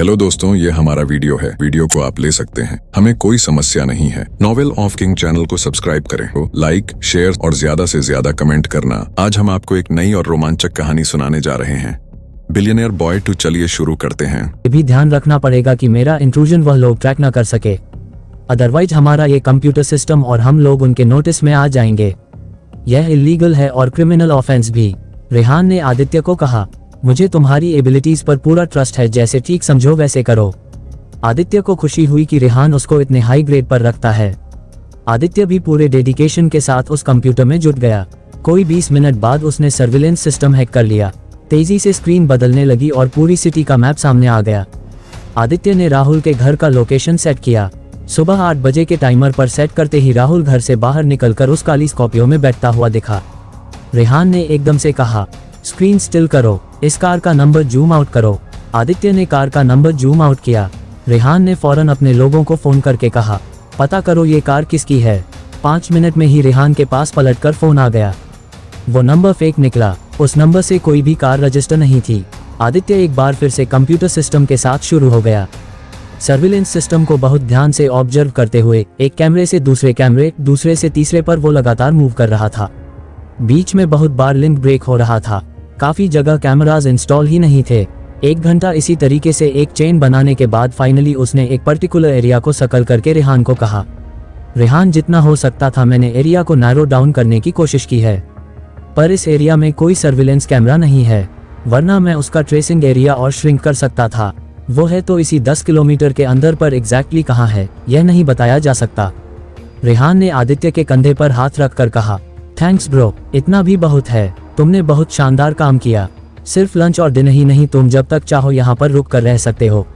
Hello दोस्तों, ये हमारा वीडियो है। वीडियो को आप ले सकते हैं, हमें कोई समस्या नहीं है। नॉवेल ऑफ किंग चैनल को सब्सक्राइब करें, लाइक, शेयर और ज्यादा से ज्यादा कमेंट करना। आज हम आपको एक नई और रोमांचक कहानी सुनाने जा रहे हैं, बिलियनियर बॉय 2। चलिए शुरू करते हैं। ये भी ध्यान रखना पड़ेगा कि मेरा इंट्रूजन वह लोग ट्रैक न कर सके, अदरवाइज हमारा ये कंप्यूटर सिस्टम और हम लोग उनके नोटिस में आ जाएंगे। यह इलीगल है और क्रिमिनल ऑफेंस भी। रेहान ने आदित्य को कहा, मुझे तुम्हारी एबिलिटीज पर पूरा ट्रस्ट है, जैसे ठीक समझो वैसे करो। आदित्य को खुशी हुई कि रेहान उसको इतने हाई ग्रेड पर रखता है। आदित्य भी पूरे डेडिकेशन के साथ उस कंप्यूटर में जुट गया। कोई 20 मिनट बाद उसने सर्विलेंस सिस्टम हैक कर लिया। तेजी से स्क्रीन बदलने लगी और पूरी सिटी का मैप सामने आ गया। आदित्य ने राहुल के घर का लोकेशन सेट किया। सुबह 8 बजे के टाइमर पर सेट करते ही राहुल घर से बाहर निकलकर उस काली स्कॉर्पियो में बैठता हुआ दिखा। रेहान ने एकदम से कहा, स्क्रीन स्टिल करो, इस कार का नंबर जूम आउट करो। आदित्य ने कार का नंबर जूम आउट किया। रेहान ने फौरन अपने लोगों को फोन करके कहा, पता करो ये कार किसकी है। 5 मिनट में ही रेहान के पास पलटकर फोन आ गया। वो नंबर फेक निकला, उस नंबर से कोई भी कार रजिस्टर नहीं थी। आदित्य एक बार फिर से कंप्यूटर सिस्टम के साथ शुरू हो गया। सर्विलेंस सिस्टम को बहुत ध्यान से ऑब्जर्व करते हुए एक कैमरे से दूसरे कैमरे, दूसरे से तीसरे पर वो लगातार मूव कर रहा था। बीच में बहुत बार लिंक ब्रेक हो रहा था। काफी जगह कैमराज इंस्टॉल ही नहीं थे। 1 घंटा इसी तरीके से एक चेन बनाने के बाद फाइनली उसने एक पर्टिकुलर एरिया को सर्कल करके रेहान को कहा, रेहान जितना हो सकता था मैंने एरिया को नैरो डाउन करने की कोशिश की है, पर इस एरिया में कोई सर्विलेंस कैमरा नहीं है, वरना मैं उसका ट्रेसिंग एरिया और श्रिंक कर सकता था। वो है तो इसी 10 किलोमीटर के अंदर, पर एग्जैक्टली कहाँ है यह नहीं बताया जा सकता। रेहान ने आदित्य के कंधे पर हाथ रखकर कहा, थैंक्स ब्रो, इतना भी बहुत है। तुमने बहुत शानदार काम किया। सिर्फ लंच और डिनर ही नहीं, तुम जब तक चाहो यहाँ पर रुक कर रह सकते हो।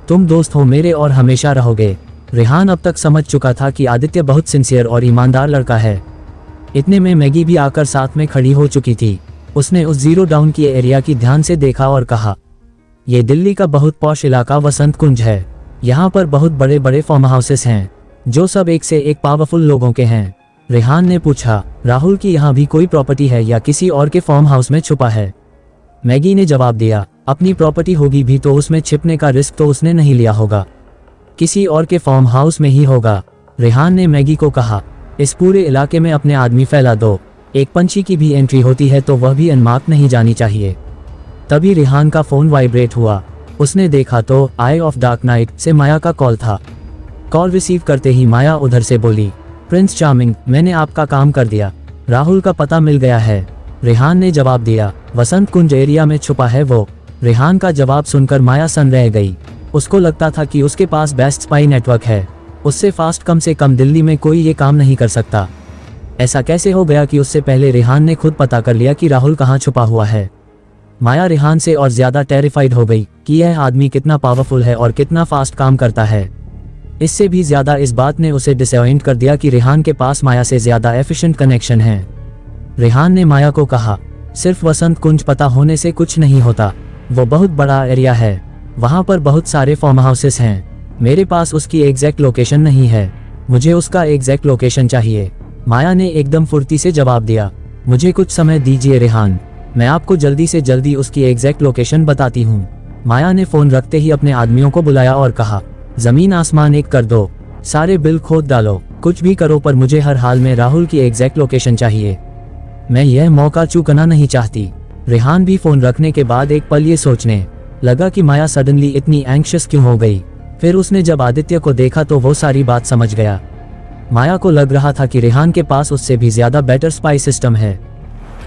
तुम दोस्त हो मेरे और हमेशा रहोगे। रेहान अब तक समझ चुका था कि आदित्य बहुत सिंसियर और ईमानदार लड़का है। इतने में मैगी भी आकर साथ में खड़ी हो चुकी थी। उसने उस जीरो डाउन की एरिया की ध्यान से देखा और कहा, ये दिल्ली का बहुत पॉश इलाका वसंत कुंज है। यहाँ पर बहुत बड़े बड़े फार्म हाउसेस हैं, जो सब एक से एक पावरफुल लोगों के हैं। रेहान ने पूछा, राहुल की यहाँ भी कोई प्रॉपर्टी है या किसी और के फार्म हाउस में छुपा है? मैगी ने जवाब दिया, अपनी प्रॉपर्टी होगी भी तो उसमें छिपने का रिस्क तो उसने नहीं लिया होगा, किसी और के फार्म हाउस में ही होगा। रेहान ने मैगी को कहा, इस पूरे इलाके में अपने आदमी फैला दो। एक पंछी की भी एंट्री होती है तो वह भी अनमार्क नहीं जानी चाहिए। तभी रेहान का फोन वाइब्रेट हुआ। उसने देखा तो आई ऑफ डार्क नाइट से माया का कॉल था। कॉल रिसीव करते ही माया उधर से बोली, प्रिंस चार्मिंग, मैंने आपका काम कर दिया। राहुल का पता मिल गया है। रेहान ने जवाब दिया, वसंत कुंज एरिया में छुपा है वो। रेहान का जवाब सुनकर माया सन रह गई। उसको लगता था कि उसके पास बेस्ट स्पाई नेटवर्क है, उससे फास्ट कम से कम दिल्ली में कोई ये काम नहीं कर सकता। ऐसा कैसे हो गया कि उससे पहले रेहान ने खुद पता कर लिया कि राहुल कहाँ छुपा हुआ है। माया रेहान से और ज्यादा टेरिफाइड हो गई कि यह आदमी कितना पावरफुल है और कितना फास्ट काम करता है। इससे भी ज्यादा इस बात ने उसे डिसअपॉइंट कर दिया कि रेहान के पास माया से ज्यादा एफिशिएंट कनेक्शन है। रेहान ने माया को कहा, सिर्फ वसंत कुंज पता होने से कुछ नहीं होता, वो बहुत बड़ा एरिया है, वहाँ पर बहुत सारे फार्म हाउसेस हैं। मेरे पास उसकी एग्जैक्ट लोकेशन नहीं है, मुझे उसका एग्जैक्ट लोकेशन चाहिए। माया ने एकदम फुर्ती से जवाब दिया, मुझे कुछ समय दीजिए रेहान, मैं आपको जल्दी से जल्दी उसकी एग्जैक्ट लोकेशन बताती हूँ। माया ने फोन रखते ही अपने आदमियों को बुलाया और कहा, जमीन आसमान एक कर दो, सारे बिल खोद डालो, कुछ भी करो, पर मुझे हर हाल में राहुल की एग्जैक्ट लोकेशन चाहिए। मैं यह मौका चूकना नहीं चाहती। रेहान भी फोन रखने के बाद एक पल ये सोचने लगा कि माया सडनली इतनी एंग्शियस क्यों हो गई। फिर उसने जब आदित्य को देखा तो वो सारी बात समझ गया। माया को लग रहा था कि रेहान के पास उससे भी ज्यादा बेटर स्पाई सिस्टम है।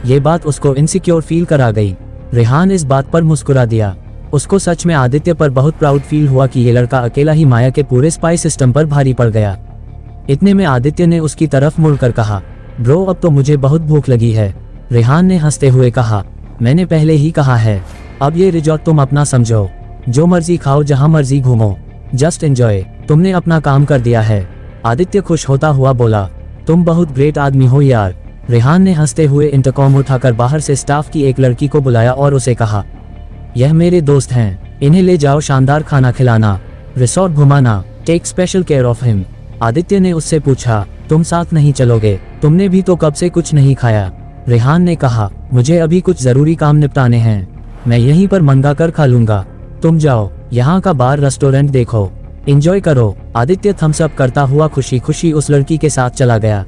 ये बात उसको इनसिक्योर फील करा गई। रेहान इस बात पर मुस्कुरा दिया। उसको सच में आदित्य पर बहुत प्राउड फील हुआ कि ये लड़का अकेला ही माया के पूरे स्पाई सिस्टम पर भारी पड़ गया। इतने में आदित्य ने उसकी तरफ मुड़कर कहा, ब्रो अब तो मुझे बहुत भूख लगी है। रेहान ने हंसते हुए कहा, मैंने पहले ही कहा है, अब ये रिजॉर्ट तुम अपना समझो, जो मर्जी खाओ, जहां मर्जी घूमो, जस्ट एंजॉय, तुमने अपना काम कर दिया है। आदित्य खुश होता हुआ बोला, तुम बहुत ग्रेट आदमी हो यार। रेहान ने हंसते हुए इंटरकॉम उठाकर बाहर से स्टाफ की एक लड़की को बुलाया और उसे कहा, यह मेरे दोस्त हैं, इन्हें ले जाओ, शानदार खाना खिलाना, रिसोर्ट घुमाना, take special care of him. Aditya ने उससे पूछा, तुम साथ नहीं चलोगे? तुमने भी तो कब से कुछ नहीं खाया। रेहान ने कहा, मुझे अभी कुछ जरूरी काम निपटाने हैं, मैं यहीं पर मंगा कर खा लूंगा, तुम जाओ। यहाँ का बार रेस्टोरेंट देखो, एंजॉय करो। आदित्य थम्स अप करता हुआ खुशी खुशी उस लड़की के साथ चला गया।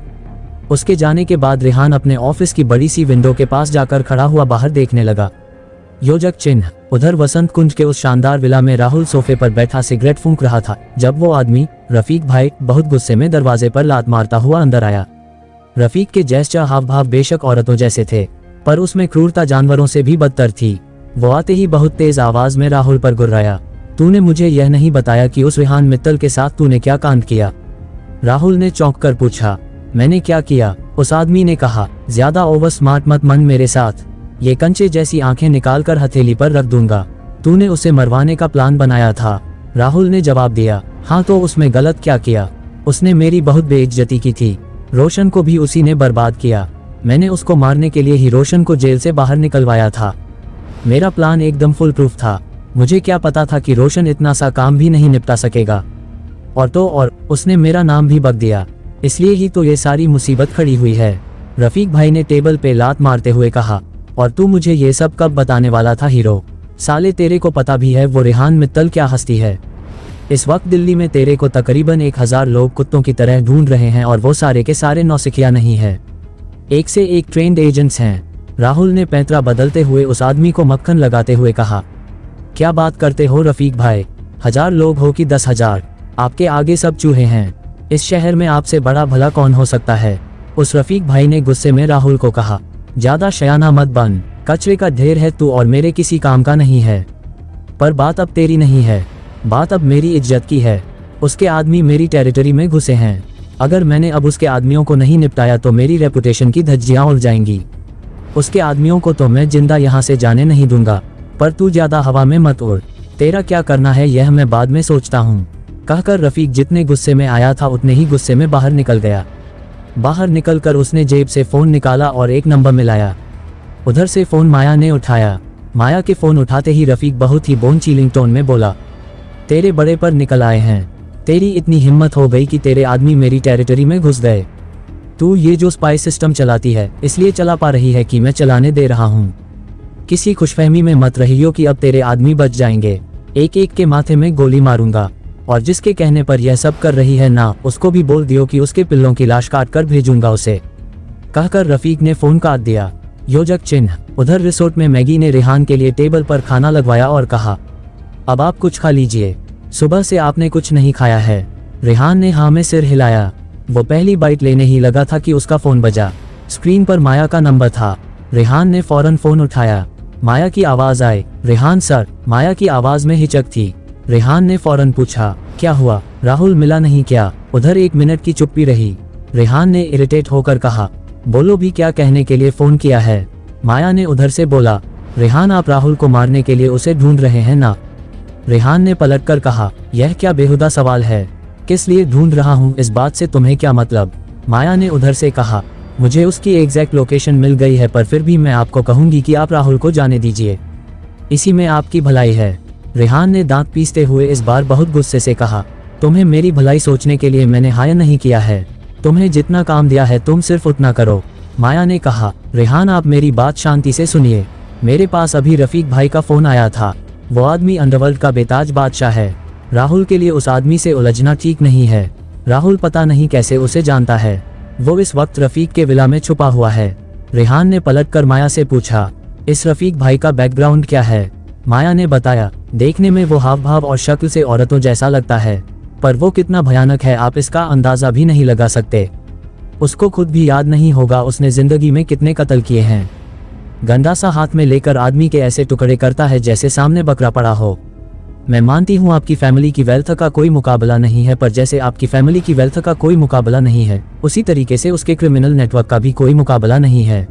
उसके जाने के बाद रेहान अपने ऑफिस की बड़ी सी विंडो के पास जाकर खड़ा हुआ बाहर देखने लगा। योजक चिन्ह। उधर वसंत कुंज के उस शानदार विला में राहुल सोफे पर बैठा सिगरेट फूंक रहा था जब वो आदमी रफीक भाई बहुत गुस्से में दरवाजे पर लात मारता हुआ अंदर आया। रफीक के जेस्चर हाव भाव बेशक औरतों जैसे थे, पर उसमें क्रूरता जानवरों से भी बदतर थी। वो आते ही बहुत तेज आवाज में राहुल पर गुर्राया, तूने मुझे यह नहीं बताया कि उस रेहान मित्तल के साथ तूने क्या कांड किया? राहुल ने चौंक कर पूछा। मैंने क्या किया? उस आदमी ने कहा, ज्यादा ओवर स्मार्ट मत मन मेरे साथ, ये कंचे जैसी आंखें निकाल कर हथेली पर रख दूंगा। तूने उसे मरवाने का प्लान बनाया था। राहुल ने जवाब दिया, हाँ तो उसमें गलत क्या किया? उसने मेरी बहुत बेइज्जती की थी। रोशन को भी उसी ने बर्बाद किया। मैंने उसको मारने के लिए ही रोशन को जेल से बाहर निकलवाया था। मेरा प्लान एकदम फुल प्रूफ था। मुझे क्या पता था कि रोशन इतना सा काम भी नहीं निपटा सकेगा। और उसने मेरा नाम भी बक दिया, इसलिए ही तो ये सारी मुसीबत खड़ी हुई है। रफीक भाई ने टेबल पे लात मारते हुए कहा, और तू मुझे ये सब कब बताने वाला था हीरो? साले तेरे को पता भी है वो रेहान मित्तल क्या हस्ती है। इस वक्त दिल्ली में तेरे को तकरीबन 1000 लोग कुत्तों की तरह ढूंढ रहे हैं और वो सारे के सारे नौसिखिया नहीं है, एक से एक ट्रेंड एजेंट्स हैं। राहुल ने पैंतरा बदलते हुए उस आदमी को मक्खन लगाते हुए कहा, क्या बात करते हो रफीक भाई? 1000 लोग हो कि 10,000, आपके आगे सब चूहे हैं। इस शहर में आपसे बड़ा भला कौन हो सकता है? उस रफीक भाई ने गुस्से में राहुल को कहा, ज्यादा शयाना मत बन, कचरे का ढेर है तू और मेरे किसी काम का नहीं है। पर बात अब तेरी नहीं है, बात अब मेरी इज्जत की है। उसके आदमी मेरी टेरिटरी में घुसे हैं। अगर मैंने अब उसके आदमियों को नहीं निपटाया तो मेरी रेपुटेशन की धज्जियां उड़ जाएंगी। उसके आदमियों को तो मैं जिंदा यहाँ से जाने नहीं दूंगा, पर तू ज्यादा हवा में मत उड़। तेरा क्या करना है यह मैं बाद में सोचता हूँ। कहकर रफीक जितने गुस्से में आया था उतने ही गुस्से में बाहर निकल गया। बाहर निकलकर उसने जेब से फोन निकाला और एक नंबर मिलाया। उधर से फोन माया ने उठाया। माया के फोन उठाते ही रफीक बहुत ही बोन चीलिंग टोन में बोला, तेरे बड़े पर निकल आए हैं। तेरी इतनी हिम्मत हो गई कि तेरे आदमी मेरी टेरिटरी में घुस गए। तू ये जो स्पाई सिस्टम चलाती है इसलिए चला पा रही है कि मैं चलाने दे रहा हूँ। किसी खुशफहमी में मत रहियो कि अब तेरे आदमी बच जाएंगे। एक एक के माथे में गोली मारूंगा, और जिसके कहने पर यह सब कर रही है ना, उसको भी बोल दियो कि उसके पिल्लों की लाश काट कर भेजूंगा उसे। कहकर रफीक ने फोन काट दिया। योजक चिन्ह। उधर रिसोर्ट में मैगी ने रेहान के लिए टेबल पर खाना लगवाया और कहा, अब आप कुछ खा लीजिए, सुबह से आपने कुछ नहीं खाया है। रेहान ने हाँ में सिर हिलाया। वो पहली बाइट लेने ही लगा था कि उसका फोन बजा। स्क्रीन पर माया का नंबर था। रेहान ने फौरन फोन उठाया। माया की आवाज आई, रेहान सर। माया की आवाज में हिचक थी। रेहान ने फौरन पूछा, क्या हुआ? राहुल मिला नहीं क्या? उधर 1 मिनट की चुप्पी रही। रेहान ने इरिटेट होकर कहा, बोलो भी क्या कहने के लिए फोन किया है? माया ने उधर से बोला, रेहान आप राहुल को मारने के लिए उसे ढूंढ रहे हैं ना? रेहान ने पलटकर कहा, यह क्या बेहुदा सवाल है? किस लिए ढूंढ रहा हूँ इस बात से तुम्हें क्या मतलब? माया ने उधर से कहा, मुझे उसकी एग्जैक्ट लोकेशन मिल गई है, पर फिर भी मैं आपको कहूंगी कि आप राहुल को जाने दीजिए, इसी में आपकी भलाई है। रेहान ने दांत पीसते हुए इस बार बहुत गुस्से से कहा, तुम्हें मेरी भलाई सोचने के लिए मैंने हायर नहीं किया है। तुम्हें जितना काम दिया है तुम सिर्फ उतना करो। माया ने कहा, रेहान आप मेरी बात शांति से सुनिए। मेरे पास अभी रफीक भाई का फोन आया था। वो आदमी अंडरवर्ल्ड का बेताज बादशाह है। राहुल के लिए उस आदमी से उलझना ठीक नहीं है। राहुल पता नहीं कैसे उसे जानता है। वो इस वक्त रफीक के विला में छुपा हुआ है। रेहान ने पलटकर माया से पूछा, इस रफीक भाई का बैकग्राउंड क्या है? माया ने बताया, देखने में वो हाव भाव और शक्ल से औरतों जैसा लगता है, पर वो कितना भयानक है आप इसका अंदाजा भी नहीं लगा सकते। उसको खुद भी याद नहीं होगा उसने जिंदगी में कितने कत्ल किए हैं। गंदा सा हाथ में लेकर आदमी के ऐसे टुकड़े करता है जैसे सामने बकरा पड़ा हो। मैं मानती हूँ आपकी फैमिली की वेल्थ का कोई मुकाबला नहीं है, पर जैसे आपकी फैमिली की वेल्थ का कोई मुकाबला नहीं है, उसी तरीके से उसके क्रिमिनल नेटवर्क का भी कोई मुकाबला नहीं है।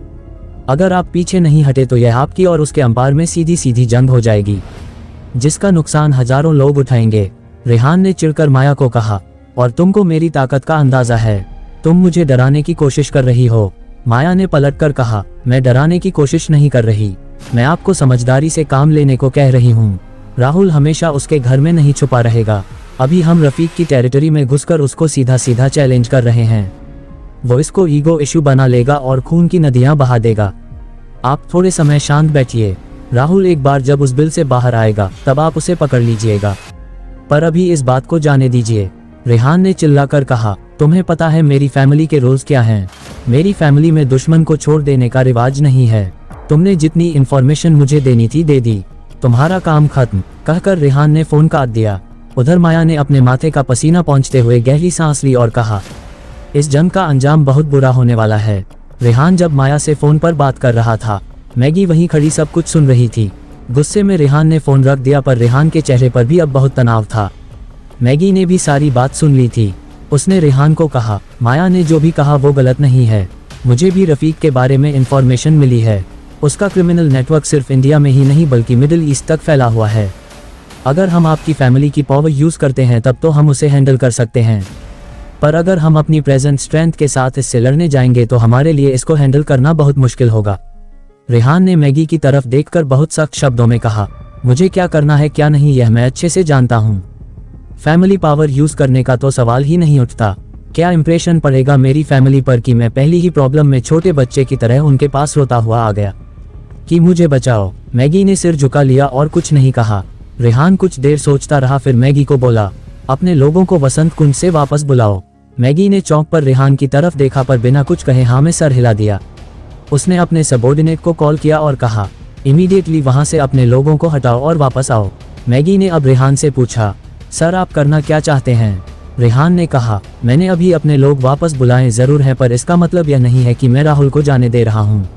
अगर आप पीछे नहीं हटे तो यह आपकी और उसके अंपायर में सीधी सीधी जंग हो जाएगी, जिसका नुकसान हजारों लोग उठाएंगे। रेहान ने चिढ़कर माया को कहा, और तुमको मेरी ताकत का अंदाजा है? तुम मुझे डराने की कोशिश कर रही हो। माया ने पलटकर कहा, मैं डराने की कोशिश नहीं कर रही, मैं आपको समझदारी से काम लेने को कह रही हूँ। राहुल हमेशा उसके घर में नहीं छुपा रहेगा। अभी हम रफीक की टेरिटरी में घुसकर उसको सीधा सीधा चैलेंज कर रहे हैं। वो इसको ईगो इशू बना लेगा और खून की नदियां बहा देगा। आप थोड़े समय शांत बैठिए। राहुल एक बार जब उस बिल से बाहर आएगा तब आप उसे पकड़ लीजिएगा, पर अभी इस बात को जाने दीजिए। रेहान ने चिल्लाकर कहा, तुम्हें पता है मेरी फैमिली के रूल्स क्या हैं? मेरी फैमिली में दुश्मन को छोड़ देने का रिवाज नहीं है। तुमने जितनी इन्फॉर्मेशन मुझे देनी थी दे दी, तुम्हारा काम खत्म। कहकर रेहान ने फोन काट दिया। उधर माया ने अपने माथे का पसीना पोंछते हुए गहरी सांस ली और कहा, इस जंग का अंजाम बहुत बुरा होने वाला है। रेहान जब माया से फोन पर बात कर रहा था, मैगी वहीं खड़ी सब कुछ सुन रही थी। गुस्से में रेहान ने फोन रख दिया, पर रेहान के चेहरे पर भी अब बहुत तनाव था। मैगी ने भी सारी बात सुन ली थी। उसने रेहान को कहा, माया ने जो भी कहा वो गलत नहीं है। मुझे भी रफीक के बारे में इंफॉर्मेशन मिली है। उसका क्रिमिनल नेटवर्क सिर्फ इंडिया में ही नहीं बल्कि मिडिल ईस्ट तक फैला हुआ है। अगर हम आपकी फैमिली की पावर यूज करते हैं तब तो हम उसे हैंडल कर सकते हैं, पर अगर हम अपनी प्रेजेंट स्ट्रेंथ के साथ इससे लड़ने जाएंगे तो हमारे लिए इसको हैंडल करना बहुत मुश्किल होगा। रेहान ने मैगी की तरफ देखकर बहुत सख्त शब्दों में कहा, मुझे क्या करना है क्या नहीं यह मैं अच्छे से जानता हूँ। फैमिली पावर यूज करने का तो सवाल ही नहीं उठता। क्या इंप्रेशन पड़ेगा मेरी फैमिली पर कि मैं पहली ही प्रॉब्लम में छोटे बच्चे की तरह उनके पास रोता हुआ आ गया कि मुझे बचाओ। मैगी ने सिर झुका लिया और कुछ नहीं कहा। रेहान कुछ देर सोचता रहा, फिर मैगी को बोला, अपने लोगों को वसंत कुंज से वापस बुलाओ। मैगी ने चौंक पर रेहान की तरफ देखा, पर बिना कुछ कहे हाँ में सर हिला दिया। उसने अपने सबॉर्डिनेट को कॉल किया और कहा, इमीडिएटली वहां से अपने लोगों को हटाओ और वापस आओ। मैगी ने अब रेहान से पूछा, सर आप करना क्या चाहते हैं? रेहान ने कहा, मैंने अभी अपने लोग वापस बुलाए जरूर है, पर इसका मतलब यह नहीं है कि मैं राहुल को जाने दे रहा हूँ।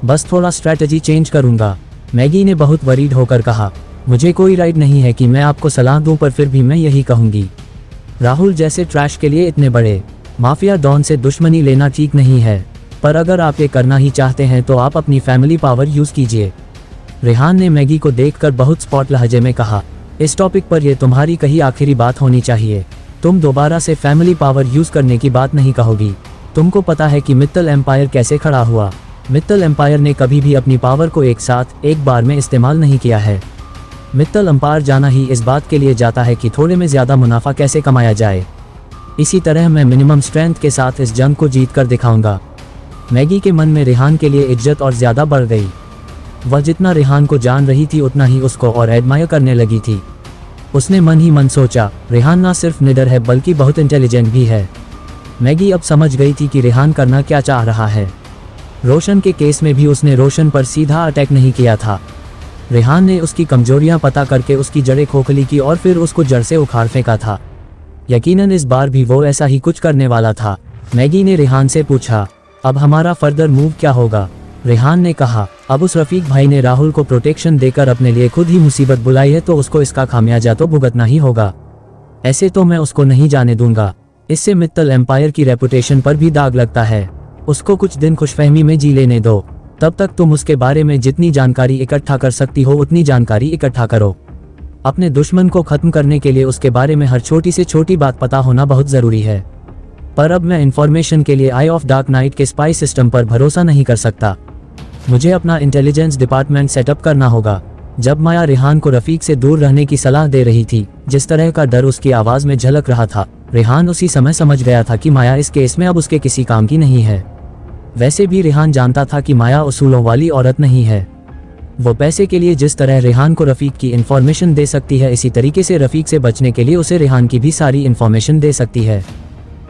बस थोड़ा स्ट्रैटेजी चेंज करूंगा। मैगी ने बहुत वरीड होकर कहा, मुझे कोई राइट नहीं है कि मैं आपको सलाह दूं, पर फिर भी मैं यही कहूंगी, राहुल जैसे ट्रैश के लिए इतने बड़े माफिया डॉन से दुश्मनी लेना ठीक नहीं है। पर अगर आप ये करना ही चाहते हैं तो आप अपनी फैमिली पावर यूज कीजिए। रेहान ने मैगी को देखकर बहुत स्पॉट लहजे में कहा, इस टॉपिक पर यह तुम्हारी कही आखिरी बात होनी चाहिए। तुम दोबारा से फैमिली पावर यूज करने की बात नहीं कहोगी। तुमको पता है कि मित्तल एम्पायर कैसे खड़ा हुआ? मित्तल एम्पायर ने कभी भी अपनी पावर को एक साथ एक बार में इस्तेमाल नहीं किया है। मित्तल एम्पायर जाना ही इस बात के लिए जाता है कि थोड़े में ज्यादा मुनाफा कैसे कमाया जाए। इसी तरह मैं मिनिमम स्ट्रेंथ के साथ इस जंग को जीत कर दिखाऊंगा। मैगी के मन में रेहान के लिए इज्जत और ज्यादा बढ़ गई। वह जितना रेहान को जान रही थी उतना ही उसको और एडमायर करने लगी थी। उसने मन ही मन सोचा, रेहान ना सिर्फ निडर है बल्कि बहुत इंटेलिजेंट भी है। मैगी अब समझ गई थी कि रेहान करना क्या चाह रहा है। रोशन के केस में भी उसने रोशन पर सीधा अटैक नहीं किया था। रेहान ने उसकी कमजोरियां पता करके उसकी जड़ें खोखली की और फिर उसको जड़ से उखाड़ फेंका था। यकीनन इस बार भी वो ऐसा ही कुछ करने वाला था। मैगी ने रेहान से पूछा, अब हमारा फर्दर मूव क्या होगा? रेहान ने कहा, अब उस रफीक भाई ने राहुल को प्रोटेक्शन देकर अपने लिए खुद ही मुसीबत बुलाई है तो उसको इसका खामियाजा तो भुगतना ही होगा। ऐसे तो मैं उसको नहीं जाने दूंगा। इससे मित्तल एम्पायर की रेपुटेशन पर भी दाग लगता है। उसको कुछ दिन खुशफहमी में जी लेने दो। तब तक तुम उसके बारे में जितनी जानकारी इकट्ठा कर सकती हो उतनी जानकारी इकट्ठा करो। अपने दुश्मन को खत्म करने के लिए उसके बारे में हर छोटी से छोटी बात पता होना बहुत जरूरी है। पर अब मैं इंफॉर्मेशन के लिए आई ऑफ डार्क नाइट के स्पाई सिस्टम पर भरोसा नहीं कर सकता। मुझे अपना इंटेलिजेंस डिपार्टमेंट सेटअप करना होगा। जब माया रेहान को रफीक से दूर रहने की सलाह दे रही थी, जिस तरह का डर उसकी आवाज में झलक रहा था, रेहान उसी समय समझ गया था कि माया इस केस में अब उसके किसी काम की नहीं है। वैसे भी रेहान जानता था कि माया उसूलों वाली औरत नहीं है। वो पैसे के लिए जिस तरह रेहान को रफीक की इंफॉर्मेशन दे सकती है, इसी तरीके से रफीक से बचने के लिए उसे रेहान की भी सारी इंफॉर्मेशन दे सकती है।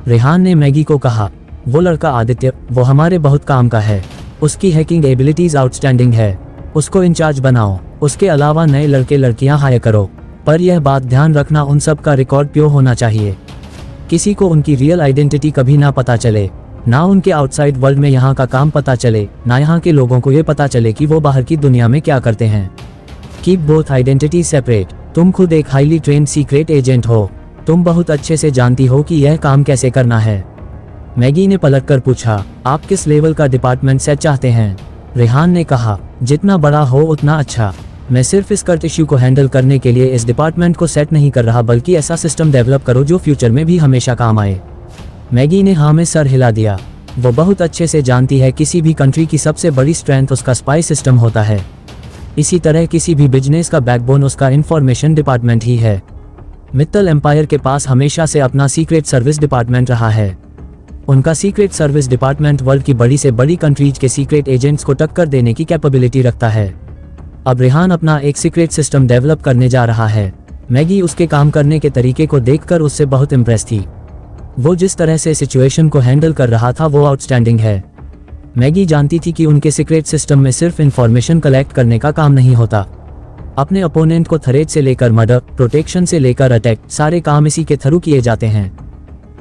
रेहान ने मैगी को कहा, वो लड़का आदित्य, वो हमारे बहुत काम का है। उसकी हैकिंग एबिलिटीज आउटस्टैंडिंग है। उसको इंचार्ज बनाओ। उसके अलावा नए लड़के लड़कियां हायर करो। पर यह बात ध्यान रखना, उन सब का रिकॉर्ड प्योर होना चाहिए। किसी को उनकी रियल आइडेंटिटी कभी ना पता चले, ना उनके आउटसाइड वर्ल्ड में यहाँ का काम पता चले, ना यहाँ के लोगों को ये पता चले कि वो बाहर की दुनिया में क्या करते हैं। Keep both identity separate. तुम खुद एक हाईली ट्रेन्ड सीक्रेट एजेंट हो। तुम बहुत अच्छे से जानती हो कि यह काम कैसे करना है। मैगी ने पलटकर पूछा, आप किस लेवल का डिपार्टमेंट सेट चाहते हैं? रेहान ने कहा, जितना बड़ा हो उतना अच्छा। मैं सिर्फ इस कर्ट इश्यू को हैंडल करने के लिए इस डिपार्टमेंट को सेट नहीं कर रहा, बल्कि ऐसा सिस्टम डेवलप करो जो फ्यूचर में भी हमेशा काम आए। मैगी ने हाँ में सर हिला दिया। वो बहुत अच्छे से जानती है किसी भी कंट्री की सबसे बड़ी स्ट्रेंथ उसका स्पाई सिस्टम होता है। इसी तरह किसी भी बिजनेस का बैकबोन उसका इंफॉर्मेशन डिपार्टमेंट ही है। मित्तल एम्पायर के पास हमेशा से अपना सीक्रेट सर्विस डिपार्टमेंट रहा है। उनका सीक्रेट सर्विस डिपार्टमेंट वर्ल्ड की बड़ी से बड़ी कंट्रीज के सीक्रेट एजेंट्स को टक्कर देने की कैपेबिलिटी रखता है। अब रेहान अपना एक सीक्रेट सिस्टम डेवलप करने जा रहा है। मैगी उसके काम करने के तरीके को देखकर उससे बहुत इम्प्रेस थी। वो जिस तरह से सिचुएशन को हैंडल कर रहा था वो आउटस्टैंडिंग है। मैगी जानती थी कि उनके सीक्रेट सिस्टम में सिर्फ इंफॉर्मेशन कलेक्ट करने का काम नहीं होता। अपने अपोनेंट को थ्रेट से लेकर मर्डर, प्रोटेक्शन से लेकर अटैक, सारे काम इसी के थ्रू किए जाते हैं,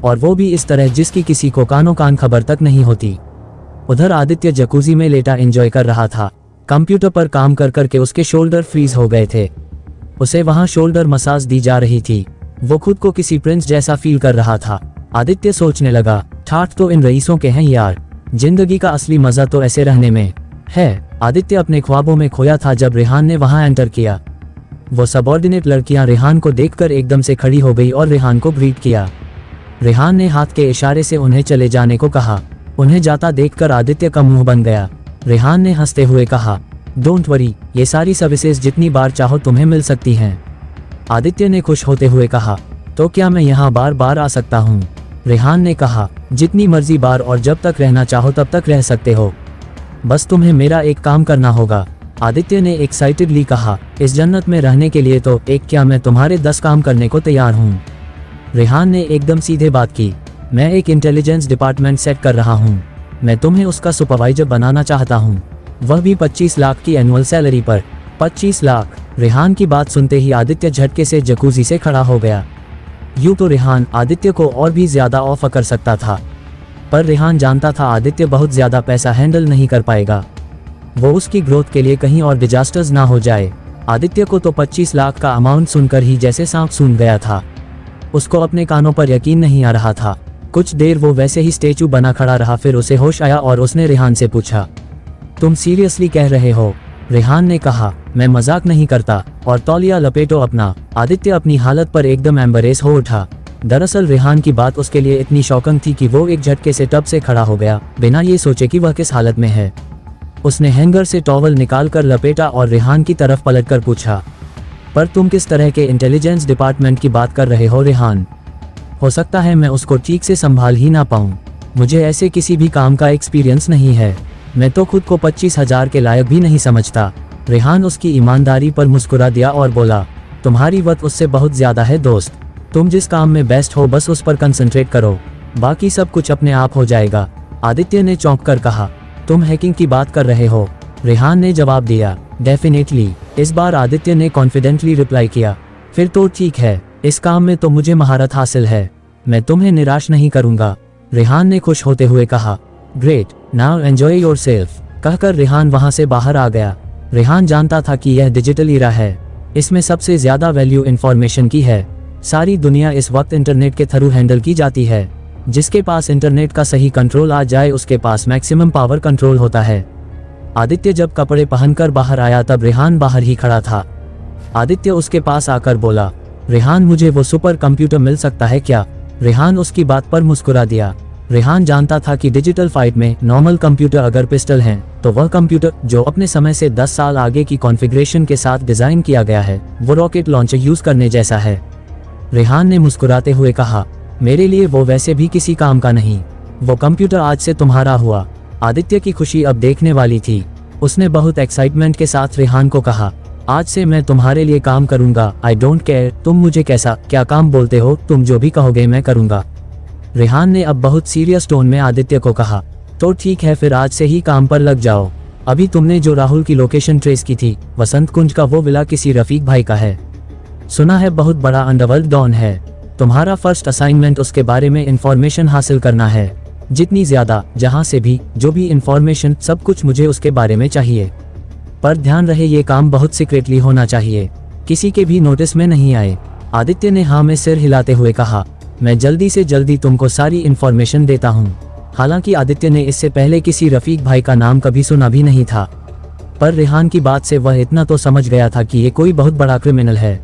और वो भी इस तरह जिसकी किसी को कानों कान खबर तक नहीं होती। उधर आदित्य जकूजी में लेटा एंजॉय कर रहा था। कंप्यूटर पर काम कर करके उसके शोल्डर फ्रीज हो गए थे। उसे वहां शोल्डर मसाज दी जा रही थी। वो खुद को किसी प्रिंस जैसा फील कर रहा था। आदित्य सोचने लगा, ठाठ तो इन रईसों के हैं यार, जिंदगी का असली मजा तो ऐसे रहने में है। आदित्य अपने ख्वाबों में खोया था जब रेहान ने वहां एंटर किया। वो सबऑर्डिनेट लड़कियां रेहान को देखकर एकदम से खड़ी हो गई और रेहान को ग्रीट किया। रेहान ने हाथ के इशारे से उन्हें चले जाने को कहा। उन्हें जाता देखकर आदित्य का मुंह बन गया। रेहान ने हंसते हुए कहा, डोंट वरी, ये सारी सर्विसेज जितनी बार चाहो तुम्हें मिल सकती हैं। आदित्य ने खुश होते हुए कहा, तो क्या मैं यहाँ बार बार आ सकता हूँ? रेहान ने कहा, जितनी मर्जी बार और जब तक रहना चाहो तब तक रह सकते हो, बस तुम्हें मेरा एक काम करना होगा। आदित्य ने एक्साइटेडली कहा, इस जन्नत में रहने के लिए तो एक क्या, मैं तुम्हारे 10 काम करने को तैयार हूँ। रेहान ने एकदम सीधे बात की, मैं एक इंटेलिजेंस डिपार्टमेंट सेट कर रहा हूँ, मैं तुम्हें उसका सुपरवाइजर बनाना चाहता हूँ, वह भी 25 लाख की एनुअल सैलरी पर। 25 लाख? रेहान की बात सुनते ही आदित्य झटके से जकूजी से खड़ा हो गया। यूं तो रेहान आदित्य को और भी ज्यादा ऑफर कर सकता था, पर रेहान जानता था आदित्य बहुत ज्यादा पैसा हैंडल नहीं कर पाएगा। वो उसकी ग्रोथ के लिए कहीं और डिजास्टर्स ना हो जाए। आदित्य को तो 25 लाख का अमाउंट सुनकर ही जैसे सांप सूंघ गया था। उसको अपने कानों पर यकीन नहीं आ रहा था। कुछ देर वो वैसे ही स्टेचू बना खड़ा रहा, फिर उसे होश आया और उसने रेहान से पूछा, तुम सीरियसली कह रहे हो? रेहान ने कहा, मैं मजाक नहीं करता, और तौलिया लपेटो अपना। आदित्य अपनी हालत पर एकदम एम्बरेस हो उठा। दरअसल रेहान की बात उसके लिए इतनी शॉकिंग थी कि वो एक झटके से टब से खड़ा हो गया, बिना ये सोचे कि वह किस हालत में है। उसने हैंगर से टॉवल निकाल कर लपेटा और रेहान की तरफ पलटकर पूछा, पर तुम किस तरह के इंटेलिजेंस डिपार्टमेंट की बात कर रहे हो रेहान? हो सकता है मैं उसको ठीक से संभाल ही ना पाऊँ। मुझे ऐसे किसी भी काम का एक्सपीरियंस नहीं है। मैं तो खुद को 25,000 के लायक भी नहीं समझता। रेहान उसकी ईमानदारी पर मुस्कुरा दिया और बोला, तुम्हारी वक्त उससे बहुत ज्यादा है दोस्त। तुम जिस काम में बेस्ट हो बस उस पर कंसंट्रेट करो, बाकी सब कुछ अपने आप हो जाएगा। आदित्य ने चौंक कर कहा, तुम हैकिंग की बात कर रहे हो? रेहान ने जवाब दिया, डेफिनेटली। इस बार आदित्य ने कॉन्फिडेंटली रिप्लाई किया, फिर तो ठीक है, इस काम में तो मुझे महारत हासिल है, मैं तुम्हें निराश नहीं करूंगा। रेहान ने खुश होते हुए कहा, ग्रेट, नाउ एंजॉय योरसेल्फ। कहकर रेहान वहां से बाहर आ गया। रेहान जानता था कि यह डिजिटल ईरा है, इसमें सबसे ज्यादा वैल्यू इंफॉर्मेशन की है। सारी दुनिया इस वक्त इंटरनेट के थ्रू हैंडल की जाती है। जिसके पास इंटरनेट का सही कंट्रोल आ जाए उसके पास मैक्सिमम पावर कंट्रोल होता है। आदित्य जब कपड़े पहनकर बाहर आया तब रेहान बाहर ही खड़ा था। आदित्य उसके पास आकर बोला, रेहान मुझे वो सुपर कंप्यूटर मिल सकता है क्या? रेहान उसकी बात पर मुस्कुरा दिया। रेहान जानता था कि डिजिटल फाइट में नॉर्मल कंप्यूटर अगर पिस्टल हैं, तो वह कंप्यूटर जो अपने समय से 10 साल आगे की कॉन्फ़िगरेशन के साथ डिजाइन किया गया है, वो रॉकेट लॉन्चर यूज करने जैसा है। रेहान ने मुस्कुराते हुए कहा, मेरे लिए वो वैसे भी किसी काम का नहीं, वो कंप्यूटर आज से तुम्हारा हुआ। आदित्य की खुशी अब देखने वाली थी। उसने बहुत एक्साइटमेंट के साथ रेहान को कहा, आज से मैं तुम्हारे लिए काम करूंगा, आई डोंट केयर तुम मुझे कैसा क्या काम बोलते हो, तुम जो भी कहोगे मैं करूंगा। रेहान ने अब बहुत सीरियस टोन में आदित्य को कहा, तो ठीक है फिर आज से ही काम पर लग जाओ। अभी तुमने जो राहुल की लोकेशन ट्रेस की थी, वसंत कुंज का वो विला किसी रफीक भाई का है। सुना है बहुत बड़ा अंडरवर्ल्ड डॉन है। तुम्हारा फर्स्ट असाइनमेंट उसके बारे में इंफॉर्मेशन हासिल करना है, जितनी ज्यादा, जहां से भी, जो भी इंफॉर्मेशन, सब कुछ मुझे उसके बारे में चाहिए। पर ध्यान रहे ये काम बहुत सीक्रेटली होना चाहिए, किसी के भी नोटिस में नहीं आए। आदित्य ने हाँ में सिर हिलाते हुए कहा, मैं जल्दी से जल्दी तुमको सारी इंफॉर्मेशन देता हूँ। हालांकि आदित्य ने इससे पहले किसी रफीक भाई का नाम कभी सुना भी नहीं था, पर रेहान की बात से वह इतना तो समझ गया था कि ये कोई बहुत बड़ा क्रिमिनल है।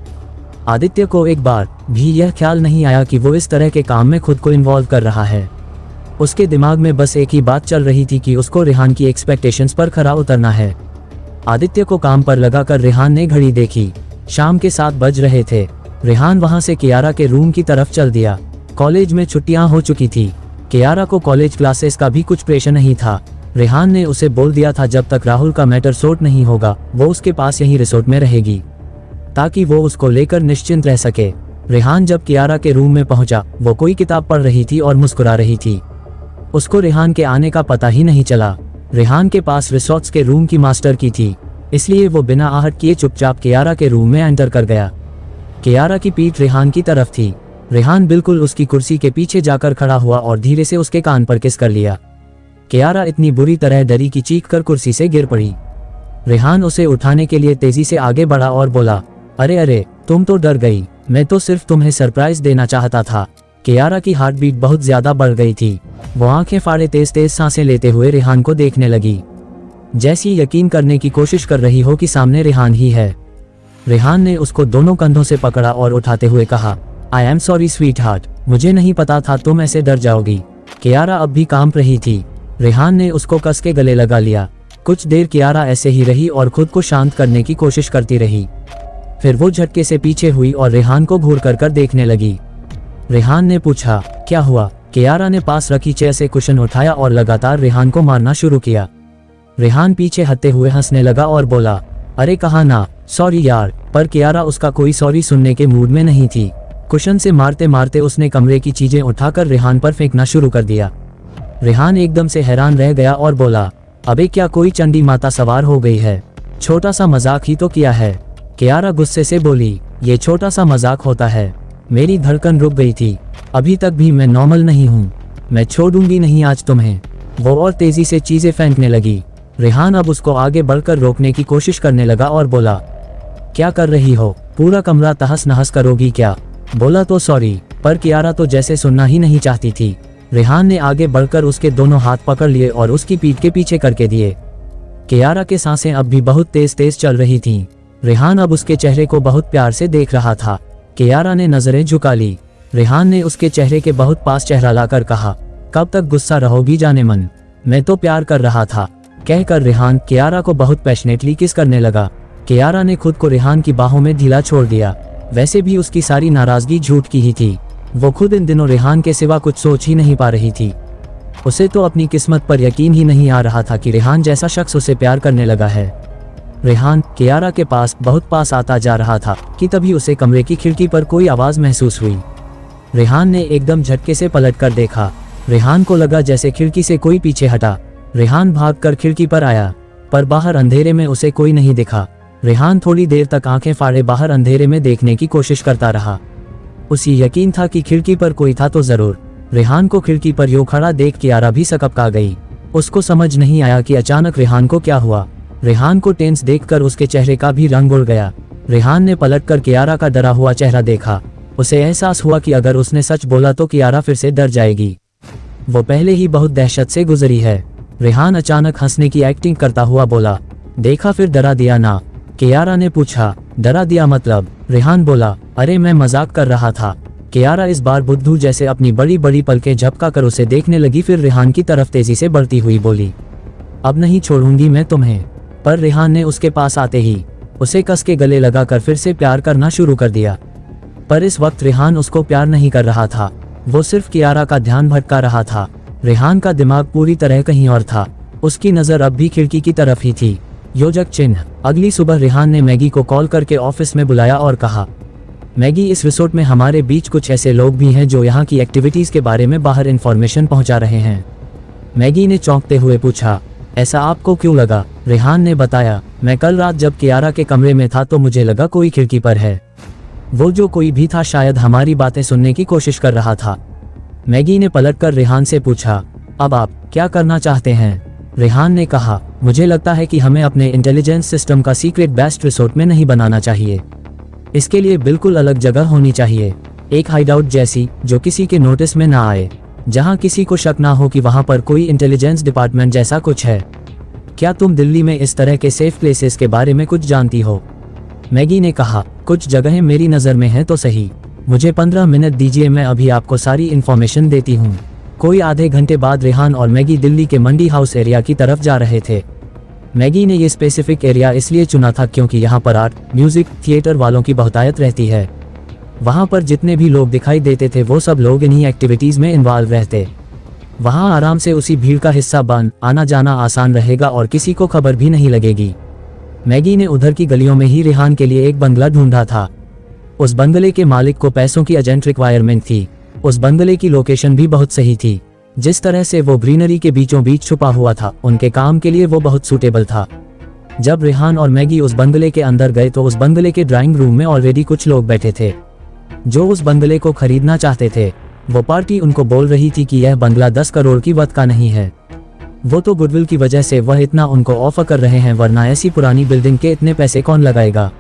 आदित्य को एक बार भी यह ख्याल नहीं आया कि वो इस तरह के काम में खुद को इन्वॉल्व कर रहा है। उसके दिमाग में बस एक ही बात चल रही थी कि उसको रेहान की एक्सपेक्टेशंस पर खरा उतरना है। आदित्य को काम पर लगाकर रेहान ने घड़ी देखी, शाम के 7 बज रहे थे। रेहान वहां से कियारा के रूम की तरफ चल दिया। कॉलेज में छुट्टियां हो चुकी थी। कियारा को कॉलेज क्लासेस का भी कुछ प्रेशर नहीं था। रेहान ने उसे बोल दिया था जब तक राहुल का मैटर सॉर्ट नहीं होगा वो उसके पास यहीं रिसोर्ट में रहेगी, ताकि वो उसको लेकर निश्चिंत रह सके। रेहान जब कियारा के रूम में पहुंचा, वो कोई किताब पढ़ रही थी और मुस्कुरा रही थी। उसको रेहान के आने का पता ही नहीं चला। रेहान के पास रिसोर्ट्स के रूम की मास्टर की थी, इसलिए वो बिना आहट किए चुपचाप कियारा के रूम में एंटर कर गया। कियारा की पीठ रेहान की तरफ थी। रेहान बिल्कुल उसकी कुर्सी के पीछे जाकर खड़ा हुआ और धीरे से उसके कान पर किस कर लिया। कियारा इतनी बुरी तरह डरी कि चीख कर कुर्सी से गिर पड़ी। रेहान उसे उठाने के लिए तेजी से आगे बढ़ा और बोला, अरे अरे, तुम तो डर गई, मैं तो सिर्फ तुम्हें सरप्राइज देना चाहता था। कियारा की हार्ट बीट बहुत ज्यादा बढ़ गई थी। वो आंखें फाड़े तेज तेज सांसें लेते हुए रेहान को देखने लगी, जैसी यकीन करने की कोशिश कर रही हो कि सामने रेहान ही है। रेहान ने उसको दोनों कंधों से पकड़ा और उठाते हुए कहा, I am sorry sweet heart, मुझे नहीं पता था तुम ऐसे डर जाओगी। कियारा अब भी कांप रही थी। रेहान ने उसको कस के गले लगा लिया। कुछ देर कियारा ऐसे ही रही और खुद को शांत करने की कोशिश करती रही। फिर वो झटके से पीछे हुई और रेहान को घूर कर देखने लगी। रेहान ने पूछा, क्या हुआ? कियारा ने पास रखी चेयर से कुशन उठाया और लगातार रेहान को मारना शुरू किया। रेहान पीछे हटते हुए हंसने लगा और बोला, अरे कहा ना, सॉरी यार। पर कियारा उसका कोई सॉरी सुनने के मूड में नहीं थी। कुशन से मारते मारते उसने कमरे की चीजें उठाकर रेहान पर फेंकना शुरू कर दिया। रेहान एकदम से हैरान रह गया और बोला, अबे क्या कोई चंडी माता सवार हो गई है? छोटा सा मजाक ही तो किया है। कियारा गुस्से से बोली, ये छोटा सा मजाक होता है? मेरी धड़कन रुक गई थी। अभी तक भी मैं नॉर्मल नहीं हूँ। मैं छोड़ूंगी नहीं आज तुम्हें। वो और तेजी से चीजें फेंकने लगी। रेहान अब उसको आगे बढ़कर रोकने की कोशिश करने लगा और बोला, क्या कर रही हो? पूरा कमरा तहस नहस करोगी क्या? बोला तो सॉरी, पर कियारा तो जैसे सुनना ही नहीं चाहती थी। रेहान ने आगे बढ़कर उसके दोनों हाथ पकड़ लिए और उसकी पीठ के पीछे करके दिए। कियारा के सांसें अब भी बहुत तेज तेज चल रही थीं। रेहान अब उसके चेहरे को बहुत प्यार से देख रहा था। कियारा ने नजरें झुका ली। रेहान ने उसके चेहरे के बहुत पास चेहरा लाकर कहा, कब तक गुस्सा रहोगी जाने मन? मैं तो प्यार कर रहा था, कहकर रेहान कियारा को बहुत पैशनेटली किस करने लगा। कियारा ने खुद को रेहान की बाहों में ढीला छोड़ दिया। वैसे भी उसकी सारी नाराजगी झूठ की ही थी। वो खुद इन दिनों रेहान के सिवा कुछ सोच ही नहीं पा रही थी। उसे तो अपनी किस्मत पर यकीन ही नहीं आ रहा था कि रेहान जैसा शख्स उसे प्यार करने लगा है। रेहान कियारा के पास बहुत पास आता जा रहा था कि तभी उसे कमरे की खिड़की पर कोई आवाज महसूस हुई। रेहान ने एकदम झटके से पलट कर देखा। रेहान को लगा जैसे खिड़की से कोई पीछे हटा। रेहान भागकर खिड़की पर आया, पर बाहर अंधेरे में उसे कोई नहीं दिखा। रेहान थोड़ी देर तक आंखें फाड़े बाहर अंधेरे में देखने की कोशिश करता रहा। उसे यकीन था कि खिड़की पर कोई था तो जरूर। रेहान को खिड़की पर यूं खड़ा देख कियारा भी सकपका गई। उसको समझ नहीं आया कि अचानक रेहान को क्या हुआ। रेहान को टेंस देखकर उसके चेहरे का भी रंग उड़ गया। रेहान ने पलटकर कियारा का डरा हुआ चेहरा देखा। उसे एहसास हुआ कि अगर उसने सच बोला तो कियारा फिर से डर जाएगी। वो पहले ही बहुत दहशत से गुजरी है। रेहान अचानक हंसने की एक्टिंग करता हुआ बोला, देखा फिर डरा दिया ना? कियारा ने पूछा, डरा दिया मतलब? रेहान बोला, अरे मैं मजाक कर रहा था। कियारा इस बार बुद्धू जैसे अपनी बड़ी बड़ी पलकें झपका कर उसे देखने लगी, फिर रेहान की तरफ तेजी से बढ़ती हुई बोली, अब नहीं छोड़ूंगी मैं तुम्हें। पर रेहान ने उसके पास आते ही उसे कस के गले लगाकर फिर से प्यार करना शुरू कर दिया। पर इस वक्त रेहान उसको प्यार नहीं कर रहा था, वो सिर्फ कियारा का ध्यान भटका रहा था। रेहान का दिमाग पूरी तरह कहीं और था। उसकी नजर अब भी खिड़की की तरफ ही थी। योजक चिन्ह। अगली सुबह रेहान ने मैगी को कॉल करके ऑफिस में बुलाया और कहा, मैगी, इस रिसोर्ट में हमारे बीच कुछ ऐसे लोग भी हैं जो यहाँ की एक्टिविटीज के बारे में बाहर इन्फॉर्मेशन पहुँचा रहे हैं। मैगी ने चौंकते हुए पूछा, ऐसा आपको क्यों लगा? रेहान ने बताया, मैं कल रात जब कियारा के कमरे में था तो मुझे लगा कोई खिड़की पर है। वो जो कोई भी था शायद हमारी बातें सुनने की कोशिश कर रहा था। मैगी ने पलटकर रेहान से पूछा, अब आप क्या करना चाहते हैं? रेहान ने कहा, मुझे लगता है कि हमें अपने इंटेलिजेंस सिस्टम का सीक्रेट बेस्ट रिसोर्ट में नहीं बनाना चाहिए। इसके लिए बिल्कुल अलग जगह होनी चाहिए, एक हाइडआउट जैसी जो किसी के नोटिस में ना आए, जहां किसी को शक ना हो कि वहां पर कोई इंटेलिजेंस डिपार्टमेंट जैसा कुछ है। क्या तुम दिल्ली में इस तरह के सेफ प्लेसेस के बारे में कुछ जानती हो? मैगी ने कहा, कुछ जगहें मेरी नज़र में हैं तो सही, मुझे 15 मिनट दीजिए, मैं अभी आपको सारी इन्फॉर्मेशन देती हूँ। कोई आधे घंटे बाद रेहान और मैगी दिल्ली के मंडी हाउस एरिया की तरफ जा रहे थे। मैगी ने ये स्पेसिफिक एरिया इसलिए चुना था क्योंकि यहाँ पर आर्ट, म्यूजिक, थिएटर वालों की बहुतायत रहती है। वहाँ पर जितने भी लोग दिखाई देते थे वो सब लोग इन्हीं एक्टिविटीज़ में इन्वॉल्व रहते। वहाँ आराम से उसी भीड़ का हिस्सा बन आना जाना आसान रहेगा और किसी को खबर भी नहीं लगेगी। मैगी ने उधर की गलियों में ही रेहान के लिए एक बंगला ढूंढा था। उस बंगले के मालिक को पैसों की अर्जेंट रिक्वायरमेंट थी। उस बंगले की लोकेशन भी बहुत सही थी। जिस तरह से वो ग्रीनरी के बीचों बीच छुपा हुआ था, उनके काम के लिए वो बहुत सूटेबल था। जब रेहान और मैगी उस बंगले के अंदर गए तो उस बंगले के ड्राइंग रूम में ऑलरेडी कुछ लोग बैठे थे जो उस बंगले को खरीदना चाहते थे। वो पार्टी उनको बोल रही थी कि यह बंगला 10 करोड़ की वर्थ का नहीं है। वो तो गुडविल की वजह से वह इतना उनको ऑफर कर रहे हैं, वरना ऐसी पुरानी बिल्डिंग के इतने पैसे कौन लगाएगा।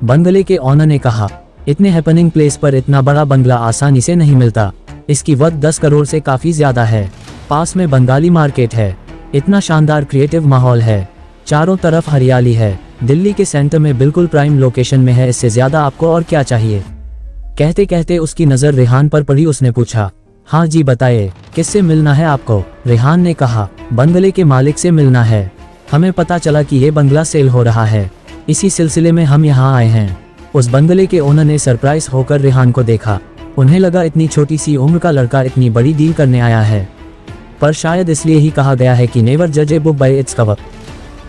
बंगले के ऑनर ने कहा, इतने हैपनिंग प्लेस पर इतना बड़ा बंगला आसानी से नहीं मिलता। इसकी वर्थ 10 करोड़ से काफी ज्यादा है। पास में बंगाली मार्केट है। इतना शानदार क्रिएटिव माहौल है। चारों तरफ हरियाली है। दिल्ली के सेंटर में बिल्कुल प्राइम लोकेशन में है। इससे ज्यादा आपको और क्या चाहिए। कहते कहते उसकी नजर रेहान पर पड़ी। उसने पूछा, हाँ जी बताइए, किससे मिलना है आपको। रेहान ने कहा, बंगले के मालिक से मिलना है। हमें पता चला कि ये बंगला सेल हो रहा है, इसी सिलसिले में हम यहाँ आए हैं। उस बंगले के ओनर ने सरप्राइज होकर रेहान को देखा। उन्हें लगा इतनी छोटी सी उम्र का लड़का इतनी बड़ी डील करने आया है, पर शायद इसलिए ही कहा गया है कि नेवर जज a book by its cover.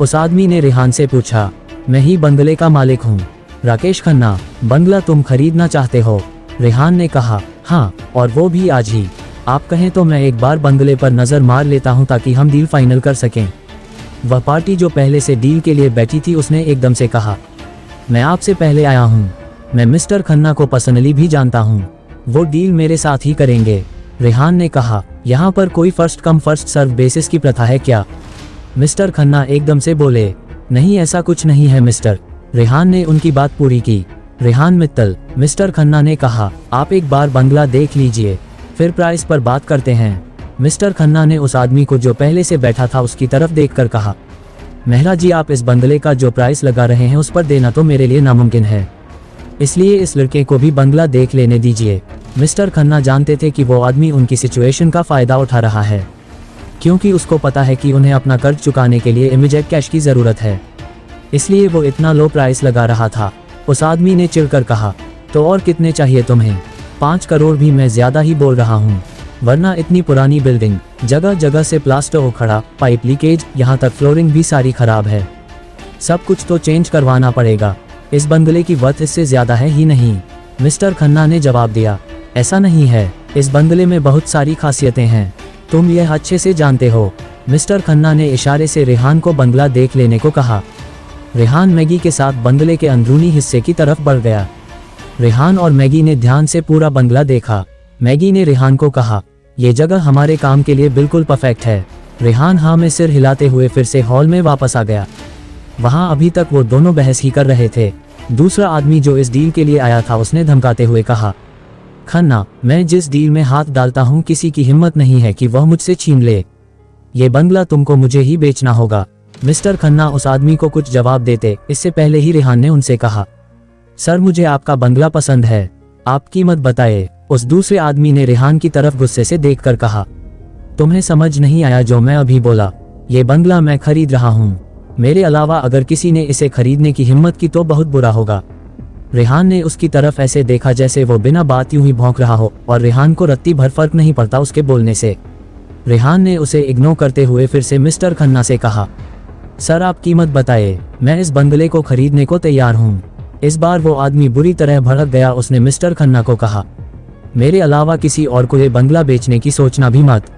उस आदमी ने रेहान से पूछा, मैं ही बंगले का मालिक हूँ, राकेश खन्ना। बंगला तुम खरीदना चाहते हो। रेहान ने कहा, हाँ, और वो भी आज ही। आप कहें तो मैं एक बार बंगले पर नजर मार लेता हूँ ताकि हम डील फाइनल कर सकें। वह पार्टी जो पहले से डील के लिए बैठी थी, उसने एकदम से कहा, मैं आपसे पहले आया हूँ। मैं मिस्टर खन्ना को पर्सनली भी जानता हूँ। वो डील मेरे साथ ही करेंगे। रेहान ने कहा, यहाँ पर कोई first come first serve basis की प्रथा है क्या। मिस्टर खन्ना एकदम से बोले, नहीं ऐसा कुछ नहीं है मिस्टर। रेहान ने उनकी बात पूरी की। रेहान मित्तल, मिस्टर खन्ना ने कहा, आप एक बार बंगला देख लीजिए, फिर प्राइस पर बात करते हैं। मिस्टर खन्ना ने उस आदमी को जो पहले से बैठा था उसकी तरफ देखकर कहा, मेहरा जी, आप इस बंगले का जो प्राइस लगा रहे हैं उस पर देना तो मेरे लिए नामुमकिन है, इसलिए इस लड़के को भी बंगला देख लेने दीजिए। मिस्टर खन्ना जानते थे कि वो आदमी उनकी सिचुएशन का फायदा उठा रहा है, क्योंकि उसको पता है कि उन्हें अपना कर्ज चुकाने के लिए इमीडिएट कैश की जरूरत है, इसलिए वो इतना लो प्राइस लगा रहा था। उस आदमी ने चिढ़कर कहा, तो और कितने चाहिए तुम्हें। 5 करोड़ भी मैं ज्यादा ही बोल रहा हूँ, वरना इतनी पुरानी बिल्डिंग, जगह जगह से प्लास्टर उखड़ा, पाइप लीकेज, यहाँ तक फ्लोरिंग भी सारी खराब है। सब कुछ तो चेंज करवाना पड़ेगा। इस बंगले की वर्थ इससे ज्यादा है ही नहीं। मिस्टर खन्ना ने जवाब दिया, ऐसा नहीं है, इस बंगले में बहुत सारी खासियतें हैं, तुम यह अच्छे से जानते हो। मिस्टर खन्ना ने इशारे से रेहान को बंगला देख लेने को कहा। रेहान मैगी के साथ बंगले के अंदरूनी हिस्से की तरफ बढ़ गया। रेहान और मैगी ने ध्यान से पूरा बंगला देखा। मैगी ने रेहान को कहा, ये जगह हमारे काम के लिए बिल्कुल परफेक्ट है। रेहान हाँ में सिर हिलाते हुए फिर से हॉल में वापस आ गया। वहां अभी तक वो दोनों बहस ही कर रहे थे। दूसरा आदमी जो इस डील के लिए आया था, उसने धमकाते हुए कहा, खन्ना, मैं जिस डील में हाथ डालता हूँ किसी की हिम्मत नहीं है कि वह मुझसे छीन ले। ये बंगला तुमको मुझे ही बेचना होगा। मिस्टर खन्ना उस आदमी को कुछ जवाब देते इससे पहले ही रेहान ने उनसे कहा, सर मुझे आपका बंगला पसंद है, आप कीमत बताइए। उस दूसरे आदमी ने रेहान की तरफ गुस्से से देखकर कहा, तुम्हें समझ नहीं आया जो मैं अभी बोला। ये बंगला मैं खरीद रहा हूँ, मेरे अलावा अगर किसी ने इसे खरीदने की हिम्मत की तो बहुत बुरा होगा। रेहान ने उसकी तरफ ऐसे देखा जैसे वो बिना बात यूं ही भौंक रहा हो, और रेहान को रत्ती भर फर्क नहीं पड़ता उसके बोलने से। रेहान ने उसे इग्नोर करते हुए फिर से मिस्टर खन्ना से कहा, सर आप कीमत बताइए, मैं इस बंगले को खरीदने को तैयार हूँ। इस बार वो आदमी बुरी तरह भड़क गया। उसने मिस्टर खन्ना को कहा, मेरे अलावा किसी और को ये बंगला बेचने की सोचना भी मत।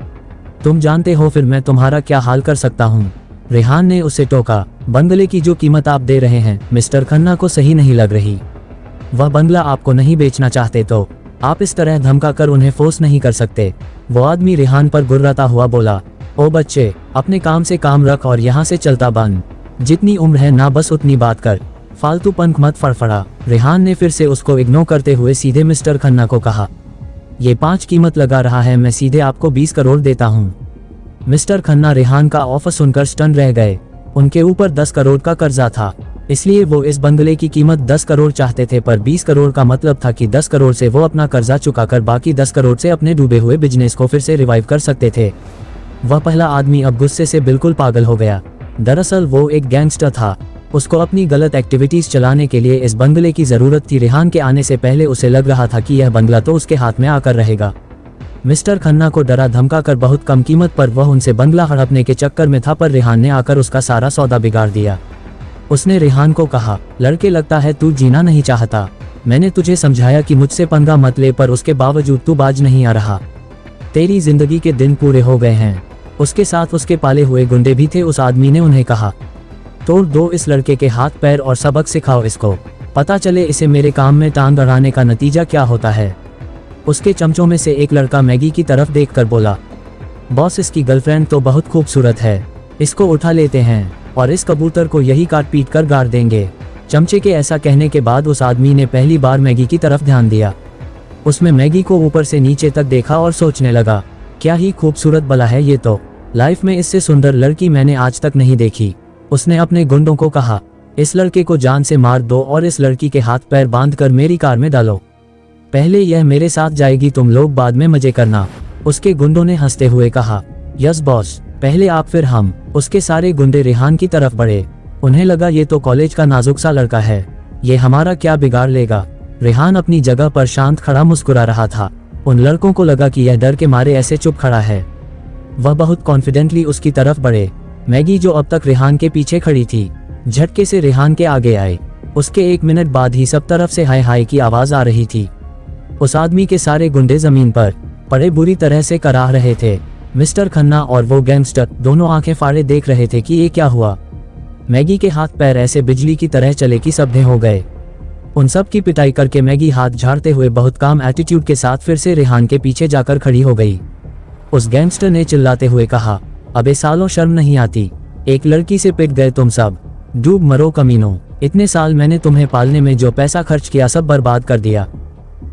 तुम जानते हो फिर मैं तुम्हारा क्या हाल कर सकता हूँ। रेहान ने उसे टोका, बंगले की जो कीमत आप दे रहे हैं मिस्टर खन्ना को सही नहीं लग रही। वह बंगला आपको नहीं बेचना चाहते तो आप इस तरह धमका कर उन्हें फोर्स नहीं कर सकते। वो आदमी रेहान पर गुर्राता हुआ बोला, ओ बच्चे, अपने काम से काम रख और यहाँ से चलता बन। जितनी उम्र है ना बस उतनी बात कर, फालतू पंख मत फड़फड़ा। रेहान ने फिर से उसको इग्नोर करते हुए सीधे मिस्टर खन्ना को कहा, ये 5 कीमत लगा रहा है, मैं सीधे आपको 20 करोड़ देता हूँ। मिस्टर खन्ना रेहान का ऑफर सुनकर स्टन रह गए। उनके ऊपर 10 करोड़ का कर्जा था, इसलिए वो इस बंगले की कीमत 10 करोड़ चाहते थे, पर 20 करोड़ का मतलब था कि 10 करोड़ से वो अपना कर्जा चुकाकर बाकी 10 करोड़ से अपने डूबे हुए बिजनेस को फिर से रिवाइव कर सकते थे। वह पहला आदमी अब गुस्से से बिल्कुल पागल हो गया। दरअसल वो एक गैंगस्टर था। उसको अपनी गलत एक्टिविटीज चलाने के लिए इस बंगले की जरूरत थी। रेहान के आने से पहले उसे लग रहा था कि यह बंगला तो उसके हाथ में आकर रहेगा, मिस्टर खन्ना को डरा धमका कर बहुत कम कीमत पर वह उनसे बंगला हड़पने के चक्कर में था, पर रेहान ने आकर उसका सारा सौदा बिगाड़ दिया। उसने रेहान को कहा, लड़के लगता है तू जीना नहीं चाहता। मैंने तुझे समझाया कि मुझसे पंगा मत ले, पर उसके बावजूद तू बाज नहीं आ रहा। तेरी जिंदगी के दिन पूरे हो गए हैं। उसके साथ उसके पाले हुए गुंडे भी थे। उस आदमी ने उन्हें कहा, तोड़ दो इस लड़के के हाथ पैर और सबक सिखाओ इसको, पता चले इसे मेरे काम में टांग अड़ाने का नतीजा क्या होता है। उसके चमचों में से एक लड़का मैगी की तरफ देखकर बोला, बॉस इसकी गर्लफ्रेंड तो बहुत खूबसूरत है, इसको उठा लेते हैं और इस कबूतर को यही काट पीट कर गाड़ देंगे। चमचे के ऐसा कहने के बाद उस आदमी ने पहली बार मैगी की तरफ ध्यान दिया। उसमें मैगी को ऊपर से नीचे तक देखा और सोचने लगा, क्या ही खूबसूरत बला है ये तो, लाइफ में इससे सुंदर लड़की मैंने आज तक नहीं देखी। उसने अपने गुंडों को कहा, इस लड़के को जान से मार दो और इस लड़की के हाथ पैर बांधकर मेरी कार में डालो। पहले यह मेरे साथ जाएगी, तुम लोग बाद में मजे करना। उसके गुंडों ने हंसते हुए कहा, यस बॉस, पहले आप फिर हम। उसके सारे गुंडे रेहान की तरफ बढ़े। उन्हें लगा ये तो कॉलेज का नाजुक सा लड़का है, ये हमारा क्या बिगाड़ लेगा। रेहान अपनी जगह पर शांत खड़ा मुस्कुरा रहा था। उन लड़कों को लगा कि यह डर के मारे ऐसे चुप खड़ा है। वह बहुत कॉन्फिडेंटली उसकी तरफ बढ़े। मैगी जो अब तक रेहान के पीछे खड़ी थी, झटके से रेहान के आगे आए। उसके 1 मिनट बाद ही सब तरफ से हाय हाय की आवाज आ रही थी। उस आदमी के सारे गुंडे जमीन पर पड़े बुरी तरह से कराह रहे थे। मिस्टर खन्ना और वो गैंगस्टर दोनों आंखें फाड़े देख रहे थे कि ये क्या हुआ। मैगी के हाथ पैर ऐसे बिजली की तरह चले कि सबधे हो गए। उन सब की पिटाई करके मैगी हाथ झाड़ते हुए बहुत काम एटीट्यूड के साथ फिर से रेहान के पीछे जाकर खड़ी हो गई। उस गैंगस्टर ने चिल्लाते हुए कहा, अबे सालों शर्म नहीं आती, एक लड़की से पिट गए तुम सब, डूब मरो कमीनों। इतने साल मैंने तुम्हें पालने में जो पैसा खर्च किया सब बर्बाद कर दिया,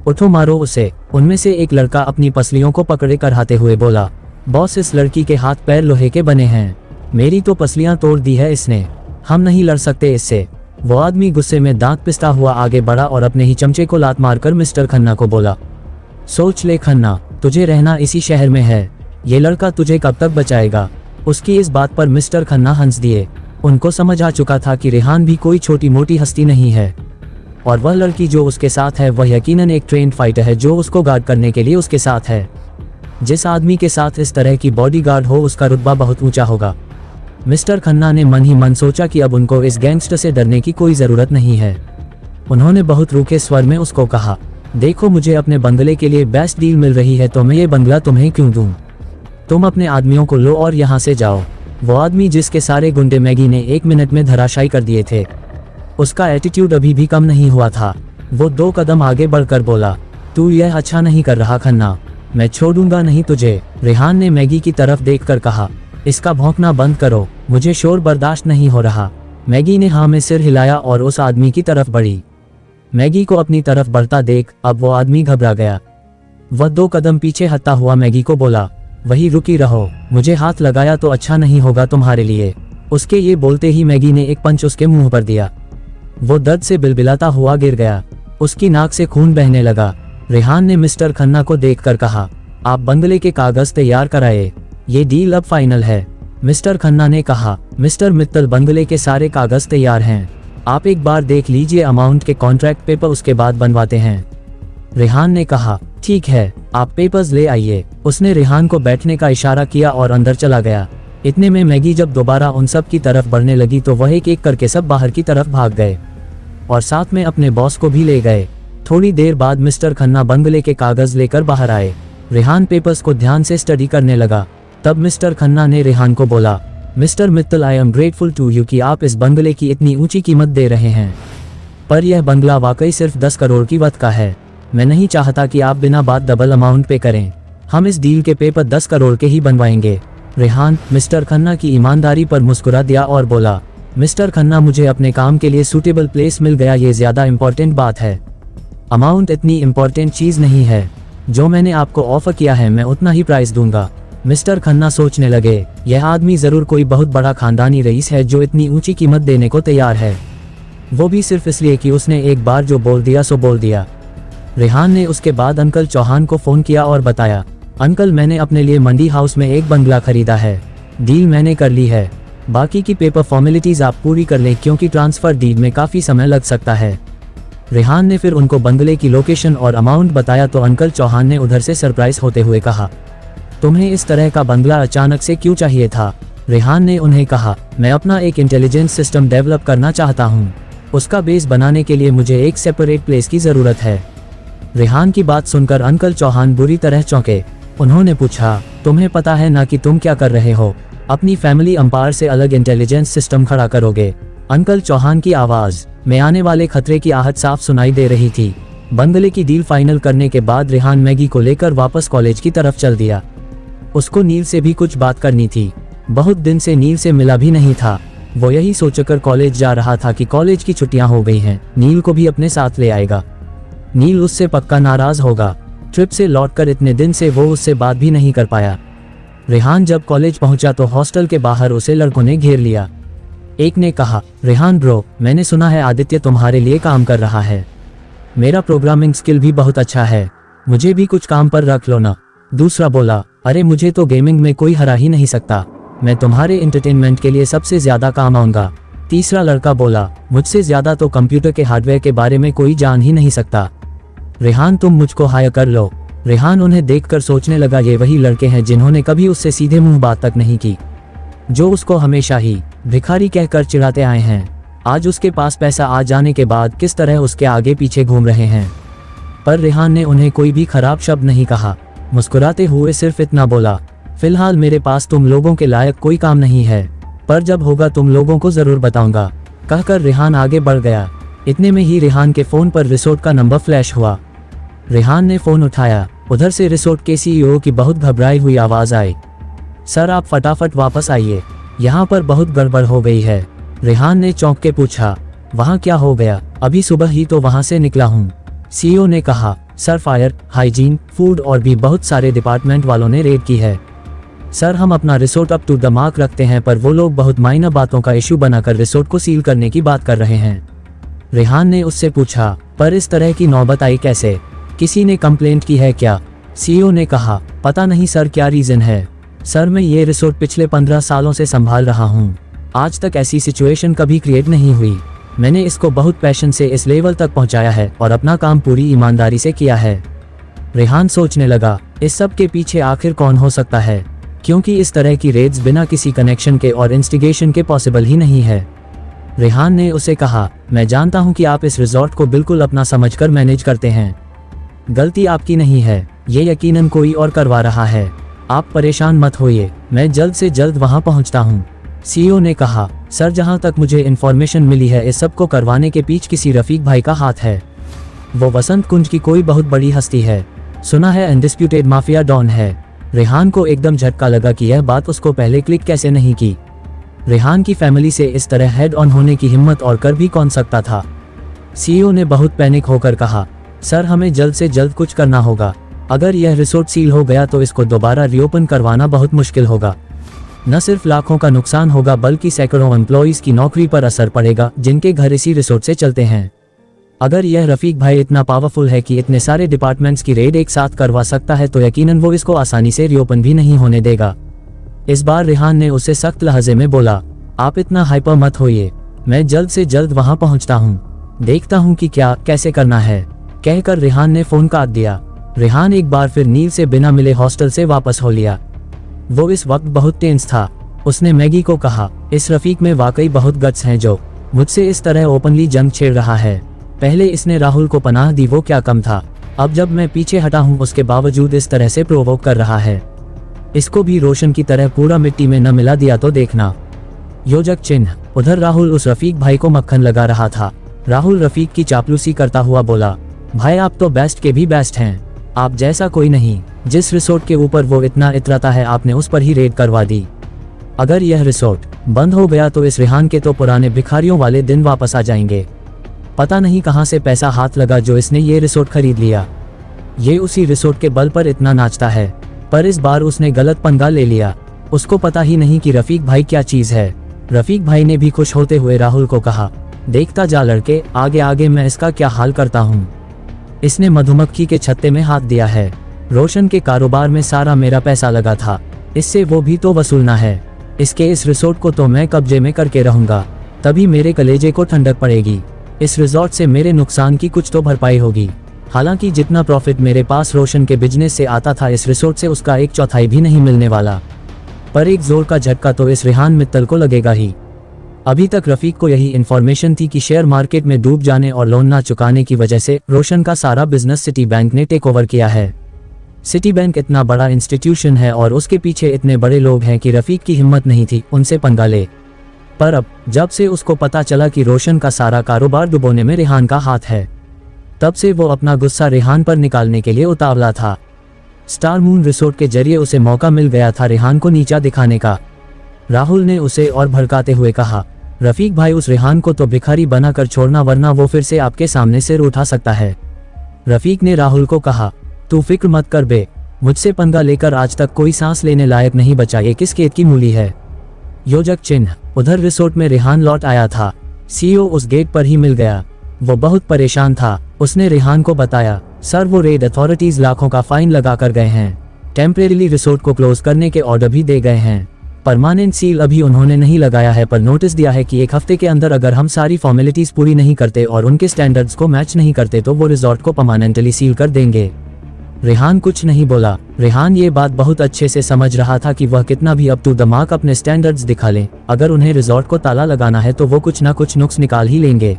उठो मारो उसे। उनमें से एक लड़का अपनी पसलियों को पकड़े कराते हुए बोला, बॉस इस लड़की के हाथ पैर लोहे के बने हैं, मेरी तो पसलियां तोड़ दी है इसने, हम नहीं लड़ सकते इससे। वो आदमी गुस्से में दांत पिसता हुआ आगे बढ़ा और अपने ही चमचे को लात मारकर मिस्टर खन्ना को बोला, सोच ले खन्ना, तुझे रहना इसी शहर में है, ये लड़का तुझे कब तक बचाएगा। उसकी इस बात पर मिस्टर खन्ना हंस दिए। उनको समझ आ चुका था कि रेहान भी कोई छोटी मोटी हस्ती नहीं है और वह लड़की जो उसके साथ है वह यकीनन एक ट्रेंड फाइटर है जो उसको गार्ड करने के लिए उसके साथ है। जिस आदमी के साथ इस तरह की बॉडीगार्ड हो उसका रुतबा बहुत ऊंचा होगा। मिस्टर खन्ना ने मन ही मन सोचा कि अब उनको इस गैंगस्टर से डरने की कोई जरूरत नहीं है। उन्होंने बहुत रूखे स्वर में उसको कहा, देखो मुझे अपने बंगले के लिए बेस्ट डील मिल रही है तो मैं ये बंगला तुम्हें क्यों दूं? तुम अपने आदमियों को लो और यहाँ से जाओ। वो आदमी जिसके सारे गुंडे मैगी ने 1 मिनट में धराशायी कर दिए थे, उसका एटीट्यूड अभी भी कम नहीं हुआ था। वो 2 कदम आगे बढ़कर बोला, तू यह अच्छा नहीं कर रहा खन्ना, मैं छोड़ूंगा नहीं तुझे। रेहान ने मैगी की तरफ देखकर कहा, इसका भौंकना बंद करो, मुझे शोर बर्दाश्त नहीं हो रहा। मैगी ने हाँ में सिर हिलाया और उस आदमी की तरफ बढ़ी। मैगी को अपनी तरफ बढ़ता देख अब वो आदमी घबरा गया। वह 2 कदम पीछे हटता हुआ मैगी को बोला, वही रुकी रहो, मुझे हाथ लगाया तो अच्छा नहीं होगा तुम्हारे लिए। उसके ये बोलते ही मैगी ने एक पंच उसके मुंह पर दिया। वो दर्द से बिलबिलाता हुआ गिर गया। उसकी नाक से खून बहने लगा। रेहान ने मिस्टर खन्ना को देखकर कहा, आप बंगले के कागज तैयार कराए, ये डील अब फाइनल है। मिस्टर खन्ना ने कहा, मिस्टर मित्तल बंगले के सारे कागज तैयार हैं, आप एक बार देख लीजिए अमाउंट के कॉन्ट्रैक्ट पेपर, उसके बाद बनवाते हैं। रेहान ने कहा, ठीक है, आप पेपर्स ले आइए। उसने रेहान को बैठने का इशारा किया और अंदर चला गया। इतने में मैगी जब दोबारा उन सब की तरफ बढ़ने लगी तो वह एक एक करके सब बाहर की तरफ भाग गए और साथ में अपने बॉस को भी ले गए। थोड़ी देर बाद मिस्टर खन्ना बंगले के कागज लेकर बाहर आए। रेहान पेपर्स को ध्यान से स्टडी करने लगा। तब मिस्टर खन्ना ने रेहान को बोला, mister Mittal, I am grateful to you कि आप इस बंगले की इतनी ऊंची कीमत दे रहे हैं, पर यह बंगला वाकई सिर्फ 10 करोड़ की वक्त का है। मैं नहीं चाहता कि आप बिना बात डबल अमाउंट पे करें। हम इस डील के पेपर 10 करोड़ के ही बनवाएंगे। रेहान मिस्टर खन्ना की ईमानदारी पर मुस्कुरा दिया और बोला, मिस्टर खन्ना, मुझे अपने काम के लिए सूटेबल प्लेस मिल गया, ये ज्यादा इम्पोर्टेंट बात है। अमाउंट इतनी इम्पोर्टेंट चीज नहीं है। जो मैंने आपको ऑफर किया है मैं उतना ही प्राइस दूंगा। मिस्टर खन्ना सोचने लगे, यह आदमी जरूर कोई बहुत बड़ा खानदानी रईस है जो इतनी ऊंची कीमत देने को तैयार है, वो भी सिर्फ इसलिए कि उसने एक बार जो बोल दिया सो बोल दिया। रेहान ने उसके बाद अंकल चौहान को फोन किया और बताया, अंकल, मैंने अपने लिए मंडी हाउस में एक बंगला खरीदा है, डील मैंने कर ली है, बाकी की पेपर फॉर्मेलिटीज आप पूरी कर लें क्योंकि ट्रांसफर डीड में काफी समय लग सकता है। रेहान ने फिर उनको बंगले की लोकेशन और अमाउंट बताया तो अंकल चौहान ने उधर से सरप्राइज होते हुए कहा, तुम्हें इस तरह का बंगला अचानक से क्यों चाहिए था? रेहान ने उन्हें कहा, मैं अपना एक इंटेलिजेंस सिस्टम डेवलप करना चाहता हूँ। उसका बेस बनाने के लिए मुझे एक सेपरेट प्लेस की ज़रूरत है। रेहान की बात सुनकर अंकल चौहान बुरी तरह चौंके। उन्होंने पूछा, तुम्हें पता है ना कि तुम क्या कर रहे हो? अपनी फैमिली अंपायर से अलग इंटेलिजेंस सिस्टम खड़ा करोगे? अंकल चौहान की आवाज़ में आने वाले खतरे की आहट साफ सुनाई दे रही थी। बंगले की डील फाइनल करने के बाद रेहान मैगी को लेकर वापस कॉलेज की तरफ चल दिया। उसको नील से भी कुछ बात करनी थी। बहुत दिन से नील से मिला भी नहीं था। वो यही सोचकर कॉलेज जा रहा था कि कॉलेज की छुट्टियां हो गई हैं, नील को भी अपने साथ ले आएगा। नील उससे पक्का नाराज होगा। ट्रिप से लौटकर इतने दिन से वो उससे बात भी नहीं कर पाया। रेहान जब कॉलेज पहुंचा तो हॉस्टल के बाहर उसे लड़कों ने घेर लिया। एक ने कहा, रेहान ब्रो, मैंने सुना है आदित्य तुम्हारे लिए काम कर रहा है। मेरा प्रोग्रामिंग स्किल भी बहुत अच्छा है, मुझे भी कुछ काम पर रख लो ना। दूसरा बोला, अरे मुझे तो गेमिंग में कोई हरा ही नहीं सकता, मैं तुम्हारे एंटरटेनमेंट के लिए सबसे ज्यादा काम आऊंगा। तीसरा लड़का बोला, मुझसे ज्यादा तो कंप्यूटर के हार्डवेयर के बारे में कोई जान ही नहीं सकता। रेहान तुम मुझको हायर कर लो। रेहान उन्हें देखकर सोचने लगा, ये वही लड़के हैं जिन्होंने कभी उससे सीधे मुंह बात तक नहीं की, जो उसको हमेशा ही भिखारी कहकर चिढ़ाते आए हैं। आज उसके पास पैसा आ जाने के बाद किस तरह उसके आगे पीछे घूम रहे हैं। पर रेहान ने उन्हें कोई भी खराब शब्द नहीं कहा। मुस्कुराते हुए सिर्फ इतना बोला, फिलहाल मेरे पास तुम लोगों के लायक कोई काम नहीं है, पर जब होगा तुम लोगों को जरूर बताऊंगा। कहकर रेहान आगे बढ़ गया। इतने में ही रेहान के फोन पर रिसोर्ट का नंबर फ्लैश हुआ। रेहान ने फोन उठाया। उधर से रिसोर्ट के सीईओ की बहुत घबराई हुई आवाज आई, सर आप फटाफट वापस आइए, यहाँ पर बहुत गड़बड़ हो गई है। रेहान ने चौंक के पूछा, वहाँ क्या हो गया? अभी सुबह ही तो वहाँ से निकला हूँ। सीईओ ने कहा, सर फायर, हाइजीन, फूड और भी बहुत सारे डिपार्टमेंट वालों ने रेड की है। सर हम अपना resort up to the mark रखते हैं, पर वो लोग बहुत माइनर बातों का इशू बनाकर रिसोर्ट को सील करने की बात कर रहे हैं। रेहान ने उससे पूछा, पर इस तरह की नौबत आई कैसे? किसी ने कंप्लेंट की है क्या? सीईओ ने कहा, पता नहीं सर क्या रीजन है। सर मैं ये रिसोर्ट पिछले 15 सालों से संभाल रहा हूँ, आज तक ऐसी सिचुएशन कभी क्रिएट नहीं हुई। मैंने इसको बहुत पैशन से इस लेवल तक पहुँचाया है और अपना काम पूरी ईमानदारी से किया है। रेहान सोचने लगा, इस सब के पीछे आखिर कौन हो सकता है, क्योंकि इस तरह की रेड्स बिना किसी कनेक्शन के और इंस्टिगेशन के पॉसिबल ही नहीं है। रेहान ने उसे कहा, मैं जानता हूं कि आप इस रिजॉर्ट को बिल्कुल अपना समझकर मैनेज करते हैं, गलती आपकी नहीं है, ये यकीनन कोई और करवा रहा है। आप परेशान मत होइए, मैं जल्द से जल्द वहां पहुंचता हूं। सीईओ ने कहा, सर जहां तक मुझे इन्फॉर्मेशन मिली है इस सब को करवाने के पीछे किसी रफीक भाई का हाथ है। वो वसंत कुंज की कोई बहुत बड़ी हस्ती है, सुना है अनडिस्प्यूटेड माफिया डॉन है। रेहान को एकदम झटका लगा कि यह बात उसको पहले क्लिक कैसे नहीं की। रेहान की फैमिली से इस तरह हेड ऑन होने की हिम्मत और कर भी कौन सकता था। सीईओ ने बहुत पैनिक होकर कहा, सर हमें जल्द से जल्द कुछ करना होगा, अगर यह रिसोर्ट सील हो गया तो इसको दोबारा रीओपन करवाना बहुत मुश्किल होगा। न सिर्फ लाखों का नुकसान होगा बल्कि सैकड़ों एम्प्लॉइज की नौकरी पर असर पड़ेगा जिनके घर इसी रिसोर्ट से चलते हैं। अगर यह रफीक भाई इतना पावरफुल है कि इतने सारे डिपार्टमेंट्स की रेड एक साथ करवा सकता है तो यकीनन वो इसको आसानी से रीओपन भी नहीं होने देगा। इस बार रेहान ने उसे सख्त लहजे में बोला, आप इतना हाइपर मत होइए, मैं जल्द से जल्द वहां पहुंचता हूं, देखता हूं कि क्या कैसे करना है। कहकर रेहान ने फोन काट दिया। रेहान एक बार फिर नील से बिना मिले हॉस्टल से वापस हो लिया। वो इस वक्त बहुत टेंस था। उसने मैगी को कहा, इस रफीक में वाकई बहुत गट्स हैं जो मुझसे इस तरह ओपनली जंग छेड़ रहा है। पहले इसने राहुल को पनाह दी वो क्या कम था, अब जब मैं पीछे हटा हूँ उसके बावजूद इस तरह से प्रोवोक कर रहा है। इसको भी रोशन की तरह पूरा मिट्टी में न मिला दिया तो देखना। योजक चिन्ह। उधर राहुल उस रफीक भाई को मक्खन लगा रहा था। राहुल रफीक की चापलूसी करता हुआ बोला, भाई आप तो बेस्ट के भी बेस्ट हैं, आप जैसा कोई नहीं। जिस रिसोर्ट के ऊपर वो इतना इतराता है आपने उस पर ही रेड करवा दी। अगर यह रिसोर्ट बंद हो गया तो इस रेहान के तो पुराने भिखारियों वाले दिन वापस आ जाएंगे। पता नहीं कहां से पैसा हाथ लगा जो इसने ये रिसोर्ट खरीद लिया। ये उसी रिसोर्ट के बल पर इतना नाचता है, पर इस बार उसने गलत पंगा ले लिया। उसको पता ही नहीं कि रफीक भाई क्या चीज है। रफीक भाई ने भी खुश होते हुए राहुल को कहा, देखता जा लड़के, आगे आगे मैं इसका क्या हाल करता हूँ। इसने मधुमक्खी के छत्ते में हाथ दिया है। रोशन के कारोबार में सारा मेरा पैसा लगा था, इससे वो भी तो वसूलना है। इसके इस रिसोर्ट को तो मैं कब्जे में करके रहूंगा, तभी मेरे कलेजे को ठंडक पड़ेगी। इस रिजॉर्ट से मेरे नुकसान की कुछ तो भरपाई होगी। हालांकि जितना प्रॉफिट मेरे पास रोशन के बिजनेस से आता था, इस रिसोर्ट से उसका 1/4 भी नहीं मिलने वाला। पर एक जोर का झटका तो इस रेहान मित्तल को लगेगा ही। अभी तक रफीक को यही इन्फॉर्मेशन थी कि शेयर मार्केट में डूब जाने और लोन ना चुकाने की वजह से रोशन का सारा बिजनेस सिटी बैंक ने टेक ओवर किया है। सिटी बैंक इतना बड़ा इंस्टीट्यूशन है और उसके पीछे इतने बड़े लोग हैं कि रफीक की हिम्मत नहीं थी उनसे पंगा ले। पर अब जब से उसको पता चला कि रोशन का सारा कारोबार डुबोने में रेहान का हाथ है, तब से वो अपना गुस्सा रेहान पर निकालने के लिए उतावला था। स्टार मून रिसोर्ट के जरिए उसे मौका मिल गया था रेहान को नीचा दिखाने का। राहुल ने उसे और भड़काते हुए कहा, रफीक भाई, उस रेहान को तो भिखारी बनाकर छोड़ना, वरना वो फिर से आपके सामने सिर उठा सकता है। रफीक ने राहुल को कहा, तू फिक्र मत कर बे, मुझसे पंगा लेकर आज तक कोई सांस लेने लायक नहीं बचा, ये किस खेत की मूली है। योजक चिन्ह। उधर रिसोर्ट में रेहान लौट आया था। सीईओ उस गेट पर ही मिल गया। वो बहुत परेशान था। उसने रेहान को बताया, सर वो रेड अथॉरिटीज लाखों का फाइन लगा कर गए हैं। टेम्परेरीली रिसोर्ट को क्लोज करने के ऑर्डर भी दे गए हैं। परमानेंट सील अभी उन्होंने नहीं लगाया है, पर नोटिस दिया है कि 1 हफ्ते के अंदर अगर हम सारी फॉर्मेलिटीज पूरी नहीं करते और उनके स्टैंडर्ड्स को मैच नहीं करते तो वो रिसोर्ट को परमानेंटली सील कर देंगे। रेहान कुछ नहीं बोला। रेहान ये बात बहुत अच्छे से समझ रहा था कि वह कितना भी अप टू द मार्क अपने स्टैंडर्ड्स दिखा लें, अगर उन्हें रिसोर्ट को ताला लगाना है तो वो कुछ ना कुछ नुक्स निकाल ही लेंगे।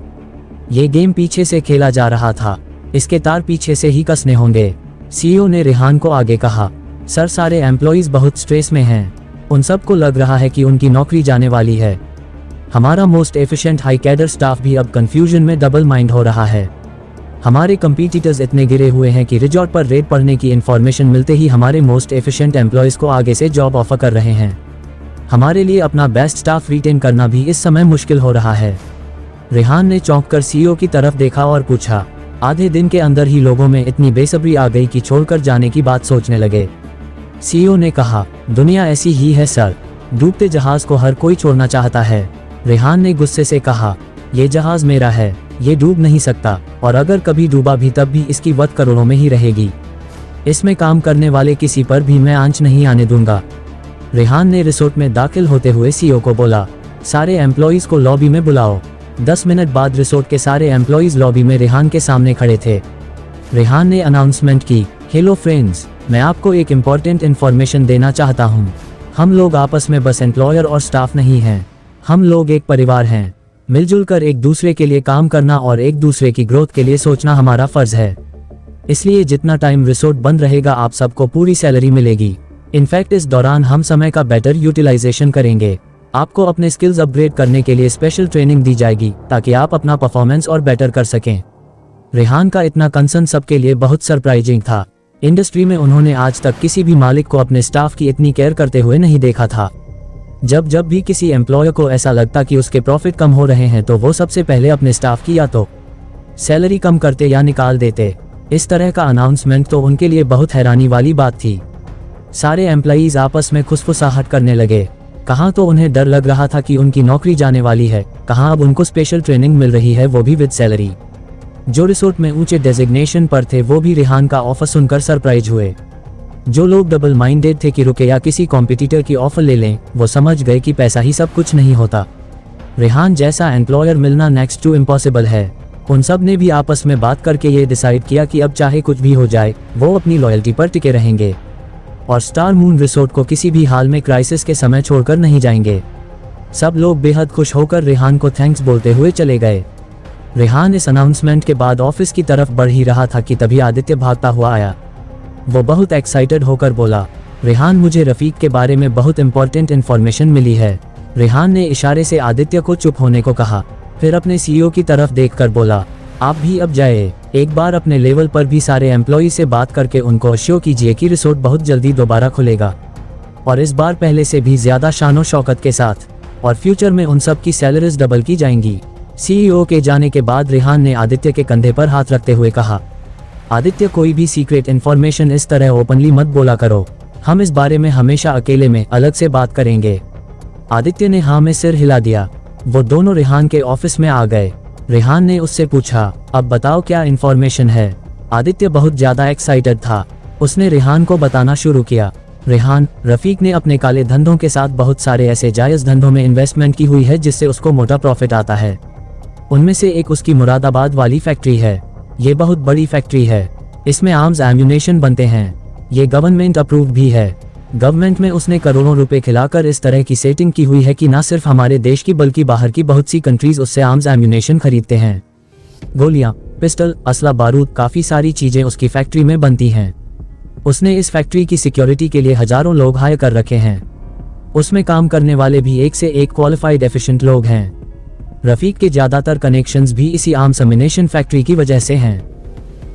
ये गेम पीछे से खेला जा रहा था, इसके तार पीछे से ही कसने होंगे। सीईओ ने रेहान को आगे कहा, सर सारे एम्प्लॉइज बहुत स्ट्रेस में हैं। उन सबको लग रहा है कि उनकी नौकरी जाने वाली है। हमारा most efficient high cadre staff भी अब कंफ्यूजन में डबल माइंड हो रहा है। हमारे कंपीटिटर्स इतने गिरे हुए हैं कि रिजॉर्ट पर रेड पड़ने की इन्फॉर्मेशन मिलते ही हमारे मोस्ट एफिशिएंट एम्प्लॉइज को आगे से जॉब ऑफर कर रहे हैं। हमारे लिए अपना बेस्ट स्टाफ रिटेन करना भी इस समय मुश्किल हो रहा है। रेहान ने चौंक कर सीईओ की तरफ देखा और पूछा, आधे दिन के अंदर ही लोगों में इतनी बेसब्री आ गई कि छोड़कर जाने की बात सोचने लगे। सीईओ ने कहा, दुनिया ऐसी ही है सर, डूबते जहाज को हर कोई छोड़ना चाहता है। रेहान ने गुस्से से कहा, ये जहाज मेरा है, ये डूब नहीं सकता, और अगर कभी डूबा भी तब भी इसकी वत करोड़ों में ही रहेगी। इसमें काम करने वाले किसी पर भी मैं आंच नहीं आने दूंगा। रेहान ने रिसोर्ट में दाखिल होते हुए सीईओ को बोला, सारे एम्प्लॉइज को लॉबी में बुलाओ। 10 मिनट बाद रिसोर्ट के सारे एम्प्लॉइज लॉबी में रेहान के सामने खड़े थे। रेहान ने अनाउंसमेंट की, हेलो फ्रेंड्स, मैं आपको एक इम्पॉर्टेंट इन्फॉर्मेशन देना चाहता हूँ। हम लोग आपस में बस एम्प्लॉयर और स्टाफ नहीं हैं, हम लोग एक परिवार हैं। मिलजुल कर एक दूसरे के लिए काम करना और एक दूसरे की ग्रोथ के लिए सोचना हमारा फर्ज है। इसलिए जितना टाइम रिसोर्ट बंद रहेगा आप सबको पूरी सैलरी मिलेगी। इनफैक्ट इस दौरान हम समय का बेटर यूटिलाइजेशन करेंगे। आपको अपने स्किल्स अपग्रेड करने के लिए स्पेशल ट्रेनिंग दी जाएगी ताकि आप अपना परफॉर्मेंस और बेटर कर सकें। रेहान का इतना कंसर्न सबके लिए बहुत सरप्राइजिंग था। इंडस्ट्री में उन्होंने आज तक किसी भी मालिक को अपने स्टाफ की इतनी केयर करते हुए नहीं देखा था। जब भी किसी एम्प्लॉयर को ऐसा लगता कि उसके प्रॉफिट कम हो रहे हैं तो वो सबसे पहले अपने स्टाफ की या तो सैलरी कम करते या निकाल देते। इस तरह का अनाउंसमेंट तो उनके लिए बहुत हैरानी वाली बात थी। सारे एम्प्लॉइज आपस में खुसफुसाहट करने लगे। कहाँ तो उन्हें डर लग रहा था कि उनकी नौकरी जाने वाली है, कहाँ अब उनको स्पेशल ट्रेनिंग मिल रही है, वो भी विद सैलरी। जो रिसोर्ट में ऊंचे डेजिग्नेशन पर थे वो भी रेहान का ऑफर सुनकर सरप्राइज हुए। जो लोग डबल माइंडेड थे कि रुके या किसी कॉम्पिटिटर की ऑफर ले लें, वो समझ गए कि पैसा ही सब कुछ नहीं होता। रेहान जैसा एम्प्लॉयर मिलना नेक्स्ट टू इम्पॉसिबल है। उन सब ने भी आपस में बात करके ये डिसाइड किया कि अब चाहे कुछ भी हो जाए वो अपनी लॉयल्टी पर टिके रहेंगे और स्टार मून रिसोर्ट को किसी भी हाल में क्राइसिस के समय छोड़कर नहीं जाएंगे। सब लोग बेहद खुश होकर रेहान को थैंक्स बोलते हुए चले गए। रेहान इस अनाउंसमेंट के बाद ऑफिस की तरफ बढ़ ही रहा था कि तभी आदित्य भागता हुआ आया। वो बहुत एक्साइटेड होकर बोला, रेहान मुझे रफीक के बारे में बहुत इंपॉर्टेंट इन्फॉर्मेशन मिली है। रेहान ने इशारे से आदित्य को चुप होने को कहा, फिर अपने सीईओ की तरफ देखकर बोला, आप भी अब जाए, एक बार अपने लेवल पर भी सारे एम्प्लॉई से बात करके उनको अश्योर कीजिए कि रिसोर्ट बहुत जल्दी दोबारा खुलेगा और इस बार पहले से भी ज्यादा शानो शौकत के साथ, और फ्यूचर में उन सब की सैलरीज डबल की जाएंगी। सीईओ के जाने के बाद रेहान ने आदित्य के कंधे पर हाथ रखते हुए कहा, आदित्य कोई भी सीक्रेट इन्फॉर्मेशन इस तरह ओपनली मत बोला करो, हम इस बारे में हमेशा अकेले में अलग से बात करेंगे। आदित्य ने हाँ में सिर हिला दिया। वो दोनों रेहान के ऑफिस में आ गए। रेहान ने उससे पूछा, अब बताओ क्या इन्फॉर्मेशन है। आदित्य बहुत ज्यादा एक्साइटेड था। उसने रेहान को बताना शुरू किया, रेहान, रफीक ने अपने काले धंधों के साथ बहुत सारे ऐसे जायज धंधों में इन्वेस्टमेंट की हुई है जिससे उसको मोटा प्रॉफिट आता है। उनमें से एक उसकी मुरादाबाद वाली फैक्ट्री है। ये बहुत बड़ी फैक्ट्री है, इसमें आर्म्स एम्यूनेशन बनते हैं। ये गवर्नमेंट अप्रूव्ड भी है। गवर्नमेंट में उसने करोड़ों रुपए खिलाकर इस तरह की सेटिंग की हुई है कि ना सिर्फ हमारे देश की बल्कि बाहर की बहुत सी कंट्रीज उससे आर्म्स एम्यूनेशन खरीदते हैं। गोलियां, पिस्टल, असला, बारूद, काफी सारी चीजें उसकी फैक्ट्री में बनती हैं। उसने इस फैक्ट्री की सिक्योरिटी के लिए हजारों लोग हायर कर रखे हैं। उसमें काम करने वाले भी एक से एक क्वालिफाइड एफिशिएंट लोग हैं। रफीक के ज्यादातर कनेक्शंस भी इसी आर्म्स एम्यूनेशन फैक्ट्री की वजह से हैं।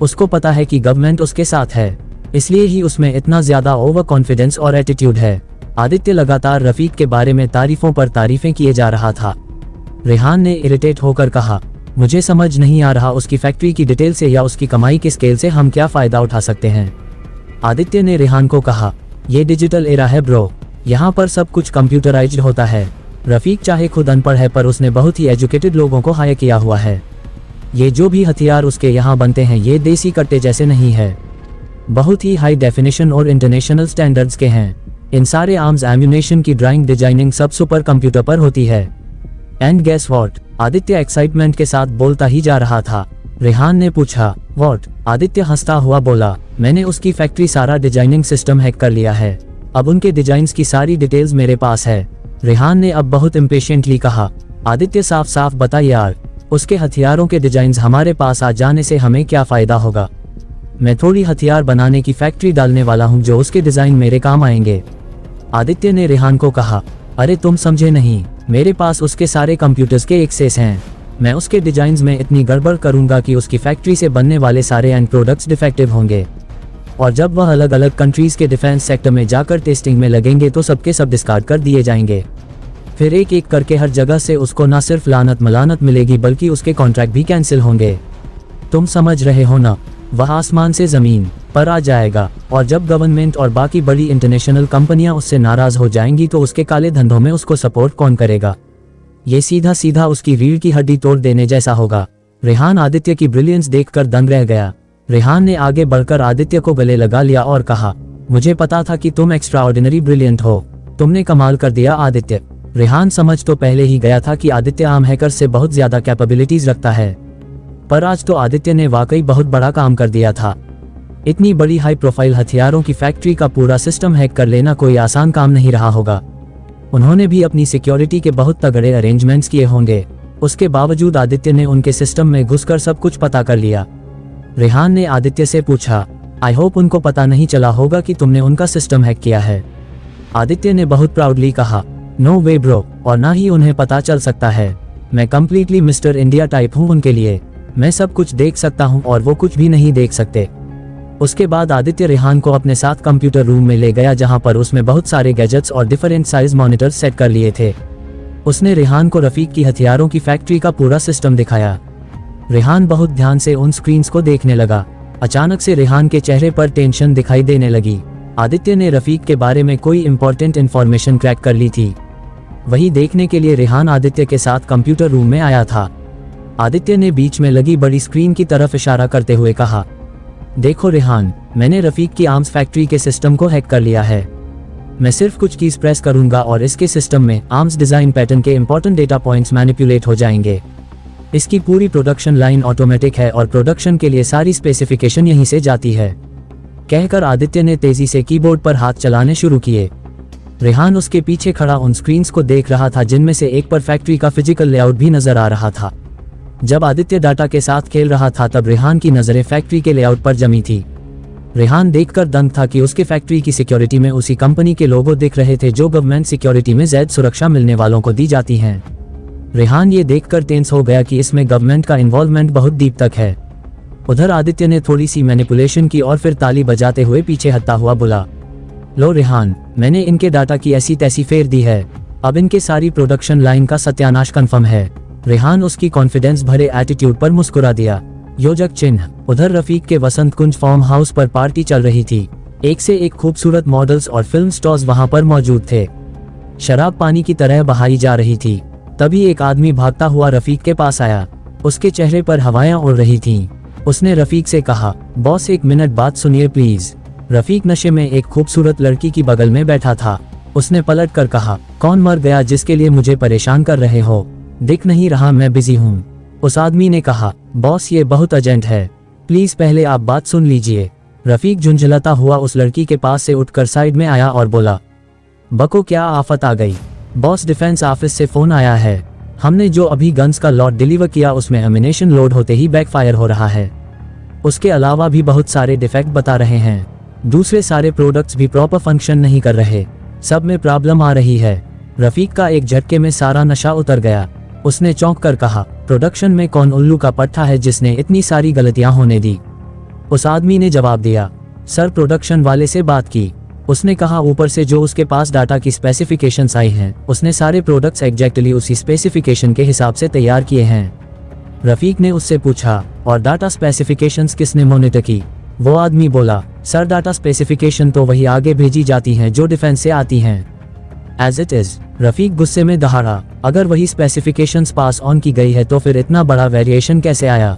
उसको पता है कि गवर्नमेंट उसके साथ है, इसलिए ही उसमें इतना ज्यादा ओवर कॉन्फिडेंस और एटीट्यूड है। आदित्य लगातार रफीक के बारे में तारीफों पर तारीफें किए जा रहा था। रेहान ने इरिटेट होकर कहा, मुझे समझ नहीं आ रहा उसकी फैक्ट्री की डिटेल से या उसकी कमाई के स्केल से हम क्या फायदा उठा सकते हैं। आदित्य ने रेहान को कहा, ये डिजिटल एरा है ब्रो, यहाँ पर सब कुछ कंप्यूटराइज्ड होता है। रफीक चाहे खुद अनपढ़ है पर उसने बहुत ही एजुकेटेड लोगों को हायर किया हुआ है। ये जो भी हथियार उसके यहाँ बनते हैं ये देसी कट्टे जैसे नहीं है, बहुत ही हाई डेफिनेशन और इंटरनेशनल स्टैंडर्ड्स के हैं। इन सारे आर्म्स एम्यूनेशन की ड्राइंग डिजाइनिंग सब सुपर कंप्यूटर पर होती है। And guess what? Aditya excitement के साथ बोलता ही जा रहा था। रेहान ने पूछा, व्हाट? आदित्य हंसता हुआ बोला, मैंने उसकी फैक्ट्री सारा डिजाइनिंग सिस्टम हैक कर लिया है। अब उनके डिजाइन्स की सारी डिटेल्स मेरे पास है। रेहान ने अब बहुत इम्पेशेंटली कहा, आदित्य साफ साफ बता यार, उसके हथियारों के डिजाइन्स हमारे पास आ जाने से हमें क्या फायदा होगा? मैं थोड़ी हथियार बनाने की फैक्ट्री डालने वाला हूँ जो उसके डिजाइन मेरे काम आएंगे। आदित्य ने रेहान को कहा, अरे तुम समझे नहीं, मेरे पास उसके सारे कंप्यूटर्स के एक्सेस हैं। मैं उसके डिजाइन्स में इतनी गड़बड़ करूंगा कि उसकी फैक्ट्री से बनने वाले सारे एंड प्रोडक्ट्स डिफेक्टिव होंगे, और जब वह अलग अलग कंट्रीज के डिफेंस सेक्टर में जाकर टेस्टिंग में लगेंगे तो सबके सब डिस्कार्ड कर दिए जाएंगे। फिर एक एक करके हर जगह से उसको न सिर्फ लानत मलानत मिलेगी बल्कि उसके कॉन्ट्रैक्ट भी कैंसिल होंगे। तुम समझ रहे हो ना? वह आसमान से जमीन पर आ जाएगा, और जब गवर्नमेंट और बाकी बड़ी इंटरनेशनल कंपनियां उससे नाराज हो जाएंगी तो उसके काले धंधों में उसको सपोर्ट कौन करेगा? ये सीधा सीधा उसकी रीढ़ की हड्डी तोड़ देने जैसा होगा। रेहान आदित्य की ब्रिलियंस देखकर दंग रह गया। रेहान ने आगे बढ़कर आदित्य को गले लगा लिया और कहा, मुझे पता था कि तुम एक्स्ट्राऑर्डिनरी ब्रिलियंट हो, तुमने कमाल कर दिया आदित्य। रेहान समझ तो पहले ही गया था कि आदित्य आम हैकर से बहुत ज्यादा कैपेबिलिटीज रखता है, पर आज तो आदित्य ने वाकई बहुत बड़ा काम कर दिया था। इतनी बड़ी हाई प्रोफाइल हथियारों की फैक्ट्री का पूरा सिस्टम हैक कर लेना कोई आसान काम नहीं रहा होगा। उन्होंने भी अपनी सिक्योरिटी के बहुत तगड़े अरेंजमेंट्स किए होंगे। उसके बावजूद आदित्य ने उनके सिस्टम में घुसकर सब कुछ पता कर लिया। रेहान ने आदित्य से पूछा, आई होप उनको पता नहीं चला होगा कि तुमने उनका सिस्टम हैक किया है। आदित्य ने बहुत प्राउडली कहा, नो वे ब्रो, और ना ही उन्हें पता चल सकता है। मैं कंप्लीटली मिस्टर इंडिया टाइप हूँ उनके लिए। मैं सब कुछ देख सकता हूँ और वो कुछ भी नहीं देख सकते। उसके बाद आदित्य रेहान को अपने साथ कंप्यूटर रूम में ले गया जहाँ पर उसमें बहुत सारे गैजेट्स और डिफरेंट साइज मॉनिटर सेट कर लिए थे। उसने रेहान को रफीक की हथियारों की फैक्ट्री का पूरा सिस्टम दिखाया। रेहान बहुत ध्यान से उन स्क्रीन्स को देखने लगा। अचानक से रेहान के चेहरे पर टेंशन दिखाई देने लगी। आदित्य ने रफीक के बारे में कोई इंपॉर्टेंट इन्फॉर्मेशन क्रैक कर ली थी। वही देखने के लिए रेहान आदित्य के साथ कंप्यूटर रूम में आया था। आदित्य ने बीच में लगी बड़ी स्क्रीन की तरफ इशारा करते हुए कहा, देखो रेहान, मैंने रफीक की आर्म्स फैक्ट्री के सिस्टम को हैक कर लिया है। मैं सिर्फ कुछ कीज प्रेस करूंगा और इसके सिस्टम में आर्म्स डिजाइन पैटर्न के इंपॉर्टेंट डेटा पॉइंट्स मैनिपुलेट हो जाएंगे। इसकी पूरी प्रोडक्शन लाइन ऑटोमेटिक है और प्रोडक्शन के लिए सारी स्पेसिफिकेशन यहीं से जाती है। कहकर आदित्य ने तेजी से कीबोर्ड पर हाथ चलाने शुरू किए। रेहान उसके पीछे खड़ा उन स्क्रीन्स को देख रहा था जिनमें से एक पर फैक्ट्री का फिजिकल लेआउट भी नजर आ रहा था। जब आदित्य डाटा के साथ खेल रहा था तब रेहान की नजरें फैक्ट्री के लेआउट पर जमी थी। रेहान देखकर दंग था कि उसके फैक्ट्री की सिक्योरिटी में उसी कंपनी के लोगो दिख रहे थे जो गवर्नमेंट सिक्योरिटी में ज्यादा सुरक्षा मिलने वालों को दी जाती हैं। रेहान ये देखकर टेंस हो गया कि इसमें गवर्नमेंट का इन्वॉल्वमेंट बहुत डीप तक है। उधर आदित्य ने थोड़ी सी मैनिपुलेशन की और फिर ताली बजाते हुए पीछे हटता हुआ बोला, लो रेहान, मैंने इनके डाटा की ऐसी तैसी फेर दी है। अब इनके सारी प्रोडक्शन लाइन का सत्यानाश कंफर्म है। रेहान उसकी कॉन्फिडेंस भरे एटीट्यूड पर मुस्कुरा दिया। योजक चिन्ह। उधर रफीक के वसंत कुंज फार्म हाउस पर पार्टी चल रही थी। एक से एक खूबसूरत मॉडल्स और फिल्म स्टार्स वहां पर मौजूद थे। शराब पानी की तरह बहाई जा रही थी। तभी एक आदमी भागता हुआ रफीक के पास आया। उसके चेहरे पर हवाएं उड़ रही थीं। उसने रफीक से कहा, बॉस एक मिनट बात सुनिए प्लीज। रफीक नशे में एक खूबसूरत लड़की की बगल में बैठा था। उसने पलट कर कहा, कौन मर गया जिसके लिए मुझे परेशान कर रहे हो? दिख नहीं रहा मैं बिजी हूँ। उस आदमी ने कहा, बॉस ये बहुत अर्जेंट है, प्लीज पहले आप बात सुन लीजिए। रफीक झुंझलाता हुआ उस लड़की के पास से उठकर साइड में आया और बोला, बको क्या आफत आ गई? बॉस डिफेंस ऑफिस से फोन आया है, हमने जो अभी गन्स का लॉट डिलीवर किया उसमें एमिनेशन लोड होते ही बैकफायर हो रहा है। उसके अलावा भी बहुत सारे डिफेक्ट बता रहे हैं, दूसरे सारे प्रोडक्ट्स भी प्रॉपर फंक्शन नहीं कर रहे, सब में प्रॉब्लम आ रही है। रफीक का एक झटके में सारा नशा उतर गया। उसने चौंक कर कहा, प्रोडक्शन में कौन उल्लू का पट्टा है जिसने इतनी सारी गलतियां होने दी? उस आदमी ने जवाब दिया, सर प्रोडक्शन वाले से बात की, उसने कहा ऊपर से जो उसके पास डाटा की स्पेसिफिकेशंस आई हैं उसने सारे प्रोडक्ट्स एग्जैक्टली उसी स्पेसिफिकेशन के हिसाब से तैयार किए हैं। रफीक ने उससे पूछा, और डाटा स्पेसिफिकेशंस किसने मॉनिटर की? वो आदमी बोला, सर डाटा स्पेसिफिकेशन तो वही आगे भेजी जाती हैं जो डिफेंस से आती हैं एज इट इज। रफीक गुस्से में दहाड़ा, अगर वही स्पेसिफिकेशंस पास ऑन की गई है तो फिर इतना बड़ा वेरिएशन कैसे आया?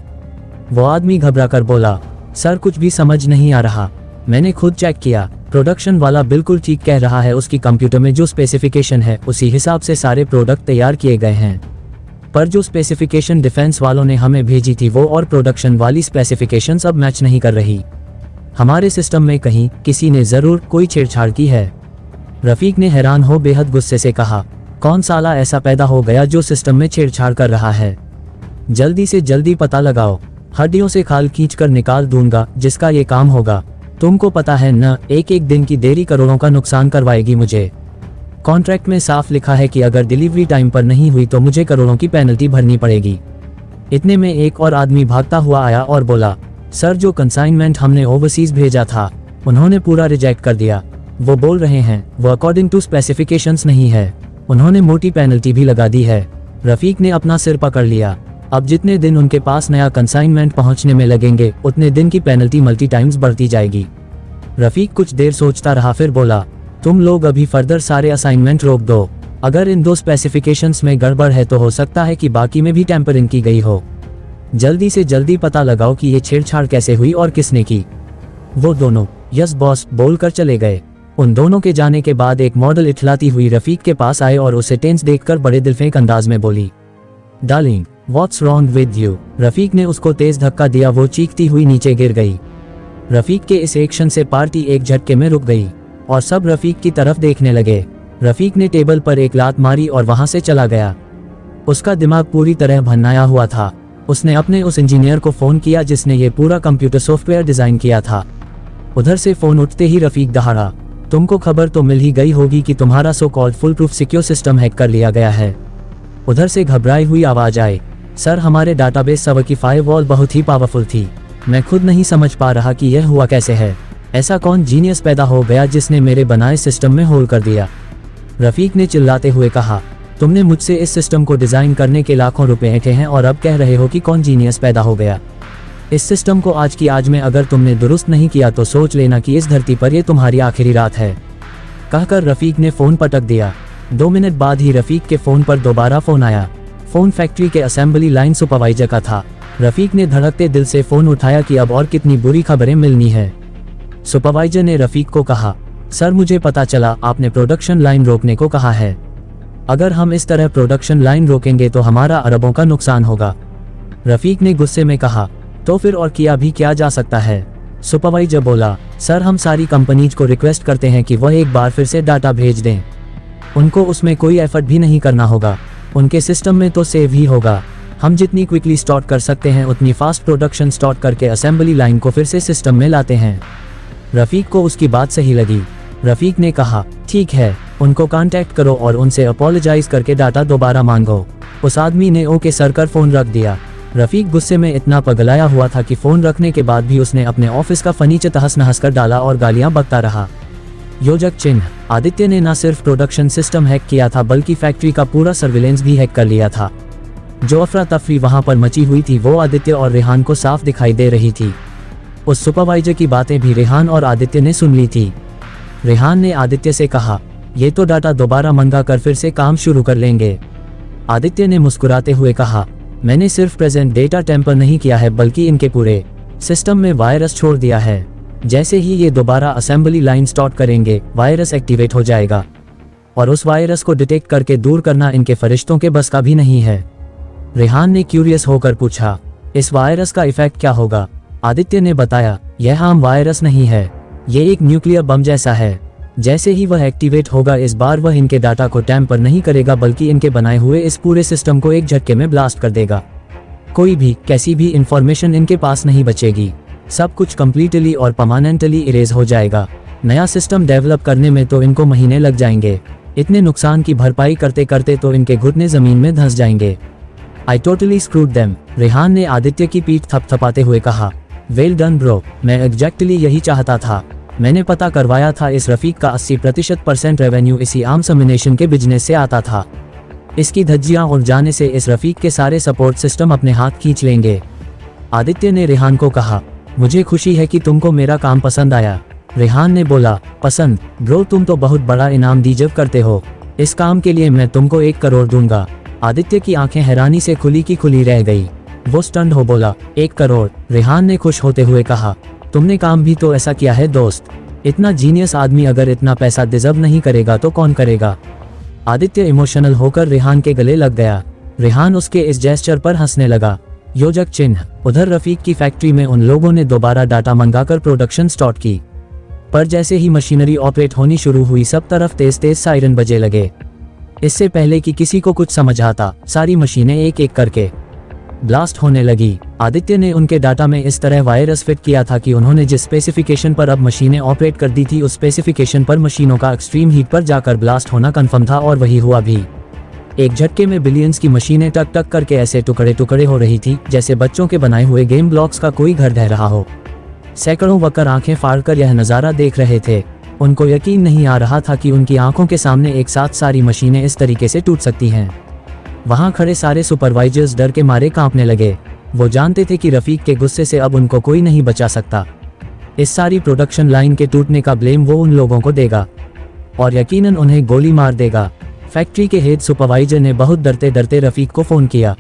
वो आदमी घबरा कर बोला, सर कुछ भी समझ नहीं आ रहा, मैंने खुद चेक किया, प्रोडक्शन वाला बिल्कुल ठीक कह रहा है, उसकी कंप्यूटर में जो स्पेसिफिकेशन है उसी हिसाब से सारे प्रोडक्ट तैयार किए गए हैं, पर जो स्पेसिफिकेशन डिफेंस वालों ने हमें भेजी थी वो और प्रोडक्शन वाली स्पेसिफिकेशन अब मैच नहीं कर रही। हमारे सिस्टम में कहीं किसी ने जरूर कोई छेड़छाड़ की है। रफीक ने हैरान हो बेहद गुस्से से कहा, कौन साला ऐसा पैदा हो गया जो सिस्टम में छेड़छाड़ कर रहा है? जल्दी से जल्दी पता लगाओ, हड्डियों से खाल खींच कर निकाल दूंगा जिसका ये काम होगा। तुमको पता है न, एक एक दिन की देरी करोड़ों का नुकसान करवाएगी मुझे। कॉन्ट्रैक्ट में साफ लिखा है कि अगर डिलीवरी टाइम पर नहीं हुई तो मुझे करोड़ों की पेनल्टी भरनी पड़ेगी। इतने में एक और आदमी भागता हुआ आया और बोला, सर जो कंसाइनमेंट हमने ओवरसीज भेजा था उन्होंने पूरा रिजेक्ट कर दिया। वो बोल रहे हैं वो अकॉर्डिंग टू स्पेसिफिकेशंस नहीं है, उन्होंने मोटी पेनल्टी भी लगा दी है। रफीक ने अपना सिर पकड़ लिया, अब जितने दिन उनके पास नया कंसाइनमेंट पहुंचने में लगेंगे उतने दिन की पेनल्टी मल्टी टाइम्स बढ़ती जाएगी। रफीक कुछ देर सोचता रहा, फिर बोला, तुम लोग अभी फर्दर सारे असाइनमेंट रोक दो, अगर इन 2 स्पेसिफिकेशंस में गड़बड़ है तो हो सकता है कि बाकी में भी टेम्परिंग की गई हो। जल्दी से जल्दी पता लगाओ कि ये छेड़छाड़ कैसे हुई और किसने की। वो दोनों यस बॉस बोलकर चले गए। उन दोनों के जाने के बाद एक मॉडल इठलाती हुई रफीक के पास आए और उसे टेंस देखकर बड़े दिलफेंक अंदाज में बोली, darling what's wrong with you? Rafiq ने उसको तेज धक्का दिया, वो चीखती हुई नीचे गिर गई। रफीक के इस एक्शन से पार्टी एक झटके में रुक गई और सब रफीक की तरफ देखने लगे। रफीक ने टेबल पर एक लात मारी और वहां से चला गया। उसका दिमाग पूरी तरह भन्नाया हुआ था। उसने अपने उस इंजीनियर को फोन किया जिसने ये पूरा कंप्यूटर सॉफ्टवेयर डिजाइन किया था। उधर से फोन उठते ही रफीक दहाड़ा, तुमको खबर तो मिल ही गई होगी कि तुम्हारा so called full proof secure system hack कर लिया गया है। उधर से घबराई हुई आवाज आई, सर हमारे डाटाबेस सर्वर की फायरवॉल बहुत ही पावरफुल थी, मैं खुद नहीं समझ पा रहा कि यह हुआ कैसे है। ऐसा कौन जीनियस पैदा हो गया जिसने मेरे बनाए सिस्टम में होल कर दिया? रफीक ने चिल्लाते हुए कहा, तुमने मुझसे इस सिस्टम को डिजाइन करने के लाखों रुपए ऐंठे हैं और अब कह रहे हो कि कौन जीनियस पैदा हो गया। इस सिस्टम को आज की आज में अगर तुमने दुरुस्त नहीं किया तो सोच लेना कि इस धरती पर यह तुम्हारी आखिरी रात है। कहकर रफीक ने फोन पटक दिया। 2 मिनट बाद ही रफीक के फोन पर दोबारा फोन आया। फोन फैक्ट्री के असेंबली लाइन सुपरवाइजर का था। रफीक ने धड़कते दिल से फोन उठाया कि अब और कितनी बुरी खबरें मिलनी है। सुपरवाइजर ने रफीक को कहा, सर मुझे पता चला आपने प्रोडक्शन लाइन रोकने को कहा है। अगर हम इस तरह प्रोडक्शन लाइन रोकेंगे तो हमारा अरबों का नुकसान होगा। रफीक ने गुस्से में कहा, तो फिर और किया भी क्या जा सकता है? सुपरवाइजर बोला, सर हम सारी कंपनीज को रिक्वेस्ट करते हैं कि वह एक बार फिर से डाटा भेज दें। उनको उसमें कोई एफर्ट भी नहीं करना होगा, उनके सिस्टम में तो सेव ही होगा। हम जितनी क्विकली स्टार्ट कर सकते हैं उतनी फास्ट प्रोडक्शन स्टार्ट करके असेंबली लाइन को फिर से सिस्टम में लाते हैं। रफीक को उसकी बात सही लगी। रफीक ने कहा, ठीक है, उनको कांटेक्ट करो और उनसे अपोलोजाइज करके डाटा दोबारा मांगो। उस आदमी ने ओके सर कर फोन रख दिया। रफीक गुस्से में इतना पगलाया हुआ था कि फोन रखने के बाद भी उसने अपने ऑफिस का फर्नीचर तहस नहस कर डाला और गालियां बकता रहा। योजक चिन्ह, आदित्य ने न सिर्फ प्रोडक्शन सिस्टम हैक किया था बल्कि फैक्ट्री का पूरा सर्विलेंस भी हैक कर लिया था। जो अफरा तफरी वहां पर मची हुई थी वो आदित्य और रेहान को साफ दिखाई दे रही थी। उस सुपरवाइजर की बातें भी रेहान और आदित्य ने सुन ली थी। रेहान ने आदित्य से कहा, ये तो डाटा दोबारा मंगा कर फिर से काम शुरू कर लेंगे। आदित्य ने मुस्कुराते हुए कहा, मैंने सिर्फ प्रेजेंट डेटा टेम्पर नहीं किया है बल्कि इनके पूरे सिस्टम में वायरस छोड़ दिया है। जैसे ही ये दोबारा असेंबली लाइन स्टार्ट करेंगे वायरस एक्टिवेट हो जाएगा और उस वायरस को डिटेक्ट करके दूर करना इनके फरिश्तों के बस का भी नहीं है। रेहान ने क्यूरियस होकर पूछा, इस वायरस का इफेक्ट क्या होगा? आदित्य ने बताया, यह आम वायरस नहीं है, ये एक न्यूक्लियर बम जैसा है। जैसे ही वह एक्टिवेट होगा, इस बार वह इनके डाटा को टैम्पर नहीं करेगा, बल्कि इनके बनाए हुए इस पूरे सिस्टम को एक झटके में ब्लास्ट कर देगा। कोई भी कैसी भी इंफॉर्मेशन इनके पास नहीं बचेगी। सब कुछ कंप्लीटली और परमानेंटली इरेज हो जाएगा। नया सिस्टम डेवलप करने में तो इनको महीने लग जाएंगे। इतने नुकसान की भरपाई करते करते तो इनके घुटने जमीन में धंस जाएंगे। I totally screwed them, Rehan ने आदित्य की पीठ थपथपाते हुए कहा। वेल डन ब्रो, मैं एग्जैक्टली यही चाहता था। मैंने पता करवाया था, इस रफीक का 80% रेवेन्यू इसी आर्म्स एम्यूनेशन के बिजनेस से आता था। इसकी धज्जियां उड़ जाने से इस रफीक के सारे सपोर्ट सिस्टम अपने हाथ खींच लेंगे। आदित्य ने रेहान को कहा, मुझे खुशी है कि तुमको मेरा काम पसंद आया। रेहान ने बोला, पसंद? ब्रो, तुम तो बहुत बड़ा इनाम डिजर्व करते हो। इस काम के लिए मैं तुमको 1 करोड़ दूंगा। आदित्य की आंखें हैरानी से खुली की खुली रह गई। वो स्टन्ड हो बोला, 1 करोड़? रेहान ने खुश होते हुए कहा, तुमने काम भी तो ऐसा किया है दोस्त। इतना जीनियस आदमी अगर इतना पैसा डिजर्व नहीं करेगा तो कौन करेगा? आदित्य इमोशनल होकर रेहान के गले लग गया। रेहान उसके इस जेस्चर पर हंसने लगा। योजक चिन्ह। उधर रफीक की फैक्ट्री में उन लोगों ने दोबारा डाटा मंगाकर प्रोडक्शन स्टार्ट की। पर जैसे ही मशीनरी ऑपरेट होनी शुरू हुई, सब तरफ तेज तेज सायरन बजे लगे। इससे पहले कि किसी को कुछ समझ आता, सारी मशीनें एक एक करके ब्लास्ट होने लगी। आदित्य ने उनके डाटा में इस तरह वायरस फिट किया था कि उन्होंने जिस स्पेसिफिकेशन पर अब मशीनें ऑपरेट कर दी थी, उस स्पेसिफिकेशन पर मशीनों का एक्सट्रीम हीट पर जाकर ब्लास्ट होना कंफर्म था, और वही हुआ भी। एक झटके में बिलियंस की मशीनें टक टक करके ऐसे टुकड़े टुकड़े हो रही थी जैसे बच्चों के बनाए हुए गेम ब्लॉक्स का कोई घर ढह रहा हो। सैकड़ों वर्कर आंखें फाड़कर यह नज़ारा देख रहे थे। उनको यकीन नहीं आ रहा था कि उनकी आंखों के सामने एक साथ सारी मशीनें इस तरीके से टूट सकती हैं। वहां खड़े सारे सुपरवाइजर्स डर के मारे कांपने लगे। वो जानते थे कि रफीक के गुस्से से अब उनको कोई नहीं बचा सकता। इस सारी प्रोडक्शन लाइन के टूटने का ब्लेम वो उन लोगों को देगा और यकीनन उन्हें गोली मार देगा। फैक्ट्री के हेड सुपरवाइजर ने बहुत डरते डरते रफीक को फोन किया।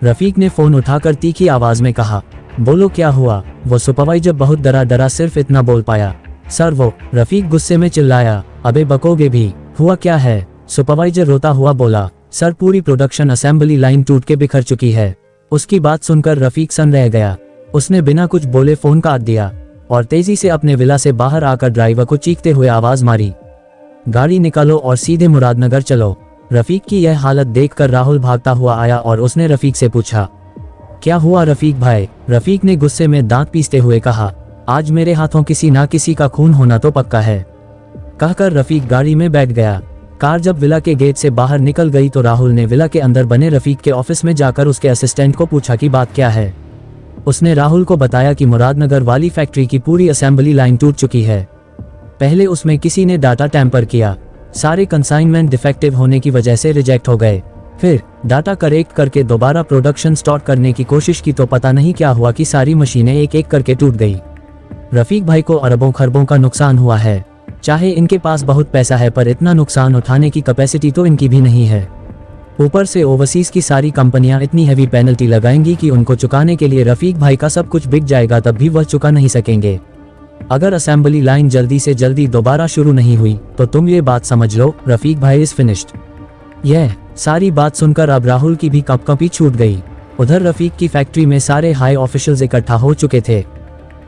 रफीक ने फोन उठाकर तीखी आवाज में कहा, बोलो क्या हुआ? वो सुपरवाइजर बहुत डरा डरा सिर्फ इतना बोल पाया, सर वो। रफीक गुस्से में चिल्लाया, अबे बकोगे भी? हुआ क्या है? सुपरवाइजर रोता हुआ बोला, सर पूरी प्रोडक्शन असेंबली लाइन टूट के बिखर चुकी है। उसकी बात सुनकर रफीक सन रह गया। उसने बिना कुछ बोले फोन काट दिया और तेजी से अपने विला से बाहर आकर ड्राइवर को चीखते हुए आवाज मारी, गाड़ी निकालो और सीधे मुरादनगर चलो। रफीक की यह हालत देखकर राहुल भागता हुआ आया और उसने रफीक से पूछा, क्या हुआ रफीक भाई? रफीक ने गुस्से में दांत पीसते हुए कहा, आज मेरे हाथों किसी ना किसी का खून होना तो पक्का है। कहकर रफीक गाड़ी में बैठ गया। कार जब विला के गेट से बाहर निकल गई तो राहुल ने विला के अंदर बने रफीक के ऑफिस में जाकर उसके असिस्टेंट को पूछा कि बात क्या है। उसने राहुल को बताया कि मुरादनगर वाली फैक्ट्री की पूरी असेंबली लाइन टूट चुकी है। पहले उसमें किसी ने डाटा टैम्पर किया, सारे कंसाइनमेंट डिफेक्टिव होने की वजह से रिजेक्ट हो गए। फिर डाटा करेक्ट करके दोबारा प्रोडक्शन स्टार्ट करने की कोशिश की तो पता नहीं क्या हुआ कि सारी मशीनें एक एक करके टूट गई। रफीक भाई को अरबों खरबों का नुकसान हुआ है। चाहे इनके पास बहुत पैसा है, पर इतना नुकसान उठाने की कैपेसिटी तो इनकी भी नहीं है। ऊपर से ओवरसीज की सारी कंपनियां इतनी हैवी पेनल्टी लगाएंगी कि उनको चुकाने के लिए रफीक भाई का सब कुछ बिक जाएगा, तब भी वह चुका नहीं सकेंगे। अगर असेंबली लाइन जल्दी से जल्दी दोबारा शुरू नहीं हुई तो तुम ये बात समझ लो, रफीक भाई इज फिनिश्ड। यह सारी बात सुनकर अब राहुल की भी कंपकंपी छूट गई। उधर रफीक की फैक्ट्री में सारे हाई ऑफिशियल्स इकट्ठा हो चुके थे।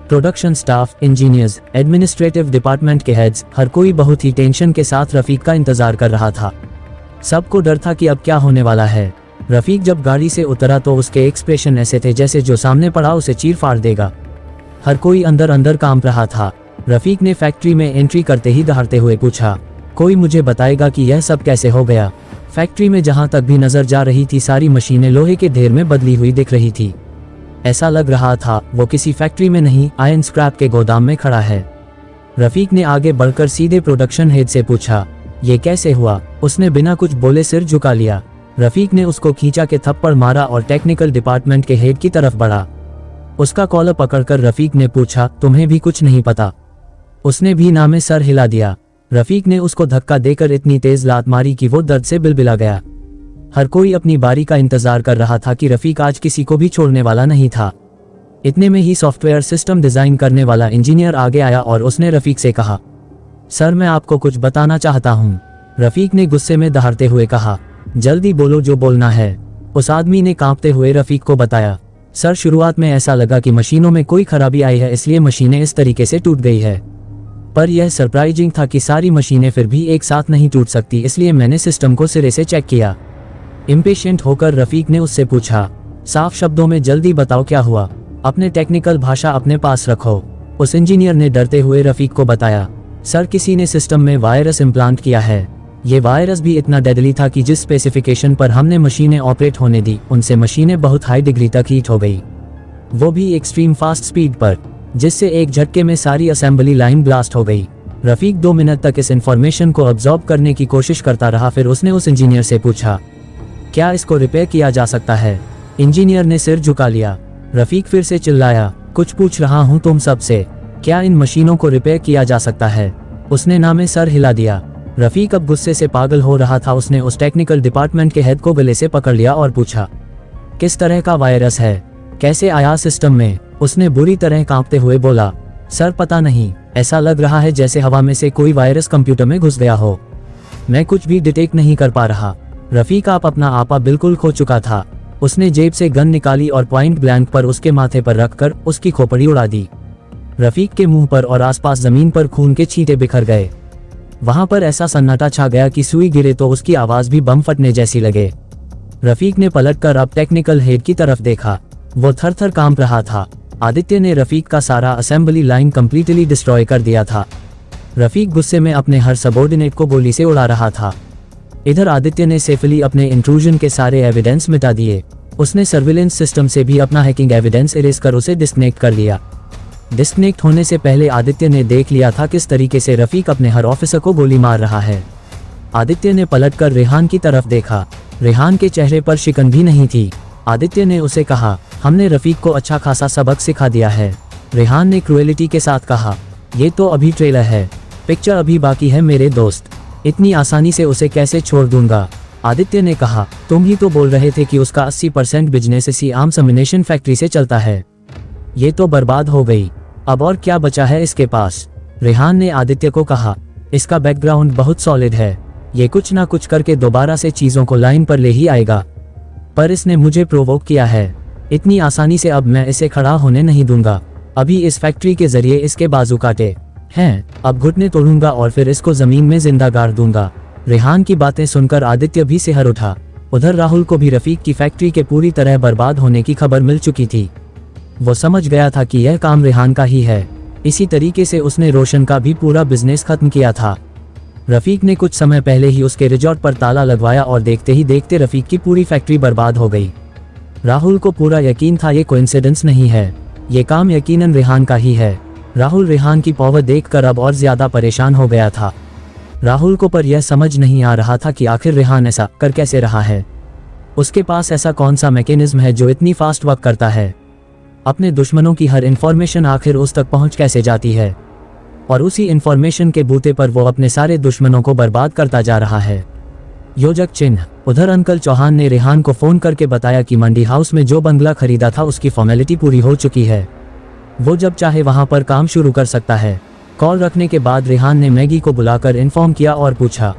Production staff, engineers, administrative department के हेड्स, हर कोई बहुत ही टेंशन के साथ रफीक का इंतजार कर रहा था। सबको डर था कि अब क्या होने वाला है। रफीक जब गाड़ी से उतरा तो उसके एक्सप्रेशन ऐसे थे जैसे जो सामने पड़ा उसे चीर फाड़ देगा। हर कोई अंदर अंदर कांप रहा था। रफीक ने फैक्ट्री में एंट्री करते ही दहाड़ते हुए पूछा, कोई मुझे बताएगा कि यह सब कैसे हो गया? फैक्ट्री में जहां तक भी नजर जा रही थी सारी मशीनें लोहे के ढेर में बदली हुई दिख रही थी। ऐसा लग रहा था वो किसी फैक्ट्री में नहीं, आयरन स्क्रैप के गोदाम में खड़ा है। रफीक ने आगे बढ़कर सीधे प्रोडक्शन हेड से पूछा, ये कैसे हुआ? उसने बिना कुछ बोले सिर झुका लिया। रफीक ने उसको खींचा के थप्पड़ मारा और टेक्निकल डिपार्टमेंट के हेड की तरफ बढ़ा। उसका कॉलर पकड़कर रफीक ने पूछा, तुम्हें भी कुछ नहीं पता? उसने भी ना में सर हिला दिया। रफीक ने उसको धक्का देकर इतनी तेज लात मारी कि वो दर्द से बिलबिला गया। हर कोई अपनी बारी का इंतजार कर रहा था कि रफीक आज किसी को भी छोड़ने वाला नहीं था। इतने में ही सॉफ्टवेयर सिस्टम डिजाइन करने वाला इंजीनियर आगे आया और उसने रफीक से कहा, सर मैं आपको कुछ बताना चाहता हूँ। रफीक ने गुस्से में दहाड़ते हुए कहा, जल्दी बोलो जो बोलना है। उस आदमी ने कांपते हुए रफीक को बताया, सर शुरुआत में ऐसा लगा कि मशीनों में कोई खराबी आई है, इसलिए मशीनें इस तरीके से टूट गई है। पर यह सरप्राइजिंग था कि सारी मशीनें फिर भी एक साथ नहीं टूट सकती, इसलिए मैंने सिस्टम को सिरे से चेक किया। इम्पेशेंट होकर रफीक ने उससे पूछा, साफ शब्दों में जल्दी बताओ क्या हुआ, अपने टेक्निकल भाषा अपने पास रखो। उस इंजीनियर ने डरते हुए रफीक को बताया, सर किसी ने सिस्टम में वायरस इम्प्लांट किया है। ये वायरस भी इतना डेडली था कि जिस स्पेसिफिकेशन पर हमने मशीनें ऑपरेट होने दी, उनसे मशीनें बहुत हाई डिग्री तक हीट हो गई, वो भी एक्सट्रीम फास्ट स्पीड पर, जिससे एक झटके में सारी असेंबली लाइन ब्लास्ट हो गई। रफीक 2 मिनट तक इस इंफॉर्मेशन को अब्जॉर्ब करने की कोशिश करता रहा, फिर उसने उस इंजीनियर से पूछा, क्या इसको रिपेयर किया जा सकता है? इंजीनियर ने सिर झुका लिया। रफीक फिर से चिल्लाया, कुछ पूछ रहा हूँ तुम सबसे, क्या इन मशीनों को रिपेयर किया जा सकता है? उसने ना में सर हिला दिया। रफीक अब गुस्से से पागल हो रहा था। उसने उस टेक्निकल डिपार्टमेंट के हेड को गले से पकड़ लिया और पूछा, किस तरह का वायरस है, कैसे आया सिस्टम में? उसने बुरी तरह कांपते हुए बोला, सर पता नहीं, ऐसा लग रहा है जैसे हवा में से कोई वायरस कंप्यूटर में घुस गया हो, मैं कुछ भी डिटेक्ट नहीं कर पा रहा। रफीक आप अपना आपा बिल्कुल खो चुका था। उसने जेब से गन निकाली और पॉइंट ब्लैंक पर उसके माथे पर रखकर उसकी खोपड़ी उड़ा दी। रफीक के मुंह पर और आसपास जमीन पर खून के छींटे बिखर गए। वहां पर ऐसा सन्नाटा छा गया कि सुई गिरे तो उसकी आवाज भी बम फटने जैसी लगे। रफीक ने पलटकर अब टेक्निकल हेड की तरफ देखा, वो थर-थर कांप रहा था। आदित्य ने रफीक का सारा असेंबली लाइन कंप्लीटली डिस्ट्रॉय कर दिया था। रफीक गुस्से में अपने हर सबॉर्डिनेट को गोली से उड़ा रहा था। इधर आदित्य ने सेफली अपने इंट्रूजन के सारे एविडेंस मिटा दिए। उसने सर्विलेंस सिस्टम से भी अपना हैकिंग एविडेंस इरेज कर उसे डिस्कनेक्ट कर लिया। डिस्कनेक्ट होने से पहले आदित्य ने देख लिया था किस तरीके से रफीक अपने हर ऑफिसर को गोली मार रहा है। आदित्य ने पलटकर रेहान की तरफ देखा। रेहान के चेहरे पर शिकन भी नहीं थी। आदित्य ने उसे कहा, हमने रफीक को अच्छा खासा सबक सिखा दिया है। रेहान ने क्रूएलिटी के साथ कहा, ये तो अभी ट्रेलर है, पिक्चर अभी बाकी है मेरे दोस्त, इतनी आसानी से उसे कैसे छोड़ दूंगा? आदित्य ने कहा, तुम ही तो बोल रहे थे कि उसका 80% बिजनेस इसी आर्म्स एम्युनिशन फैक्ट्री से चलता है। ये तो बर्बाद हो गई, अब और क्या बचा है इसके पास? रेहान ने आदित्य को कहा, इसका बैकग्राउंड बहुत सॉलिड है, ये कुछ ना कुछ करके दोबारा से चीजों को लाइन पर ले ही आएगा, पर इसने मुझे प्रोवोक किया है, इतनी आसानी से अब मैं इसे खड़ा होने नहीं दूंगा। अभी इस फैक्ट्री के जरिए इसके बाजू काटे हैं, अब घुटने तोड़ूंगा और फिर इसको जमीन में जिंदा गाड़ दूंगा। रेहान की बातें सुनकर आदित्य भी सिहर उठा। उधर राहुल को भी रफीक की फैक्ट्री के पूरी तरह बर्बाद होने की खबर मिल चुकी थी। वो समझ गया था कि यह काम रेहान का ही है। इसी तरीके से उसने रोशन का भी पूरा बिजनेस खत्म किया था। रफीक ने कुछ समय पहले ही उसके रिजॉर्ट पर ताला लगवाया और देखते ही देखते रफीक की पूरी फैक्ट्री बर्बाद हो गई। राहुल को पूरा यकीन था ये कोइंसिडेंस नहीं है, ये काम यकीनन रेहान का ही है। राहुल रेहान की पावर देखकर अब और ज्यादा परेशान हो गया था। राहुल को पर यह समझ नहीं आ रहा था कि आखिर रेहान ऐसा कर कैसे रहा है। उसके पास ऐसा कौन सा मैकेनिज्म है जो इतनी फास्ट वर्क करता है? अपने दुश्मनों की हर इंफॉर्मेशन आखिर उस तक पहुंच कैसे जाती है, और उसी इंफॉर्मेशन के बूते पर वो अपने सारे दुश्मनों को बर्बाद करता जा रहा है। योजक चिन्ह। उधर अंकल चौहान ने रेहान को फोन करके बताया कि मंडी हाउस में जो बंगला खरीदा था उसकी फॉर्मेलिटी पूरी हो चुकी है, वो जब चाहे वहां पर काम शुरू कर सकता है। कॉल रखने के बाद रेहान ने मैगी को बुलाकर इन्फॉर्म किया और पूछा,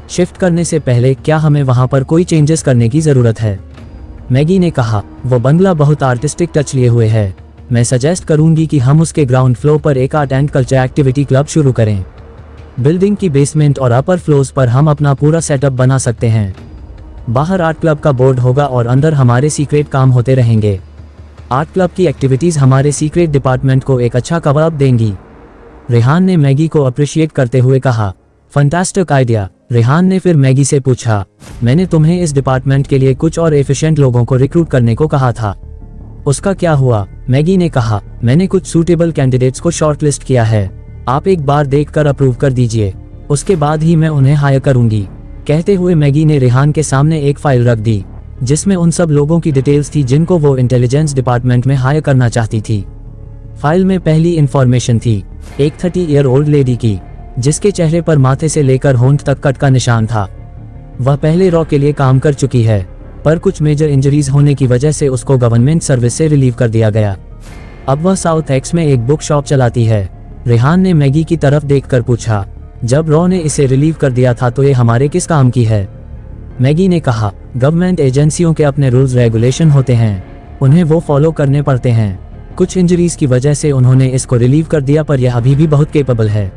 शिफ्ट करने से पहले क्या हमें वहां पर कोई चेंजेस करने की जरूरत है? मैगी ने कहा, वो बंगला बहुत आर्टिस्टिक टच लिए हुए है, मैं सजेस्ट करूंगी कि हम उसके ग्राउंड फ्लोर पर एक art and culture activity club शुरू करें। बिल्डिंग की बेसमेंट और अपर फ्लोर्स पर हम अपना पूरा सेटअप बना सकते हैं। बाहर आर्ट क्लब का बोर्ड होगा और अंदर हमारे सीक्रेट काम होते रहेंगे। आर्ट क्लब की एक्टिविटीज हमारे सीक्रेट डिपार्टमेंट को एक अच्छा कवर अप देंगी। रेहान ने मैगी को अप्रिशिएट करते हुए कहा, फंटास्टिक आइडिया। रेहान ने फिर मैगी से पूछा, मैंने तुम्हें इस डिपार्टमेंट के लिए कुछ और एफिशिएंट लोगों को रिक्रूट करने को कहा था, उसका क्या हुआ? मैगी ने कहा, मैंने कुछ सूटेबल कैंडिडेट्स को शॉर्टलिस्ट किया है, आप एक बार देखकर अप्रूव कर दीजिए, उसके बाद ही मैं उन्हें हायर करूंगी। कहते हुए मैगी ने रेहान के सामने एक फाइल रख दी जिसमें उन सब लोगों की डिटेल्स थी जिनको वो इंटेलिजेंस डिपार्टमेंट में हायर करना चाहती थी। फाइल में पहली इंफॉर्मेशन थी एक 30 ईयर ओल्ड लेडी की, जिसके चेहरे पर माथे से लेकर होंठ तक कट का निशान था। वह पहले रॉ के लिए काम कर चुकी है, पर कुछ मेजर इंजरीज होने की वजह से उसको गवर्नमेंट सर्विस से रिलीव कर दिया गया। अब वह साउथ एक्स में एक बुक शॉप चलाती है। रेहान ने मैगी की तरफ देखकर पूछा, जब रॉ ने इसे रिलीव कर दिया था तो ये हमारे किस काम की है? मैगी ने कहा, गवर्नमेंट एजेंसियों के अपने रूल्स रेगुलेशन होते हैं, उन्हें वो फॉलो करने पड़ते हैं। कुछ इंजरीज की वजह से उन्होंने इसको रिलीव कर दिया, पर यह अभी भी बहुत केपेबल है।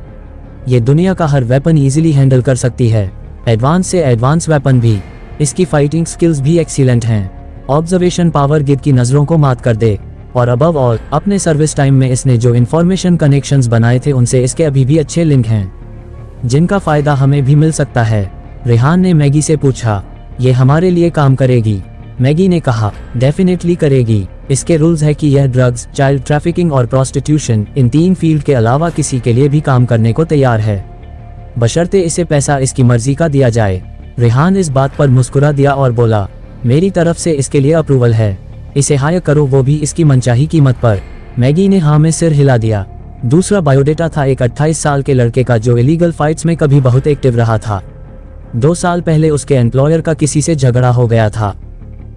ये दुनिया का हर वेपन इजीली हैंडल कर सकती है, एडवांस से एडवांस वेपन भी। इसकी फाइटिंग स्किल्स भी एक्सीलेंट हैं। ऑब्जर्वेशन पावर गिद्ध की नज़रों को मात कर दे। और अबव ऑल, अपने सर्विस टाइम में इसने जो इन्फॉर्मेशन कनेक्शंस बनाए थे उनसे इसके अभी भी अच्छे लिंक हैं, जिनका फ़ायदा हमें भी मिल सकता है। रेहान ने मैगी से पूछा, ये हमारे लिए काम करेगी? मैगी ने कहा, डेफिनेटली करेगी। इसके रूल्स है कि यह ड्रग्स, चाइल्ड ट्रैफिकिंग और प्रोस्टिट्यूशन, इन 3 फील्ड के अलावा किसी के लिए भी काम करने को तैयार है, बशर्ते इसे पैसा इसकी मर्जी का दिया जाए। रेहान इस बात पर मुस्कुरा दिया और बोला, मेरी तरफ से इसके लिए अप्रूवल है, इसे हायर करो, वो भी इसकी मनचाही कीमत पर। मैगी ने हाँ में सिर हिला दिया। दूसरा बायोडेटा था एक 28 साल के लड़के का जो इलीगल फाइट्स में कभी बहुत एक्टिव रहा था। 2 साल पहले उसके एम्प्लॉयर का किसी से झगड़ा हो गया था।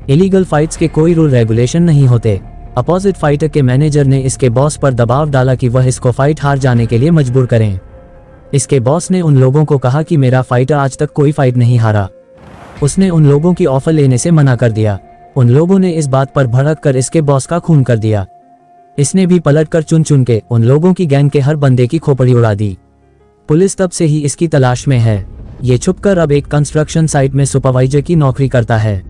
इलीगल फाइट्स के कोई रूल रेगुलेशन नहीं होते। अपोजिट फाइटर के मैनेजर ने इसके बॉस पर दबाव डाला कि वह इसको फाइट हार जाने के लिए मजबूर करें। इसके बॉस ने उन लोगों को कहा कि मेरा फाइटर आज तक कोई फाइट नहीं हारा। उसने उन लोगों की ऑफर लेने से मना कर दिया। उन लोगों ने इस बात पर भड़क कर इसके बॉस का खून कर दिया। इसने भी पलटकर चुन चुन के उन लोगों की गैंग के हर बंदे की खोपड़ी उड़ा दी। पुलिस तब से ही इसकी तलाश में है। ये छुपकर अब एक कंस्ट्रक्शन साइट में सुपरवाइजर की नौकरी करता है।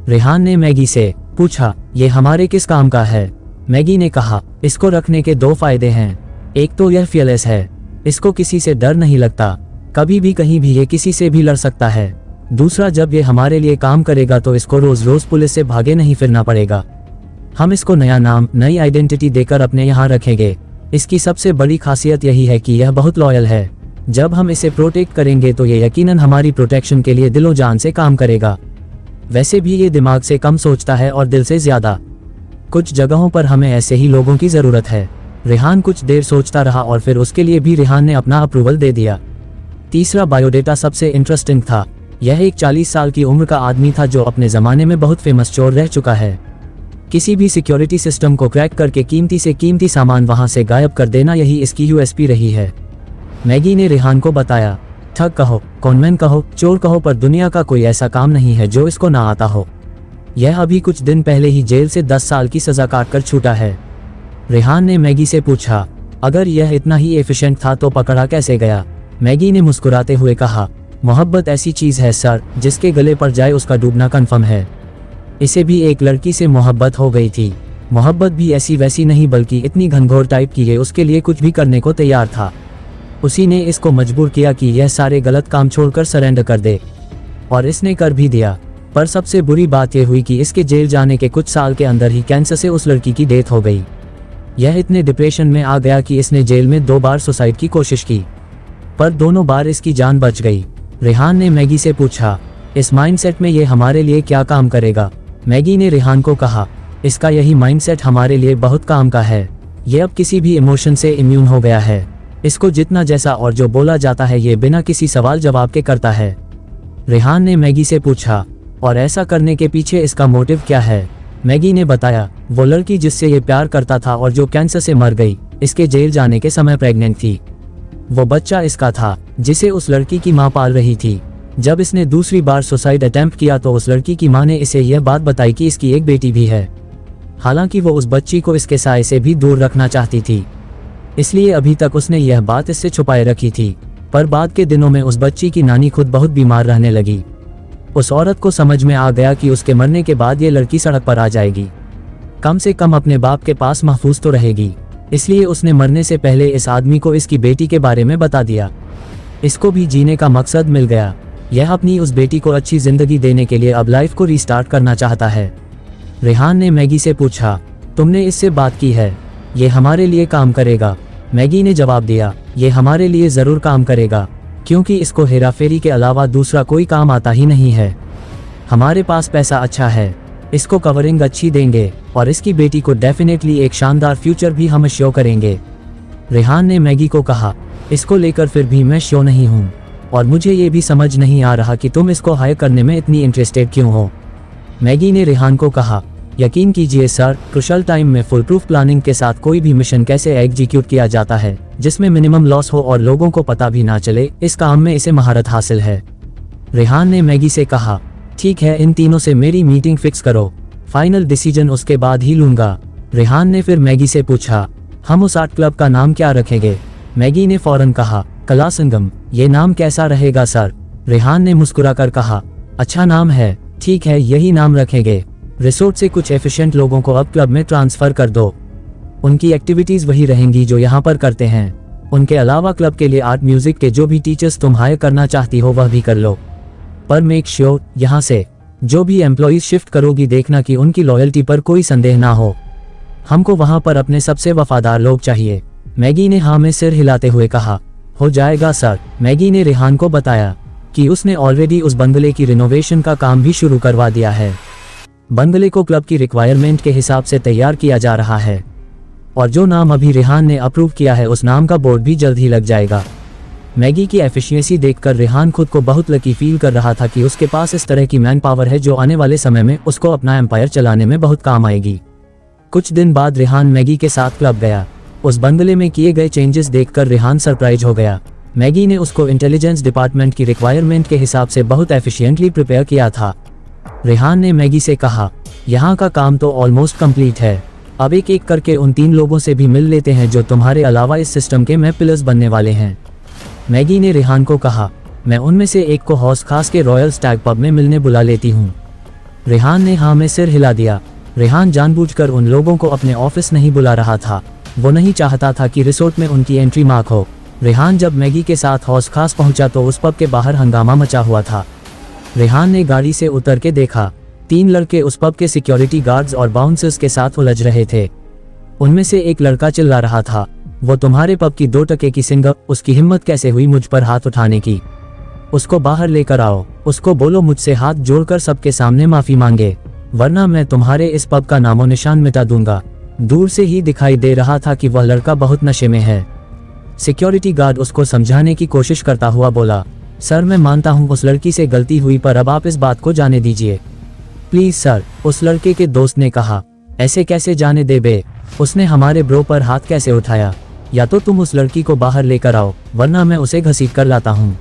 रेहान ने मैगी से पूछा, ये हमारे किस काम का है? मैगी ने कहा, इसको रखने के 2 फायदे हैं। एक तो यह फियरलेस है, इसको किसी से डर नहीं लगता, कभी भी कहीं भी ये किसी से भी लड़ सकता है। दूसरा, जब ये हमारे लिए काम करेगा तो इसको रोज रोज पुलिस से भागे नहीं फिरना पड़ेगा। हम इसको नया नाम, नई आइडेंटिटी देकर अपने यहाँ रखेंगे। इसकी सबसे बड़ी खासियत यही है कि यह बहुत लॉयल है। जब हम इसे प्रोटेक्ट करेंगे तो ये यकीनन हमारी प्रोटेक्शन के लिए दिलो जान से काम करेगा। वैसे भी ये दिमाग से कम सोचता है और दिल से ज्यादा। कुछ जगहों पर हमें ऐसे ही लोगों की जरूरत है। रेहान कुछ देर सोचता रहा और फिर उसके लिए भी रेहान ने अपना अप्रूवल दे दिया। तीसरा बायोडेटा सबसे इंटरेस्टिंग था। यह एक 40 साल की उम्र का आदमी था जो अपने जमाने में बहुत फेमस चोर रह चुका है। किसी भी सिक्योरिटी सिस्टम को क्रैक करके कीमती से कीमती सामान वहां से गायब कर देना, यही इसकी यूएसपी रही है। मैगी ने रेहान को बताया, ठग कहो, कॉनमैन कहो, चोर कहो, पर दुनिया का कोई ऐसा काम नहीं है जो इसको ना आता हो। यह अभी कुछ दिन पहले ही जेल से 10 साल की सजा काट कर छूटा है। रेहान ने मैगी से पूछा, अगर यह इतना ही एफिशिएंट था तो पकड़ा कैसे गया? मैगी ने मुस्कुराते हुए कहा, मोहब्बत ऐसी चीज है सर, जिसके गले पड़ जाए उसका डूबना कन्फर्म है। इसे भी एक लड़की से मोहब्बत हो गई थी। मोहब्बत भी ऐसी वैसी नहीं, बल्कि इतनी घनघोर टाइप की ये उसके लिए कुछ भी करने को तैयार था। उसी ने इसको मजबूर किया कि यह सारे गलत काम छोड़कर सरेंडर कर दे, और इसने कर भी दिया। पर सबसे बुरी बात यह हुई कि इसके जेल जाने के कुछ साल के अंदर ही कैंसर से उस लड़की की डेथ हो गई। यह इतने डिप्रेशन में आ गया कि इसने जेल में 2 बार सुसाइड की कोशिश की, पर दोनों बार इसकी जान बच गई। रेहान ने मैगी से पूछा, इस माइंडसेट में ये हमारे लिए क्या काम करेगा? मैगी ने रेहान को कहा, इसका यही माइंडसेट हमारे लिए बहुत काम का है। ये अब किसी भी इमोशन से इम्यून हो गया है। इसको जितना जैसा और जो बोला जाता है ये बिना किसी सवाल जवाब के करता है। रेहान ने मैगी से पूछा, और ऐसा करने के पीछे इसका मोटिव क्या है? मैगी ने बताया, वो लड़की जिससे ये प्यार करता था और जो कैंसर से मर गई, इसके जेल जाने के समय प्रेग्नेंट थी। वो बच्चा इसका था, जिसे उस लड़की की माँ पाल रही थी। जब इसने दूसरी बार सुसाइड अटेम्प्ट किया तो उस लड़की की माँ ने इसे यह बात बताई कि इसकी एक बेटी भी है। हालांकि वो उस बच्ची को इसके साए से भी दूर रखना चाहती थी, इसलिए अभी तक उसने यह बात इससे छुपाए रखी थी। पर बाद के दिनों में उस बच्ची की नानी खुद बहुत बीमार रहने लगी। उस औरत को समझ में आ गया कि उसके मरने के बाद ये लड़की सड़क पर आ जाएगी, कम से कम अपने बाप के पास महफूज तो रहेगी। इसलिए उसने मरने से पहले इस आदमी को इसकी बेटी के बारे में बता दिया। इसको भी जीने का मकसद मिल गया। यह अपनी उस बेटी को अच्छी जिंदगी देने के लिए अब लाइफ को रीस्टार्ट करना चाहता है। रेहान ने मैगी से पूछा, तुमने इससे बात की है? ये हमारे लिए काम करेगा? मैगी ने जवाब दिया, ये हमारे लिए जरूर काम करेगा, क्योंकि इसको हेराफेरी के अलावा दूसरा कोई काम आता ही नहीं है। हमारे पास पैसा अच्छा है, इसको कवरिंग अच्छी देंगे, और इसकी बेटी को डेफिनेटली एक शानदार फ्यूचर भी हम शो करेंगे। रेहान ने मैगी को कहा, इसको लेकर फिर भी मैं श्योर नहीं हूँ, और मुझे ये भी समझ नहीं आ रहा कि तुम इसको हायर करने में इतनी इंटरेस्टेड क्यों हो। मैगी ने रेहान को कहा, यकीन कीजिए सर, क्रुशियल टाइम में फुल प्रूफ प्लानिंग के साथ कोई भी मिशन कैसे एग्जीक्यूट किया जाता है जिसमें मिनिमम लॉस हो और लोगों को पता भी ना चले, इस काम में इसे महारत हासिल है। रेहान ने मैगी से कहा, ठीक है, इन तीनों से मेरी मीटिंग फिक्स करो, फाइनल डिसीजन उसके बाद ही लूंगा। रेहान ने फिर मैगी से पूछा, हम उस आर्ट क्लब का नाम क्या रखेंगे? मैगी ने फौरन कहा, कला संगम। ये नाम कैसा रहेगा सर? रेहान ने मुस्कुराकर कहा, अच्छा नाम है, ठीक है, यही नाम रखेंगे। रिसोर्ट से कुछ एफिशिएंट लोगों को अब क्लब में ट्रांसफर कर दो, उनकी एक्टिविटीज वही रहेंगी जो यहाँ पर करते हैं। उनके अलावा क्लब के लिए आर्ट म्यूजिक के जो भी टीचर्स तुम हायर करना चाहती हो वह भी कर लो, पर मेक श्योर यहाँ से जो भी एम्प्लॉइज शिफ्ट करोगी देखना कि उनकी लॉयल्टी पर कोई संदेह ना हो। हमको वहाँ पर अपने सबसे वफादार लोग चाहिए। मैगी ने हाँ में सिर हिलाते हुए कहा, हो जाएगा सर। मैगी ने रेहान को बताया कि उसने ऑलरेडी उस बंगले की रिनोवेशन का काम भी शुरू करवा दिया है। बंगले को क्लब की रिक्वायरमेंट के हिसाब से तैयार किया जा रहा है और जो नाम अभी रेहान ने अप्रूव किया है उस नाम का बोर्ड भी जल्द ही लग जाएगा। मैगी की एफिशिएंसी देखकर रेहान खुद को बहुत लकी फील कर रहा था कि उसके पास इस तरह की मैन पावर है जो आने वाले समय में उसको अपना एम्पायर चलाने में बहुत काम आएगी। कुछ दिन बाद रेहान मैगी के साथ क्लब गया। उस बंगले में किए गए चेंजेस देखकर रेहान सरप्राइज हो गया। मैगी ने उसको इंटेलिजेंस डिपार्टमेंट की रिक्वायरमेंट के हिसाब से बहुत एफिशिएंटली प्रिपेयर किया था। रेहान ने मैगी से कहा, यहाँ का काम तो ऑलमोस्ट कंप्लीट है, अब एक एक करके उन 3 लोगों से भी मिल लेते हैं जो तुम्हारे अलावा इस सिस्टम के में पिलर्स बनने वाले हैं। मैगी ने रेहान को कहा, मैं उनमें से एक को हौस खास के रॉयल स्टैग पब में मिलने बुला लेती हूँ। रेहान ने हाँ में सिर हिला दिया। रेहान जानबूझकर उन लोगों को अपने ऑफिस नहीं बुला रहा था, वो नहीं चाहता था कि रिसोर्ट में उनकी एंट्री मार्क हो। रेहान जब मैगी के साथ हौस खास पहुंचा तो उस पब के बाहर हंगामा मचा हुआ था। रेहान ने गाड़ी से उतर के देखा, 3 लड़के उस पब के सिक्योरिटी गार्ड्स और बाउंसर्स के साथ उलझ रहे थे। उनमें से एक लड़का चिल्ला रहा था, वो तुम्हारे पब की 2 टके की सिंगर, उसकी हिम्मत कैसे हुई मुझ पर हाथ उठाने की? उसको बाहर लेकर आओ, उसको बोलो मुझसे हाथ जोड़कर सबके सामने माफी मांगे, वरना मैं तुम्हारे इस पब का नामो निशान मिटा दूंगा। दूर से ही दिखाई दे रहा था कि वह लड़का बहुत नशे में है। सिक्योरिटी गार्ड उसको समझाने की कोशिश करता हुआ बोला, सर मैं मानता हूँ उस लड़की से गलती हुई, पर अब आप इस बात को जाने दीजिए प्लीज सर। उस लड़के के दोस्त ने कहा, ऐसे कैसे जाने दे बे, उसने हमारे ब्रो पर हाथ कैसे उठाया? या तो तुम उस लड़की को बाहर लेकर आओ वरना मैं उसे घसीट कर लाता हूँ।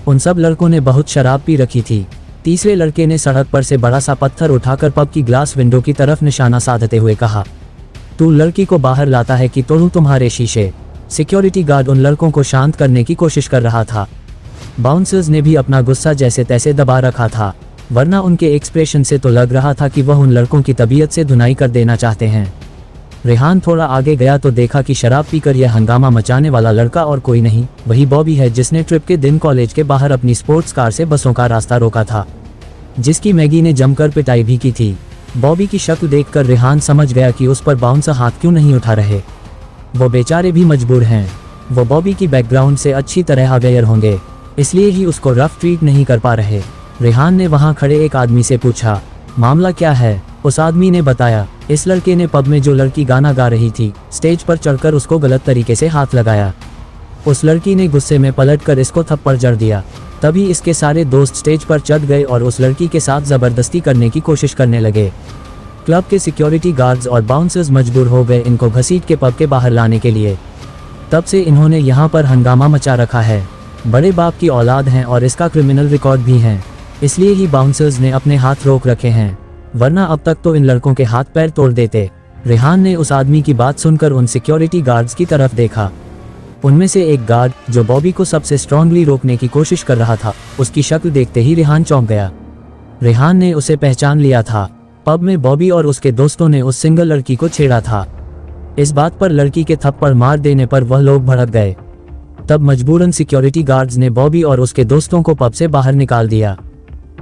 उन सब लड़कों ने बहुत शराब पी रखी थी। तीसरे लड़के ने सड़क पर से बड़ा सा पत्थर उठाकर पब की ग्लास विंडो की तरफ निशाना साधते हुए कहा, तू लड़की को बाहर लाता है कि तोड़ूं तुम्हारे शीशे? सिक्योरिटी गार्ड उन लड़कों को शांत करने की कोशिश कर रहा था। बाउंसर्स ने भी अपना गुस्सा जैसे तैसे दबा रखा था, वरना उनके एक्सप्रेशन से तो लग रहा था कि वह उन लड़कों की तबीयत से धुनाई कर देना चाहते हैं। रेहान थोड़ा आगे गया तो देखा कि शराब पीकर यह हंगामा मचाने वाला लड़का और कोई नहीं, वही बॉबी है जिसने ट्रिप के दिन कॉलेज के बाहर अपनी स्पोर्ट्स कार से बसों का रास्ता रोका था, जिसकी मैगी ने जमकर पिटाई भी की थी। बॉबी की शक्ल देखकर रेहान समझ गया कि उस पर बाउंसर हाथ क्यों नहीं उठा रहे। वो बेचारे भी मजबूर हैं, वो बॉबी की बैकग्राउंड से अच्छी तरह अवेयर होंगे, इसलिए ही उसको रफ ट्रीट नहीं कर पा रहे। रेहान ने वहां खड़े एक आदमी से पूछा, मामला क्या है? उस आदमी ने बताया, इस लड़के ने पब में जो लड़की गाना गा रही थी, स्टेज पर चढ़कर उसको गलत तरीके से हाथ लगाया। उस लड़की ने गुस्से में पलटकर इसको थप्पड़ जड़ दिया। तभी इसके सारे दोस्त स्टेज पर चढ़ गए और उस लड़की के साथ जबरदस्ती करने की कोशिश करने लगे। क्लब के सिक्योरिटी गार्ड्स और बाउंसर्स मजबूर हो गए इनको घसीट के पब के बाहर लाने के लिए। तब से इन्होंने यहाँ पर हंगामा मचा रखा है। बड़े बाप की औलाद हैं और इसका क्रिमिनल रिकॉर्ड भी है, इसलिए ही बाउंसर्स ने अपने हाथ रोक रखे हैं, वरना अब तक तो इन लड़कों के हाथ पैर तोड़ देते। रेहान ने उस आदमी की बात सुनकर उन सिक्योरिटी गार्ड्स की तरफ देखा। उनमें से एक गार्ड जो बॉबी को सबसे स्ट्रांगली रोकने की कोशिश कर रहा था, उसकी शक्ल देखते ही रेहान चौंक गया। रेहान ने उसे पहचान लिया था। पब में बॉबी और उसके दोस्तों ने उस सिंगल लड़की को छेड़ा था। इस बात पर लड़की के थप्पड़ मार देने पर वह लोग भड़क गए। तब मजबूरन सिक्योरिटी गार्ड्स ने बॉबी और उसके दोस्तों को पब से बाहर निकाल दिया।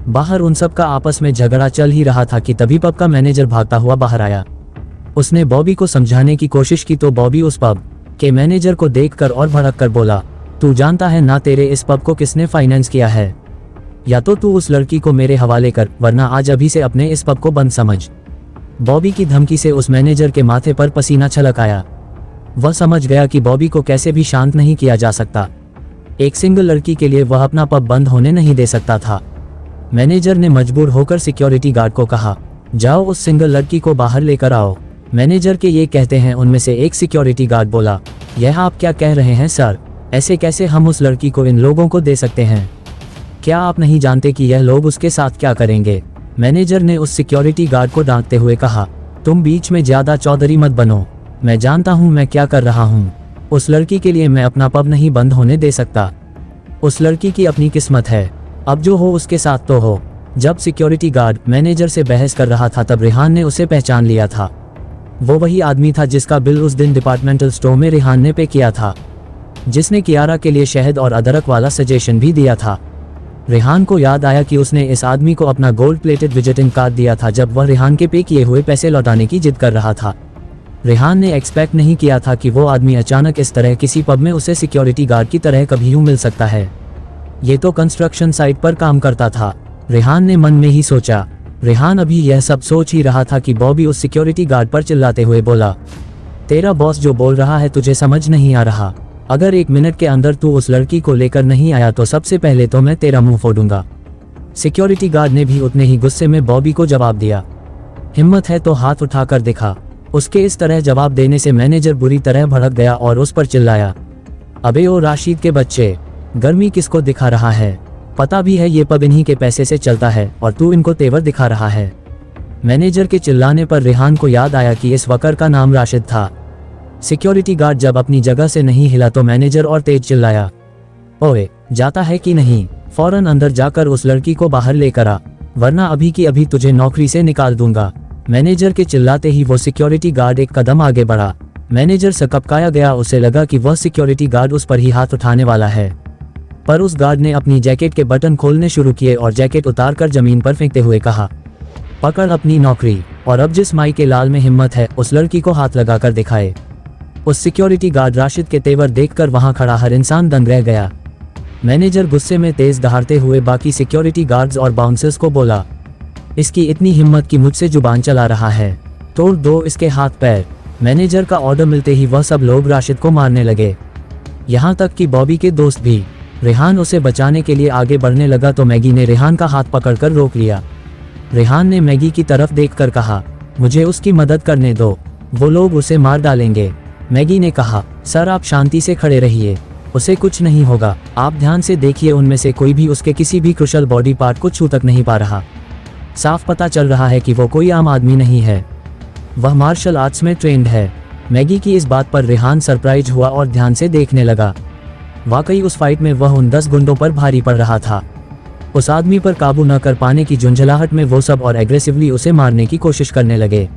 बाहर उन सब का आपस में झगड़ा चल ही रहा था कि तभी पब का मैनेजर भागता हुआ बाहर आया। उसने बॉबी को समझाने की कोशिश की तो बॉबी उस पब के मैनेजर को देखकर और भड़क कर बोला, तू जानता है ना तेरे इस पब को किसने फाइनेंस किया है? या तो तू उस लड़की को मेरे हवाले कर, वरना आज अभी से अपने इस पब को बंद समझ। बॉबी की धमकी से उस मैनेजर के माथे पर पसीना छलक आया। वह समझ गया कि बॉबी को कैसे भी शांत नहीं किया जा सकता। एक सिंगल लड़की के लिए वह अपना पब बंद होने नहीं दे सकता था। मैनेजर ने मजबूर होकर सिक्योरिटी गार्ड को कहा, जाओ उस सिंगल लड़की को बाहर लेकर आओ। मैनेजर के ये कहते हैं उनमें से एक सिक्योरिटी गार्ड बोला, यह आप क्या कह रहे हैं सर? ऐसे कैसे हम उस लड़की को इन लोगों को दे सकते हैं? क्या आप नहीं जानते कि यह लोग उसके साथ क्या करेंगे? मैनेजर ने उस सिक्योरिटी गार्ड को डांटते हुए कहा, तुम बीच में ज्यादा चौधरी मत बनो। मैं जानता हूँ मैं क्या कर रहा हूँ। उस लड़की के लिए मैं अपना पब नहीं बंद होने दे सकता। उस लड़की की अपनी किस्मत है, अब जो हो उसके साथ तो हो। जब सिक्योरिटी गार्ड मैनेजर से बहस कर रहा था तब रेहान ने उसे पहचान लिया था। वो वही आदमी था जिसका बिल उस दिन डिपार्टमेंटल स्टोर में रेहान ने पे किया था, जिसने कियारा के लिए शहद और अदरक वाला सजेशन भी दिया था। रेहान को याद आया कि उसने इस आदमी को अपना गोल्ड प्लेटेड विजिटिंग कार्ड दिया था जब वह रेहान के पे किए हुए पैसे लौटाने की जिद कर रहा था। रेहान ने एक्सपेक्ट नहीं किया था कि वो आदमी अचानक इस तरह किसी पब में उसे सिक्योरिटी गार्ड की तरह कभी यूं मिल सकता है। ये तो कंस्ट्रक्शन साइट पर काम करता था, रेहान ने मन में ही सोचा। रेहान अभी यह सब सोच ही रहा था कि बॉबी उस सिक्योरिटी गार्ड पर चिल्लाते हुए बोला, तेरा बॉस जो बोल रहा है तुझे समझ नहीं आ रहा। अगर 1 मिनट के अंदर तू उस लड़की को लेकर नहीं आया तो सबसे पहले तो मैं तेरा मुंह फोड़ूंगा। सिक्योरिटी गार्ड ने भी उतने ही गुस्से में बॉबी को जवाब दिया, हिम्मत है तो हाथ उठाकर दिखा। उसके इस तरह जवाब देने से मैनेजर बुरी तरह भड़क गया और उस पर चिल्लाया, अबे ओ राशिद के बच्चे, गर्मी किसको दिखा रहा है? पता भी है ये पब इन्हीं के पैसे से चलता है और तू इनको तेवर दिखा रहा है। मैनेजर के चिल्लाने पर रेहान को याद आया कि इस वकर का नाम राशिद था। सिक्योरिटी गार्ड जब अपनी जगह से नहीं हिला तो मैनेजर और तेज चिल्लाया, ओए जाता है कि नहीं? फौरन अंदर जाकर उस लड़की को बाहर लेकर आ, वरना अभी की अभी तुझे नौकरी से निकाल दूंगा। मैनेजर के चिल्लाते ही वो सिक्योरिटी गार्ड एक कदम आगे बढ़ा। मैनेजर सकपकाया गया, उसे लगा कि वह सिक्योरिटी गार्ड उस पर ही हाथ उठाने वाला है, पर उस गार्ड ने अपनी जैकेट के बटन खोलने शुरू किए और जैकेट उतारकर जमीन पर फेंकते हुए कहा, पकड़ अपनी नौकरी, और अब जिस माई के लाल में हिम्मत है उस लड़की को हाथ लगाकर दिखाए। उस सिक्योरिटी गार्ड राशिद के तेवर देखकर वहां खड़ा हर इंसान दंग रह गया। मैनेजर गुस्से में तेज दहाड़ते हुए बाकी सिक्योरिटी गार्ड्स और बाउंसर्स को बोला, इसकी इतनी हिम्मत कि मुझसे जुबान चला रहा है, तोड़ दो इसके हाथ पैर। मैनेजर का ऑर्डर मिलते ही वह सब लोग राशिद को मारने लगे, यहाँ तक कि बॉबी के दोस्त भी। रेहान उसे बचाने के लिए आगे बढ़ने लगा तो मैगी ने रेहान का हाथ पकड़कर रोक लिया। रेहान ने मैगी की तरफ देखकर कहा, मुझे उसकी मदद करने दो, वो लोग उसे मार डालेंगे। मैगी ने कहा, सर आप शांति से खड़े रहिए, उसे कुछ नहीं होगा। आप ध्यान से देखिए, उनमें से कोई भी उसके किसी भी क्रुशल बॉडी पार्ट को छू तक नहीं पा रहा। साफ पता चल रहा है कि वो कोई आम आदमी नहीं है, वह मार्शल आर्ट्स में ट्रेंड है। मैगी की इस बात पर रेहान सरप्राइज हुआ और ध्यान से देखने लगा। वाकई उस फाइट में वह उन 10 गुंडों पर भारी पड़ रहा था। उस आदमी पर काबू न कर पाने की झुंझलाहट में वो सब और एग्रेसिवली उसे मारने की कोशिश करने लगे।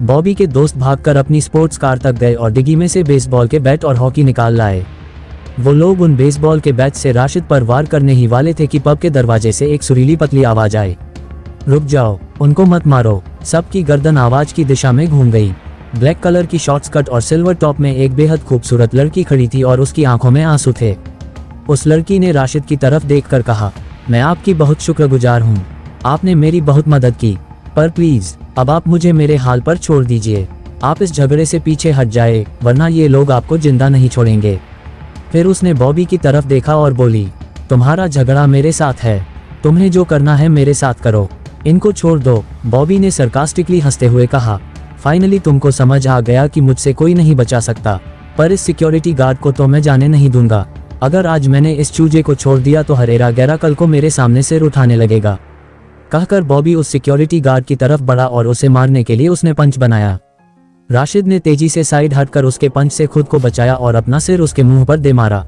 बॉबी के दोस्त भागकर अपनी स्पोर्ट्स कार तक गए और डिग्गी में से बेसबॉल के बैट और हॉकी निकाल लाए। वो लोग उन बेसबॉल के बैट से राशिद पर वार करने ही वाले थे कि पब के दरवाजे से एक सुरीली पतली आवाज आई, रुक जाओ, उनको मत मारो। सबकी गर्दन आवाज की दिशा में घूम गई। ब्लैक कलर की शॉर्ट्स कट और सिल्वर टॉप में एक बेहद खूबसूरत लड़की खड़ी थी और उसकी आंखों में आंसू थे। उस लड़की ने राशिद की तरफ देखकर कहा, मैं आपकी बहुत शुक्रगुजार हूँ, आपने मेरी बहुत मदद की, पर प्लीज अब आप मुझे मेरे हाल पर छोड़ दीजिए। आप इस झगड़े से पीछे हट जाए, वरना ये लोग आपको जिंदा नहीं छोड़ेंगे। फिर उसने बॉबी की तरफ देखा और बोली, तुम्हारा झगड़ा मेरे साथ है, तुम्हें जो करना है मेरे साथ करो, इनको छोड़ दो। बॉबी ने सरकास्टिकली हंसते हुए कहा, फाइनली तुमको समझ आ गया कि मुझसे कोई नहीं बचा सकता, पर इस सिक्योरिटी गार्ड को तो मैं जाने नहीं दूंगा। अगर आज मैंने इस चूजे को छोड़ दिया तो हरेरा गैरा कल को मेरे सामने सिर उठाने लगेगा। कहकर बॉबी उस सिक्योरिटी गार्ड की तरफ बढ़ा और उसे मारने के लिए उसने पंच बनाया। राशिद ने तेजी से साइड हटकर उसके पंच से खुद को बचाया और अपना सिर उसके मुंह पर दे मारा।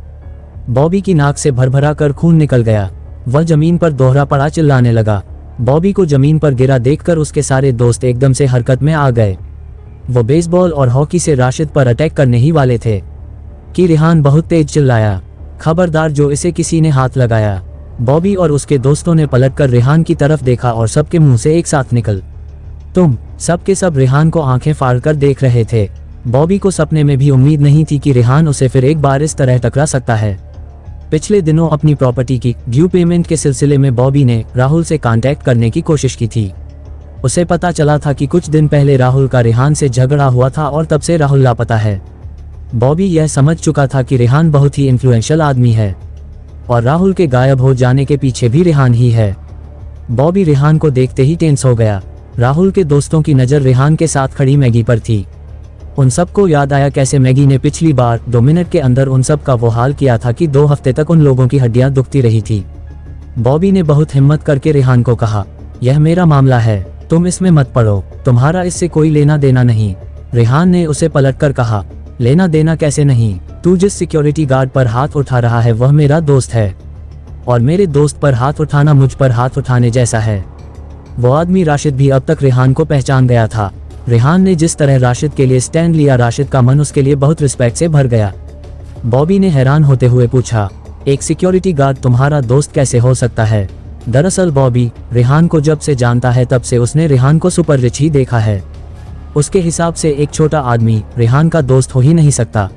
बॉबी की नाक से भरभरा कर खून निकल गया। वह जमीन पर दोहरा पड़ा चिल्लाने लगा। बॉबी को जमीन पर गिरा देखकर उसके सारे दोस्त एकदम से हरकत में आ गए। वो बेसबॉल और हॉकी से राशिद पर अटैक करने ही वाले थे कि रेहान बहुत तेज चिल्लाया, खबरदार जो इसे किसी ने हाथ लगाया। बॉबी और उसके दोस्तों ने पलटकर रेहान की तरफ देखा और सबके मुंह से एक साथ निकल, तुम। सब के सब रेहान को आंखें फाड़कर देख रहे थे। बॉबी को सपने में भी उम्मीद नहीं थी कि रेहान उसे फिर एक बार इस तरह टकरा सकता है। पिछले दिनों अपनी प्रॉपर्टी की ड्यू पेमेंट के सिलसिले में बॉबी ने राहुल से कांटेक्ट करने की कोशिश की थी। उसे पता चला था कि कुछ दिन पहले राहुल का रेहान से झगड़ा हुआ था और तब से राहुल लापता है। बॉबी यह समझ चुका था कि रेहान बहुत ही इन्फ्लुएंशियल आदमी है और राहुल के गायब हो जाने के पीछे भी रेहान ही है। बॉबी रेहान को देखते ही टेंस हो गया। राहुल के दोस्तों की नज़र रेहान के साथ खड़ी मैगी पर थी। उन सबको याद आया कैसे मैगी ने पिछली बार 2 मिनट के अंदर उन सब का वो हाल किया था कि 2 हफ्ते तक उन लोगों की हड्डियां दुखती रही थी। बॉबी ने बहुत हिम्मत करके रेहान को कहा, यह मेरा मामला है, तुम इसमें मत पड़ो, तुम्हारा इससे कोई लेना देना नहीं। रेहान ने उसे पलटकर कहा, लेना देना कैसे नहीं, तू जिस सिक्योरिटी गार्ड पर हाथ उठा रहा है वह मेरा दोस्त है, और मेरे दोस्त पर हाथ उठाना मुझ पर हाथ उठाने जैसा है। वो आदमी राशिद भी अब तक रेहान को पहचान गया था। रेहान ने जिस तरह राशिद के लिए स्टैंड लिया, राशिद का मन उसके लिए बहुत रिस्पेक्ट से भर गया। बॉबी ने हैरान होते हुए पूछा, एक सिक्योरिटी गार्ड तुम्हारा दोस्त कैसे हो सकता है? दरअसल बॉबी रेहान को जब से जानता है तब से उसने रेहान को सुपर रिच ही देखा है। उसके हिसाब से एक छोटा आदमी रेहान का दोस्त हो ही नहीं सकता।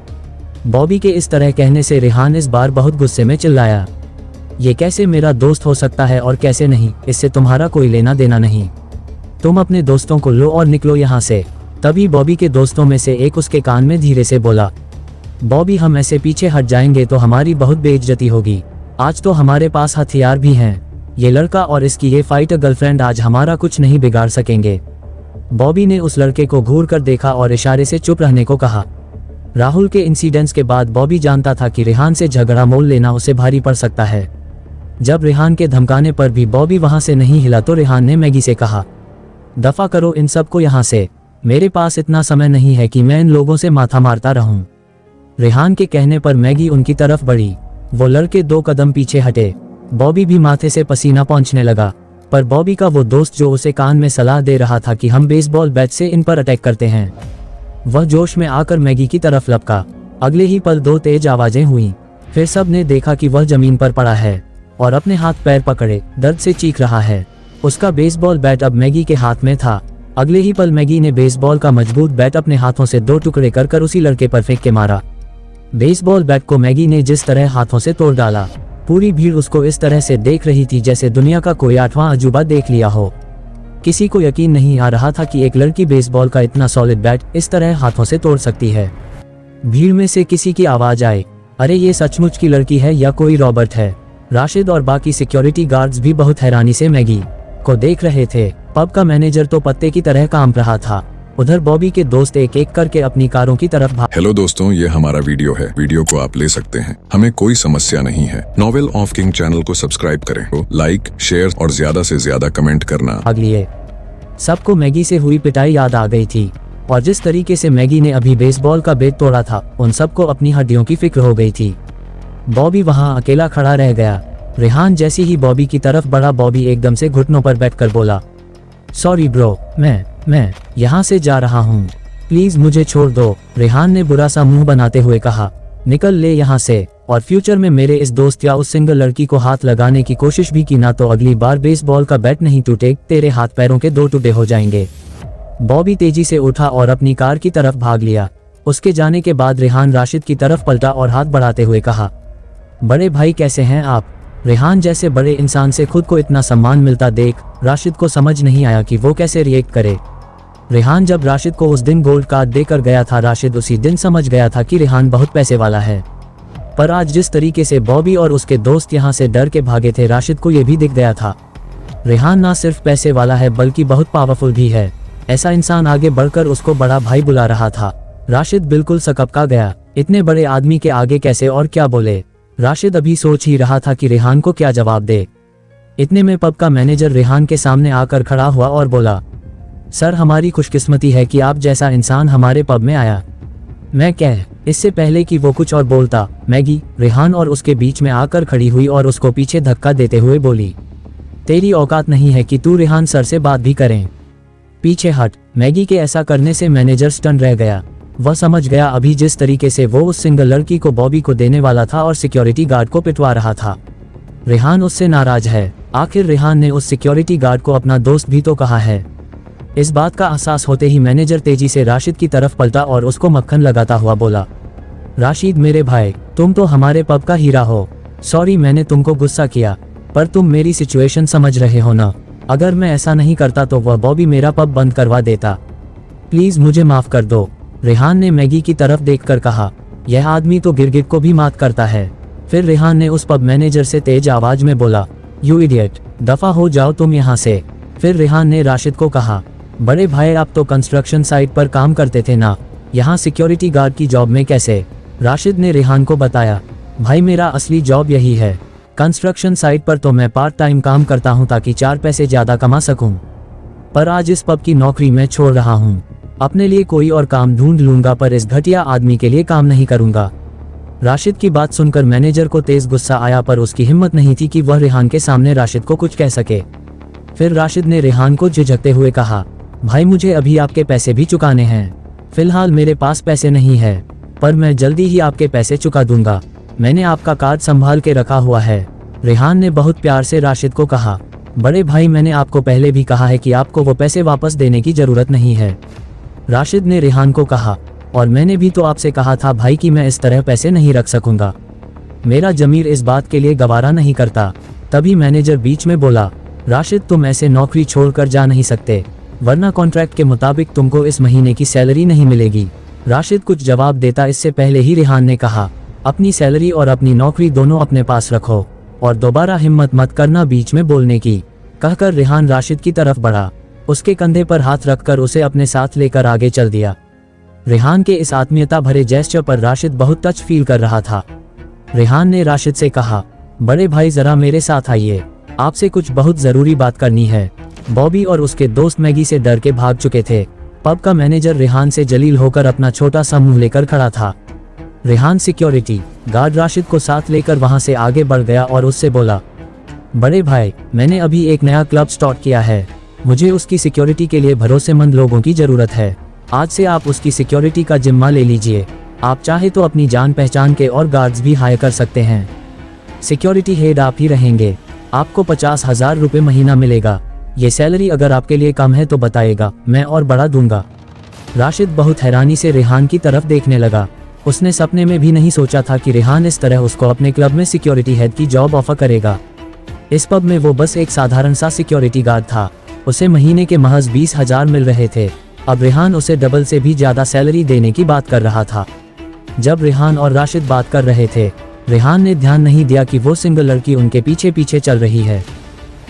बॉबी के इस तरह कहने से रेहान इस बार बहुत गुस्से में चिल्लाया, ये कैसे मेरा दोस्त हो सकता है और कैसे नहीं, इससे तुम्हारा कोई लेना देना नहीं। तुम अपने दोस्तों को लो और निकलो यहाँ से। तभी बॉबी के दोस्तों में से एक उसके कान में धीरे से बोला, बॉबी हम ऐसे पीछे हट जाएंगे तो हमारी बहुत बेइज्जती होगी। आज तो हमारे पास हथियार भी हैं। ये लड़का और इसकी ये फाइटर गर्लफ्रेंड आज हमारा कुछ नहीं बिगाड़ सकेंगे। बॉबी ने उस लड़के को घूर कर देखा और इशारे से चुप रहने को कहा। राहुल के इंसिडेंट्स के बाद बॉबी जानता था कि रेहान से झगड़ा मोल लेना उसे भारी पड़ सकता है। जब रेहान के धमकाने पर भी बॉबी वहां से नहीं हिला तो रेहान ने मैगी से कहा, दफा करो इन सबको यहाँ से, मेरे पास इतना समय नहीं है कि मैं इन लोगों से माथा मारता रहूं। रेहान के कहने पर मैगी उनकी तरफ बढ़ी। वो लड़के 2 कदम पीछे हटे। बॉबी भी माथे से पसीना पहुंचने लगा, पर बॉबी का वो दोस्त जो उसे कान में सलाह दे रहा था कि हम बेसबॉल बैट से इन पर अटैक करते हैं, वह जोश में आकर मैगी की तरफ लपका। अगले ही पल 2 तेज आवाजें हुई। फिर सब ने देखा कि वह जमीन पर पड़ा है और अपने हाथ पैर पकड़े दर्द से चीख रहा है। उसका बेसबॉल बैट अब मैगी के हाथ में था। अगले ही पल मैगी ने बेसबॉल का मजबूत बैट अपने हाथों से 2 टुकड़े कर उसी लड़के पर फेंक के मारा। बेसबॉल बैट को मैगी ने जिस तरह हाथों से तोड़ डाला, पूरी भीड़ उसको इस तरह से देख रही थी जैसे दुनिया का कोई 8वां अजूबा देख लिया हो। किसी को यकीन नहीं आ रहा था कि एक लड़की बेसबॉल का इतना सॉलिड बैट इस तरह हाथों से तोड़ सकती है। भीड़ में से किसी की आवाज आए, अरे ये सचमुच की लड़की है या कोई रॉबर्ट है? राशिद और बाकी सिक्योरिटी गार्ड्स भी बहुत हैरानी से मैगी को देख रहे थे। पब का मैनेजर तो पत्ते की तरह काम रहा था। उधर बॉबी के दोस्त एक एक करके अपनी कारों की तरफ भाग। हेलो दोस्तों, ये हमारा वीडियो है। वीडियो को आप ले सकते हैं, हमें कोई समस्या नहीं है। नॉवेल ऑफ किंग चैनल को सब्सक्राइब करें, लाइक शेयर और ज्यादा से ज्यादा कमेंट करना। अगली सबको मैगी से हुई पिटाई याद आ गई थी और जिस तरीके से मैगी ने अभी बेसबॉल का बैट तोड़ा था उन सबको अपनी हड्डियों की फिक्र हो गई थी। बॉबी वहां अकेला खड़ा रह गया। रेहान जैसी ही बॉबी की तरफ बढ़ा, बॉबी एकदम से घुटनों पर बैठकर बोला, सॉरी ब्रो, मैं यहाँ से जा रहा हूँ, प्लीज मुझे छोड़ दो। रेहान ने बुरा सा मुंह बनाते हुए कहा, निकल ले यहाँ से, और फ्यूचर में मेरे इस दोस्त या उस सिंगल लड़की को हाथ लगाने की कोशिश भी की ना तो अगली बार बेसबॉल का बैट नहीं टूटे, तेरे हाथ पैरों के 2 टुकड़े हो जाएंगे। बॉबी तेजी से उठा और अपनी कार की तरफ भाग लिया। उसके जाने के बाद रेहान राशिद की तरफ पलटा और हाथ बढ़ाते हुए कहा, बड़े भाई कैसे हैं आप? रेहान जैसे बड़े इंसान से खुद को इतना सम्मान मिलता देख राशिद को समझ नहीं आया कि वो कैसे रिएक्ट करे। रेहान जब राशिद को उस दिन गोल्ड कार्ड देकर गया था, राशिद उसी दिन समझ गया था कि रेहान बहुत पैसे वाला है। पर आज जिस तरीके से बॉबी और उसके दोस्त यहाँ से डर के भागे थे, राशिद को यह भी दिख गया था, रेहान ना सिर्फ पैसे वाला है बल्कि बहुत पावरफुल भी है। ऐसा इंसान आगे बढ़कर उसको बड़ा भाई बुला रहा था। राशिद बिल्कुल सकपका गया। इतने बड़े आदमी के आगे कैसे और क्या बोले? राशिद अभी सोच ही रहा था कि रेहान को क्या जवाब दे। इतने में पब का मैनेजर रेहान के सामने आकर खड़ा हुआ और बोला, सर हमारी खुशकिस्मती है कि आप जैसा इंसान हमारे पब में आया। मैं कह इससे पहले कि वो कुछ और बोलता, मैगी रेहान और उसके बीच में आकर खड़ी हुई और उसको पीछे धक्का देते हुए बोली, तेरी औकात नहीं है कि तू रेहान सर से बात भी करें, पीछे हट। मैगी के ऐसा करने से मैनेजर स्टन रह गया। वह समझ गया अभी जिस तरीके से वो उस सिंगल लड़की को बॉबी को देने वाला था और सिक्योरिटी गार्ड को पिटवा रहा था, रेहान उससे नाराज है। आखिर रेहान ने उस सिक्योरिटी गार्ड को अपना दोस्त भी तो कहा है। इस बात का एहसास होते ही मैनेजर तेजी से राशिद की तरफ पलटा और उसको मक्खन लगाता हुआ बोला, राशिद मेरे भाई, तुम तो हमारे पब का हीरा हो। सॉरी मैंने तुमको गुस्सा किया, पर तुम मेरी सिचुएशन समझ रहे हो ना। अगर मैं ऐसा नहीं करता तो वह बॉबी मेरा पब बंद करवा देता। प्लीज मुझे माफ कर दो। रेहान ने मैगी की तरफ देखकर कहा, यह आदमी तो गिरगिट को भी मात करता है। फिर रेहान ने उस पब मैनेजर से तेज आवाज में बोला, यू इडियट, दफा हो जाओ तुम यहाँ से। फिर रेहान ने राशिद को कहा, बड़े भाई आप तो कंस्ट्रक्शन साइट पर काम करते थे ना, यहाँ सिक्योरिटी गार्ड की जॉब में कैसे? राशिद ने रेहान को बताया, भाई मेरा असली जॉब यही है। कंस्ट्रक्शन साइट पर तो मैं पार्ट टाइम काम करता हूँ ताकि 4 पैसे ज़्यादा कमा सकूँ, पर आज इस पब की नौकरी मैं छोड़ रहा हूँ। अपने लिए कोई और काम ढूंढ लूंगा, पर इस घटिया आदमी के लिए काम नहीं करूंगा। राशिद की बात सुनकर मैनेजर को तेज गुस्सा आया, पर उसकी हिम्मत नहीं थी कि वह रेहान के सामने राशिद को कुछ कह सके। फिर राशिद ने रेहान को झिझकते हुए कहा, भाई मुझे अभी आपके पैसे भी चुकाने हैं। फिलहाल मेरे पास पैसे नहीं है, पर मैं जल्दी ही आपके पैसे चुका दूंगा। मैंने आपका कार्ड संभाल के रखा हुआ है। रेहान ने बहुत प्यार से राशिद को कहा, बड़े भाई मैंने आपको पहले भी कहा है कि आपको वो पैसे वापस देने की जरूरत नहीं है। राशिद ने रेहान को कहा, और मैंने भी तो आपसे कहा था भाई कि मैं इस तरह पैसे नहीं रख सकूंगा। मेरा जमीर इस बात के लिए गवारा नहीं करता। तभी मैनेजर बीच में बोला, राशिद तुम ऐसे नौकरी छोड़कर जा नहीं सकते, वरना कॉन्ट्रैक्ट के मुताबिक तुमको इस महीने की सैलरी नहीं मिलेगी। राशिद कुछ जवाब देता इससे पहले ही रेहान ने कहा, अपनी सैलरी और अपनी नौकरी दोनों अपने पास रखो और दोबारा हिम्मत मत करना बीच में बोलने की। कहकर रेहान राशिद की तरफ बढ़ा। उसके कंधे पर हाथ रखकर उसे अपने साथ लेकर आगे चल दिया। रेहान के इस आत्मीयता भरे जेस्चर पर राशिद बहुत टच फील कर रहा था। रेहान ने राशिद से कहा, बड़े भाई जरा मेरे साथ आइए, आपसे कुछ बहुत जरूरी बात करनी है। बॉबी और उसके दोस्त मैगी से डर के भाग चुके थे। पब का मैनेजर रेहान से जलील होकर अपना छोटा सा मुंह लेकर खड़ा था। रेहान सिक्योरिटी गार्ड राशिद को साथ लेकर वहां से आगे बढ़ गया और उससे बोला, बड़े भाई मैंने अभी एक नया क्लब स्टार्ट किया है, मुझे उसकी सिक्योरिटी के लिए भरोसेमंद लोगों की जरूरत है। आज से आप उसकी सिक्योरिटी का जिम्मा ले लीजिए। आप चाहे तो अपनी जान पहचान के और गार्ड्स भी हायर कर सकते हैं। सिक्योरिटी हेड आप ही रहेंगे। आपको 50,000 रुपये महीना मिलेगा। ये सैलरी अगर आपके लिए कम है तो बताएगा, मैं और बढ़ा दूंगा। राशिद बहुत हैरानी से रेहान की तरफ देखने लगा। उसने सपने में भी नहीं सोचा था कि रेहान इस तरह उसको अपने क्लब में सिक्योरिटी हेड की जॉब ऑफर करेगा। इस पब में वो बस एक साधारण सा सिक्योरिटी गार्ड था। उसे महीने के महज 20,000 मिल रहे थे। अब रेहान उसे डबल से भी ज्यादा सैलरी देने की बात कर रहा था। जब रेहान और राशिद बात कर रहे थे, रेहान ने ध्यान नहीं दिया कि वो सिंगल लड़की उनके पीछे पीछे चल रही है।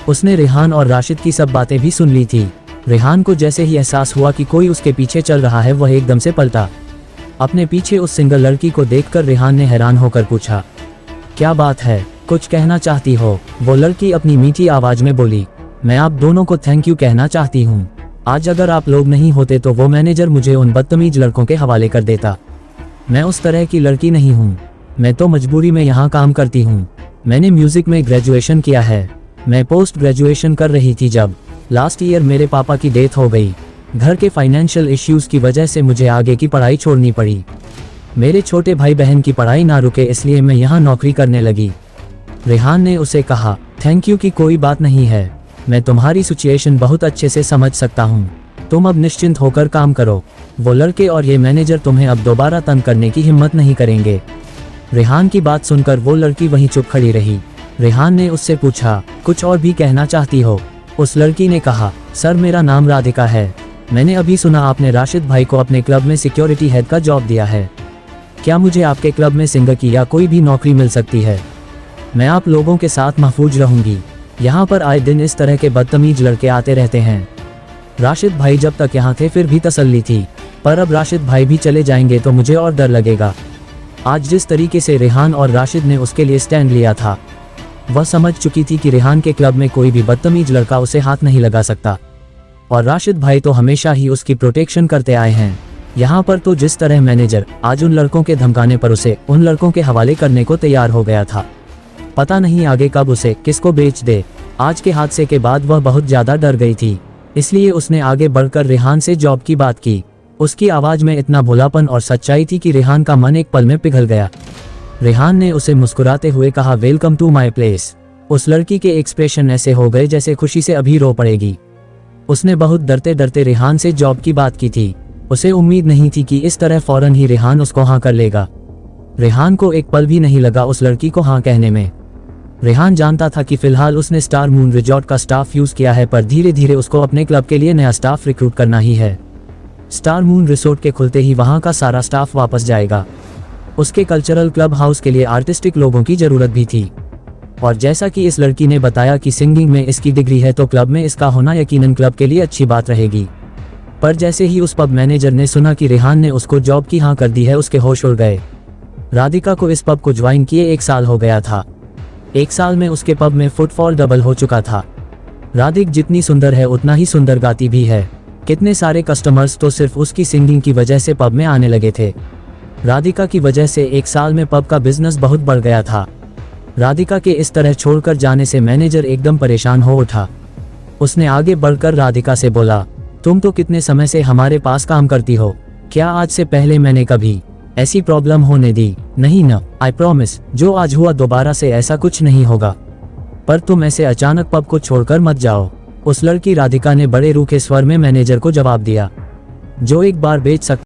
उसने रेहान और राशिद की सब बातें भी सुन ली थी। रेहान को जैसे ही एहसास हुआ कि कोई उसके पीछे चल रहा है, वह एकदम से पलटा। अपने पीछे उस सिंगल लड़की को देखकर रेहान ने हैरान होकर पूछा, क्या बात है, कुछ कहना चाहती हो? वो लड़की अपनी मीठी आवाज में बोली, मैं आप दोनों को थैंक यू कहना चाहती हूँ। आज अगर आप लोग नहीं होते तो वो मैनेजर मुझे उन बदतमीज लड़कों के हवाले कर देता। मैं उस तरह की लड़की नहीं हूँ। मैं तो मजबूरी में यहाँ काम करती हूँ। मैंने म्यूजिक में ग्रेजुएशन किया है। मैं पोस्ट ग्रेजुएशन कर रही थी जब लास्ट ईयर मेरे पापा की डेथ हो गई। घर के फाइनेंशियल इश्यूज की वजह से मुझे आगे की पढ़ाई छोड़नी पड़ी। मेरे छोटे भाई बहन की पढ़ाई ना रुके, इसलिए मैं यहाँ नौकरी करने लगी। रेहान ने उसे कहा, थैंक यू की कोई बात नहीं है, मैं तुम्हारी सिचुएशन बहुत अच्छे से समझ सकता हूँ। तुम अब निश्चिंत होकर काम करो। वो लड़के और ये मैनेजर तुम्हें अब दोबारा तंग करने की हिम्मत नहीं करेंगे। रेहान की बात सुनकर वो लड़की वहीं चुप खड़ी रही। रेहान ने उससे पूछा, कुछ और भी कहना चाहती हो? उस लड़की ने कहा, सर मेरा नाम राधिका है। मैंने अभी सुना आपने राशिद भाई को अपने क्लब में सिक्योरिटी हेड का जॉब दिया है। क्या मुझे आपके क्लब में सिंगर की या कोई भी नौकरी मिल सकती है? मैं आप लोगों के साथ महफूज रहूंगी। यहाँ पर आए दिन इस तरह के बदतमीज लड़के आते रहते हैं। राशिद भाई जब तक यहाँ थे फिर भी तसल्ली थी, पर अब राशिद भाई भी चले जाएंगे तो मुझे और डर लगेगा। आज जिस तरीके से रेहान और राशिद ने उसके लिए स्टैंड लिया था, वह समझ चुकी थी कि रेहान के क्लब में कोई भी बदतमीज लड़का उसे हाथ नहीं लगा सकता। और राशिद भाई तो हमेशा ही उसकी प्रोटेक्शन करते आए हैं। यहाँ पर तो जिस तरह मैनेजर आज उन लड़कों के धमकाने पर उसे उन लड़कों के हवाले करने को तैयार हो गया था। पता नहीं आगे कब उसे किसको बेच दे। आज के हादसे के बाद वह बहुत ज्यादा डर गई थी, इसलिए उसने आगे बढ़कर रेहान से जॉब की बात की। उसकी आवाज में इतना भोलापन और सच्चाई थी कि रेहान का मन एक पल में पिघल गया। रेहान ने उसे मुस्कुराते हुए कहा, वेलकम टू माई प्लेस। उस लड़की के एक्सप्रेशन ऐसे हो गए जैसे खुशी से अभी रो पड़ेगी। उसने बहुत डरते डरते रेहान से जॉब की बात की थी। उसे उम्मीद नहीं थी कि इस तरह फौरन ही रेहान उसको हाँ कर लेगा। रेहान को एक पल भी नहीं लगा उस लड़की को हाँ कहने में। रेहान जानता था कि फिलहाल उसने स्टार मून रिजॉर्ट का स्टाफ यूज किया है, पर धीरे धीरे उसको अपने क्लब के लिए नया स्टाफ रिक्रूट करना ही है। स्टार मून रिसोर्ट के खुलते ही वहां का सारा स्टाफ वापस जाएगा। उसके कल्चरल क्लब हाउस के लिए आर्टिस्टिक लोगों की जरूरत भी थी। और जैसा कि इस लड़की ने बताया कि सिंगिंग में इसकी डिग्री है, तो क्लब में इसका होना यकीनन क्लब के लिए अच्छी बात रहेगी। पर जैसे ही उस पब मैनेजर ने सुना कि रेहान ने उसको जॉब की हाँ कर दी है, उसके होश उड़ गए। राधिका को इस पब को ज्वाइन किए 1 साल हो गया था। 1 साल में उसके पब में फुटफॉल डबल हो चुका था। राधिक जितनी सुंदर है उतना ही सुंदर गाती भी है। कितने सारे कस्टमर्स तो सिर्फ उसकी सिंगिंग की वजह से पब में आने लगे थे। राधिका की वजह से 1 साल में पब का बिजनेस बहुत बढ़ गया था। राधिका के इस तरह छोड़कर जाने से मैनेजर एकदम परेशान हो उठा। उसने आगे बढ़कर राधिका से बोला, तुम तो कितने समय से हमारे पास काम करती हो, क्या आज से पहले मैंने कभी ऐसी प्रॉब्लम होने दी? नहीं ना। आई प्रॉमिस, जो आज हुआ दोबारा से ऐसा कुछ नहीं होगा। पर तुम ऐसे अचानक पब को छोड़कर मत जाओ। उस लड़की राधिका ने बड़े रूखे स्वर में मैनेजर को जवाब दिया, जो एक बार बेच सकता